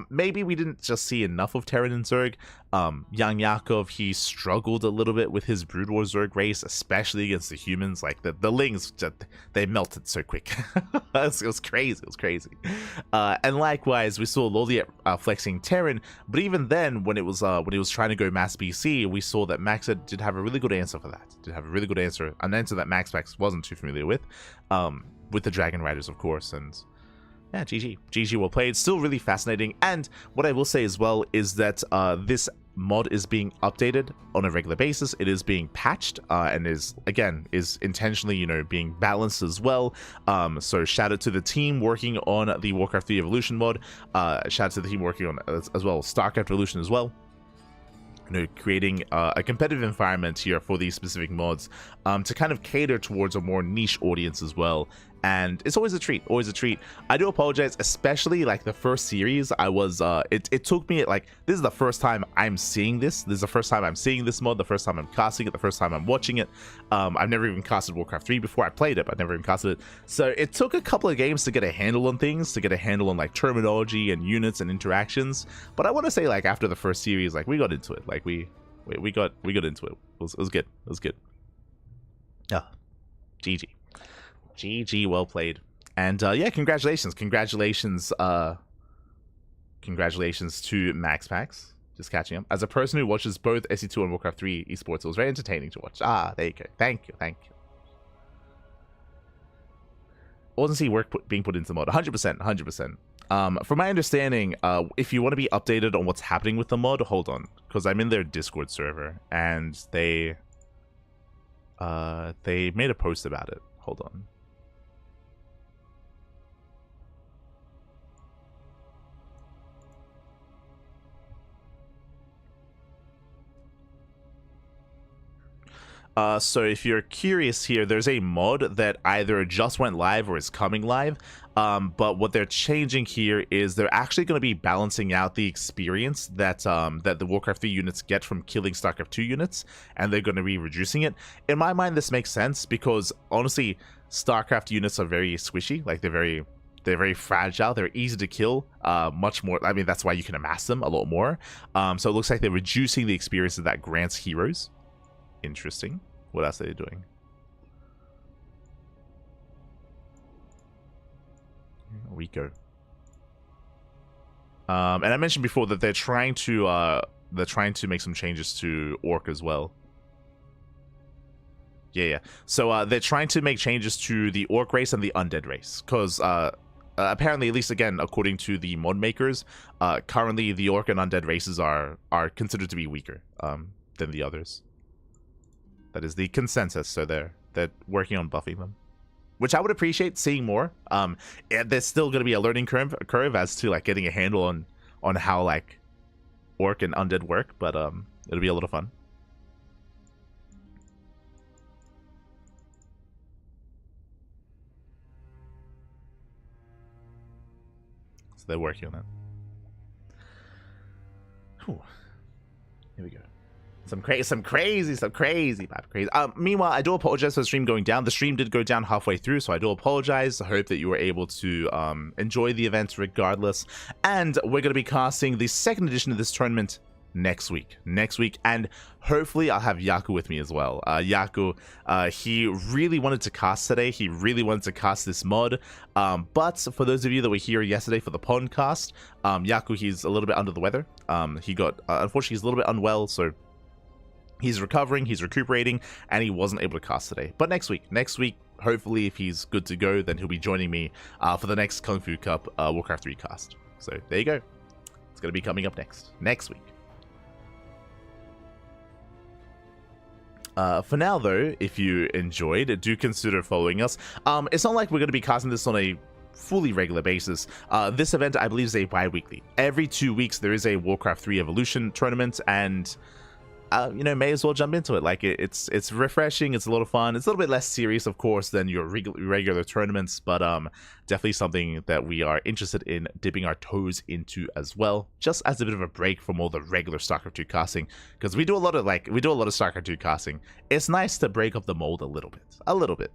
Maybe we didn't just see enough of Terran and Zerg. YoungYakov, he struggled a little bit with his Brood War Zerg race, especially against the humans. Like the Lings, they melted so quick. It was crazy. And likewise, we saw LawLiet flexing Terran, but even then, when he was trying to go mass BC, we saw that Maxed did have a really good answer for that. An answer that MaxPax wasn't too familiar with the Dragon Riders, of course. And yeah, GG, well played. Still really fascinating. And what I will say as well is that this mod is being updated on a regular basis. It is being patched and is intentionally, you know, being balanced as well. So shout out to the team working on the Warcraft 3 Evolution mod. Shout out to the team working on as well StarCraft Evolution as well. You know, creating a competitive environment here for these specific mods to kind of cater towards a more niche audience as well. And it's always a treat, I do apologize, especially like the first series. I was it took me like, this is the first time I'm seeing this is the first time I'm seeing this mod, the first time I'm casting it, the first time I'm watching it. I've never even casted Warcraft 3 before. I played it, but I've never even casted it. So it took a couple of games to get a handle on things, to get a handle on like terminology and units and interactions. But I want to say, like, after the first series, like, we got into it. Like we got into it. It was good. Yeah, GG, well played. And yeah, congratulations to MaxPax. Just catching up. As a person who watches both SC2 and Warcraft 3 esports, it was very entertaining to watch. There you go. Thank you. Wasn't see work being put into the mod. 100%. From my understanding, if you want to be updated on what's happening with the mod, hold on, because I'm in their Discord server and they made a post about it. Hold on. So if you're curious here, there's a mod that either just went live or is coming live. But what they're changing here is they're actually going to be balancing out the experience that that the Warcraft 3 units get from killing StarCraft 2 units, and they're going to be reducing it. In my mind, this makes sense because honestly, StarCraft units are very squishy. Like, they're very fragile. They're easy to kill. Much more. I mean, that's why you can amass them a lot more. So it looks like they're reducing the experience that grants heroes. Interesting. What else are they doing? Rico. And I mentioned before that they're trying to make some changes to Orc as well. Yeah. So they're trying to make changes to the Orc race and the Undead race, because apparently, at least again, according to the mod makers, currently the Orc and Undead races are considered to be weaker than the others. That is the consensus. So they're working on buffing them, which I would appreciate seeing more. There's still going to be a learning curve as to like getting a handle on how like Orc and Undead work, but it'll be a lot of fun. So they're working on that. Whew. Here we go. Some crazy. Meanwhile, I do apologize for the stream going down. The stream did go down halfway through, so I do apologize. I hope that you were able to enjoy the event regardless. And we're going to be casting the second edition of this tournament next week, and hopefully I'll have Yaku with me as well. Yaku, he really wanted to cast today. He really wanted to cast this mod, but for those of you that were here yesterday for the podcast, Yaku, he's a little bit under the weather. He got unfortunately he's a little bit unwell, so he's recovering, he's recuperating, and he wasn't able to cast today. But next week, hopefully if he's good to go, then he'll be joining me for the next KungFu Cup Warcraft 3 cast. So there you go. It's going to be coming up next week. For now, though, if you enjoyed, do consider following us. It's not like we're going to be casting this on a fully regular basis. This event, I believe, is a bi-weekly. Every 2 weeks, there is a Warcraft 3 Evolution tournament, and may as well jump into it. Like it's refreshing. It's a lot of fun. It's a little bit less serious, of course, than your regular tournaments, but definitely something that we are interested in dipping our toes into as well, just as a bit of a break from all the regular StarCraft 2 casting, because we do a lot of StarCraft 2 casting. It's nice to break up the mold a little bit,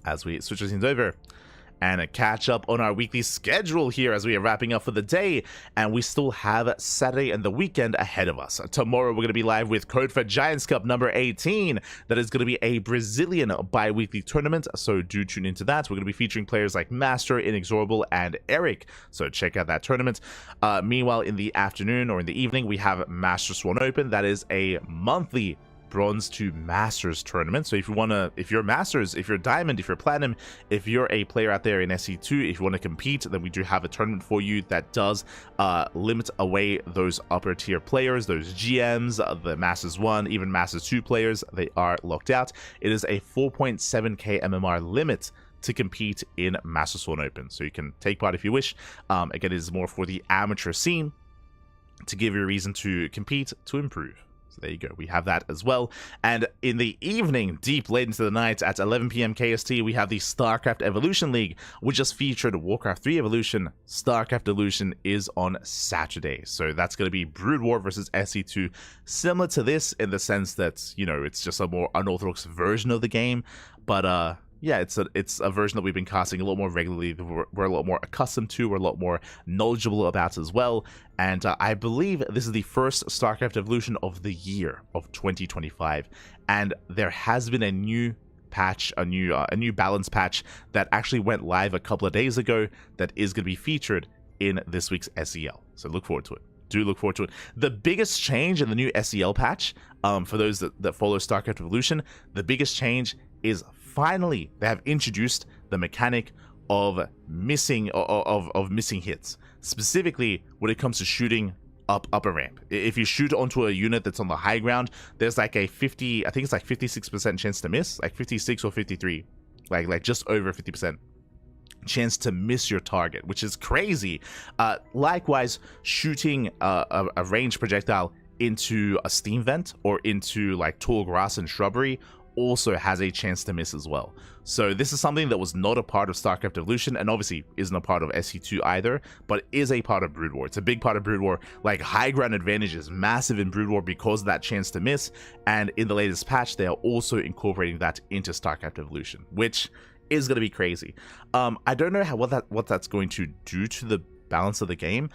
as we switch things over and catch up on our weekly schedule here as we are wrapping up for the day. And we still have Saturday and the weekend ahead of us. Tomorrow, we're going to be live with Code for Giants Cup number 18. That is going to be a Brazilian bi-weekly tournament, so do tune into that. We're going to be featuring players like Master, Inexorable, and Eric, so check out that tournament. Meanwhile, in the afternoon or in the evening, we have Master Swan Open. That is a monthly Bronze to Masters tournament. So if you're Masters, if you're Diamond, if you're Platinum, if you're a player out there in SC2, if you want to compete, then we do have a tournament for you that does limit away those upper tier players, those GMs, the Masters 1, even Masters 2 players. They are locked out. It is a 4.7k MMR limit to compete in Master Swan Open, so you can take part if you wish. Again, it is more for the amateur scene to give you a reason to compete, to improve. So there you go, we have that as well. And in the evening, deep late into the night at 11 PM KST, we have the StarCraft Evolution League, which just featured Warcraft 3 Evolution. StarCraft Evolution is on Saturday, so that's going to be Brood War versus SC2, similar to this in the sense that, it's just a more unorthodox version of the game, but yeah, it's a version that we've been casting a lot more regularly, we're a lot more accustomed to, we're a lot more knowledgeable about as well. And I believe this is the first StarCraft Evolution of the year of 2025. And there has been a new patch, a new balance patch that actually went live a couple of days ago that is going to be featured in this week's SEL. So look forward to it. Do look forward to it. The biggest change in the new SEL patch, for those that follow StarCraft Evolution, the biggest change is finally they have introduced the mechanic of missing hits, specifically when it comes to shooting up a ramp. If you shoot onto a unit that's on the high ground, there's like a 56% chance to miss, like 56 or 53, like just over 50% chance to miss your target, which is crazy. Likewise, shooting a ranged projectile into a steam vent or into like tall grass and shrubbery also has a chance to miss as well. So this is something that was not a part of StarCraft Evolution, and obviously isn't a part of SC2 either, but is a part of Brood War. It's a big part of Brood War. Like, high ground advantage is massive in Brood War because of that chance to miss, and in the latest patch they are also incorporating that into StarCraft Evolution, which is going to be crazy. I don't know what that's going to do to the balance of the game.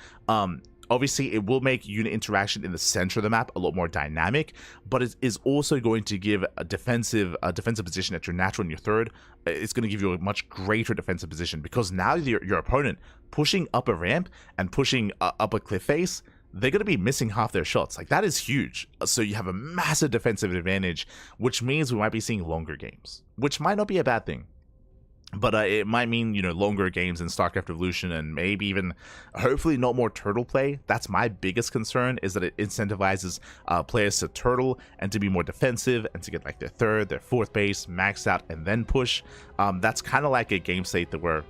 Obviously, it will make unit interaction in the center of the map a lot more dynamic, but it is also going to give a defensive position at your natural and your third. It's going to give you a much greater defensive position, because now your opponent pushing up a ramp and pushing up a cliff face, they're going to be missing half their shots. Like, that is huge. So you have a massive defensive advantage, which means we might be seeing longer games, which might not be a bad thing. But it might mean, you know, longer games in StarCraft Evolution, and maybe even, hopefully, not more turtle play. That's my biggest concern, is that it incentivizes players to turtle and to be more defensive and to get like their third, their fourth base maxed out and then push. That's kind of like a game state that we're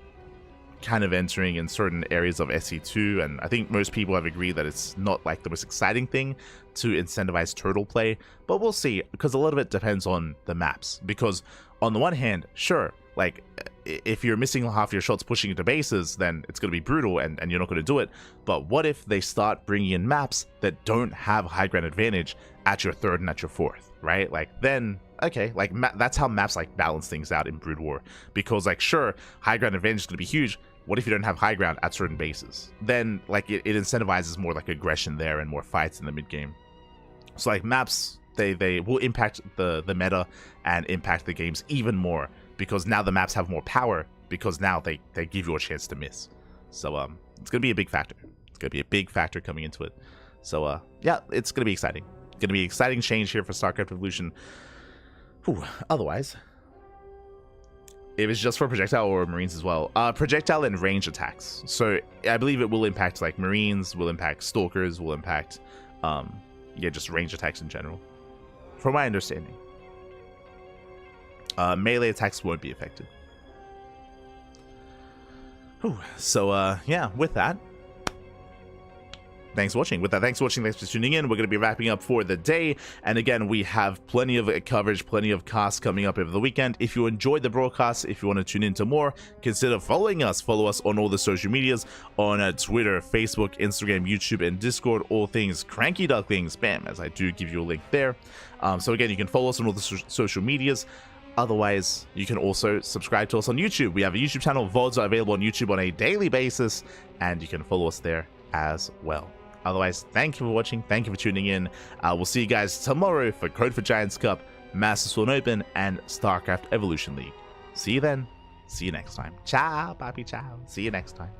kind of entering in certain areas of SC2, and I think most people have agreed that it's not like the most exciting thing to incentivize turtle play, but we'll see, because a lot of it depends on the maps. Because on the one hand, sure, like, if you're missing half your shots pushing into bases, then it's going to be brutal and you're not going to do it. But what if they start bringing in maps that don't have high ground advantage at your third and at your fourth, right? Like, then, okay, like, that's how maps, like, balance things out in Brood War. Because, like, sure, high ground advantage is going to be huge. What if you don't have high ground at certain bases? Then, like, it incentivizes more, like, aggression there and more fights in the mid-game. So, like, maps, they will impact the meta and impact the games even more, because now the maps have more power, because now they give you a chance to miss. So it's gonna be a big factor. It's gonna be a big factor coming into it. So yeah, it's gonna be exciting. It's gonna be an exciting change here for StarCraft Evolution. Whew. Otherwise, it was just for projectile or Marines as well. Projectile and range attacks. So I believe it will impact, like, Marines, will impact Stalkers, will impact yeah, just range attacks in general, from my understanding. Melee attacks won't be affected. Whew. So yeah, with that, thanks for watching. Thanks for tuning in. We're going to be wrapping up for the day. And again, we have plenty of coverage, plenty of casts coming up over the weekend. If you enjoyed the broadcast, if you want to tune into more, consider following us. Follow us on all the social medias, on Twitter, Facebook, Instagram, YouTube, and Discord. All things CranKy Ducklings. Bam, as I do give you a link there. So again, you can follow us on all the social medias. Otherwise, you can also subscribe to us on YouTube. We have a YouTube channel. VODs are available on YouTube on a daily basis, and you can follow us there as well. Otherwise, thank you for watching. Thank you for tuning in. We'll see you guys tomorrow for KungFu Cup, Masters Sworn Open, and StarCraft Evolution League. See you then. See you next time. Ciao, papi, ciao. See you next time.